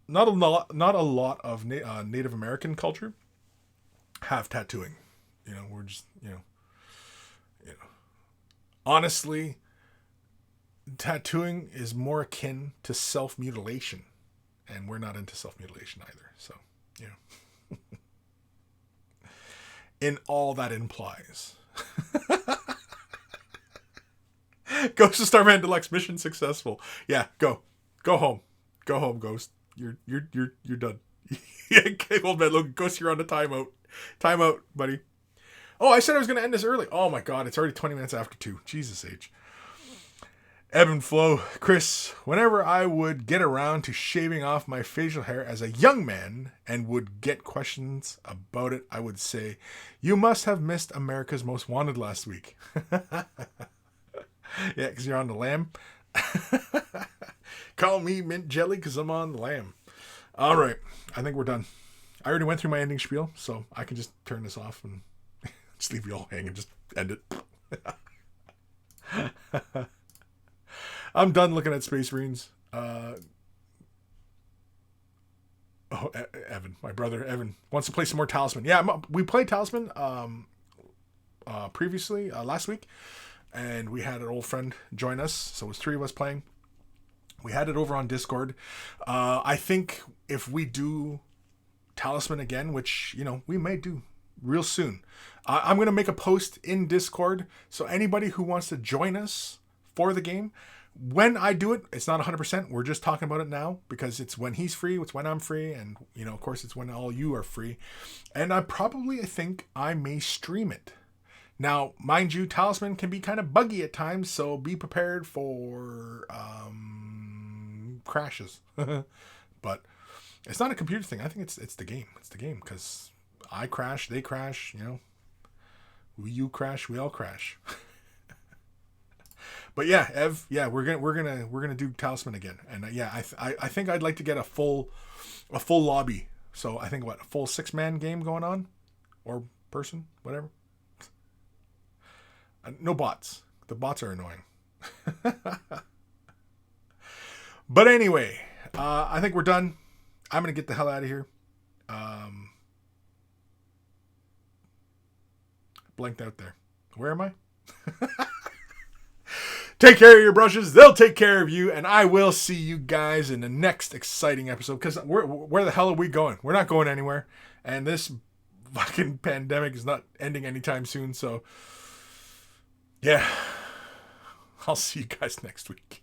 Not a lot of Native American culture have tattooing. You know, we're just, you know. Honestly, tattooing is more akin to self-mutilation, and we're not into self-mutilation either. So, you know. in all that implies. Ghost of Starman Deluxe mission successful. Yeah, go home, Ghost. You're done. Yeah, okay, old man Logan, Ghost, you're on the timeout, buddy. Oh, I said I was going to end this early. Oh my god, it's already 20 minutes after 2. Jesus H. Ebb and flow. Kris, whenever I would get around to shaving off my facial hair as a young man and would get questions about it, I would say, you must have missed America's Most Wanted last week. Yeah, because you're on the lam. Call me Mint Jelly because I'm on the lam. All right, I think we're done. I already went through my ending spiel, so I can just turn this off and just leave you all hanging. Just end it. I'm done looking at Space Marines. Evan, my brother Evan, wants to play some more Talisman. Yeah, we played Talisman previously, last week. And we had an old friend join us. So it was 3 of us playing. We had it over on Discord. I think if we do Talisman again, which, we may do real soon, I'm going to make a post in Discord. So anybody who wants to join us for the game, when I do it, it's not 100%. We're just talking about it now because it's when he's free. It's when I'm free. And, of course, it's when all you are free. And I think I may stream it. Now, mind you, Talisman can be kind of buggy at times, so be prepared for crashes. But it's not a computer thing. I think it's the game. It's the game because I crash, they crash. You crash, we all crash. But yeah, Ev, yeah, we're gonna do Talisman again, and I think I'd like to get a full lobby. So I think a full 6-man game going on, or person, whatever. No bots. The bots are annoying. But anyway, I think we're done. I'm going to get the hell out of here. Blanked out there. Where am I? Take care of your brushes. They'll take care of you. And I will see you guys in the next exciting episode. Because where the hell are we going? We're not going anywhere. And this fucking pandemic is not ending anytime soon. So... yeah, I'll see you guys next week.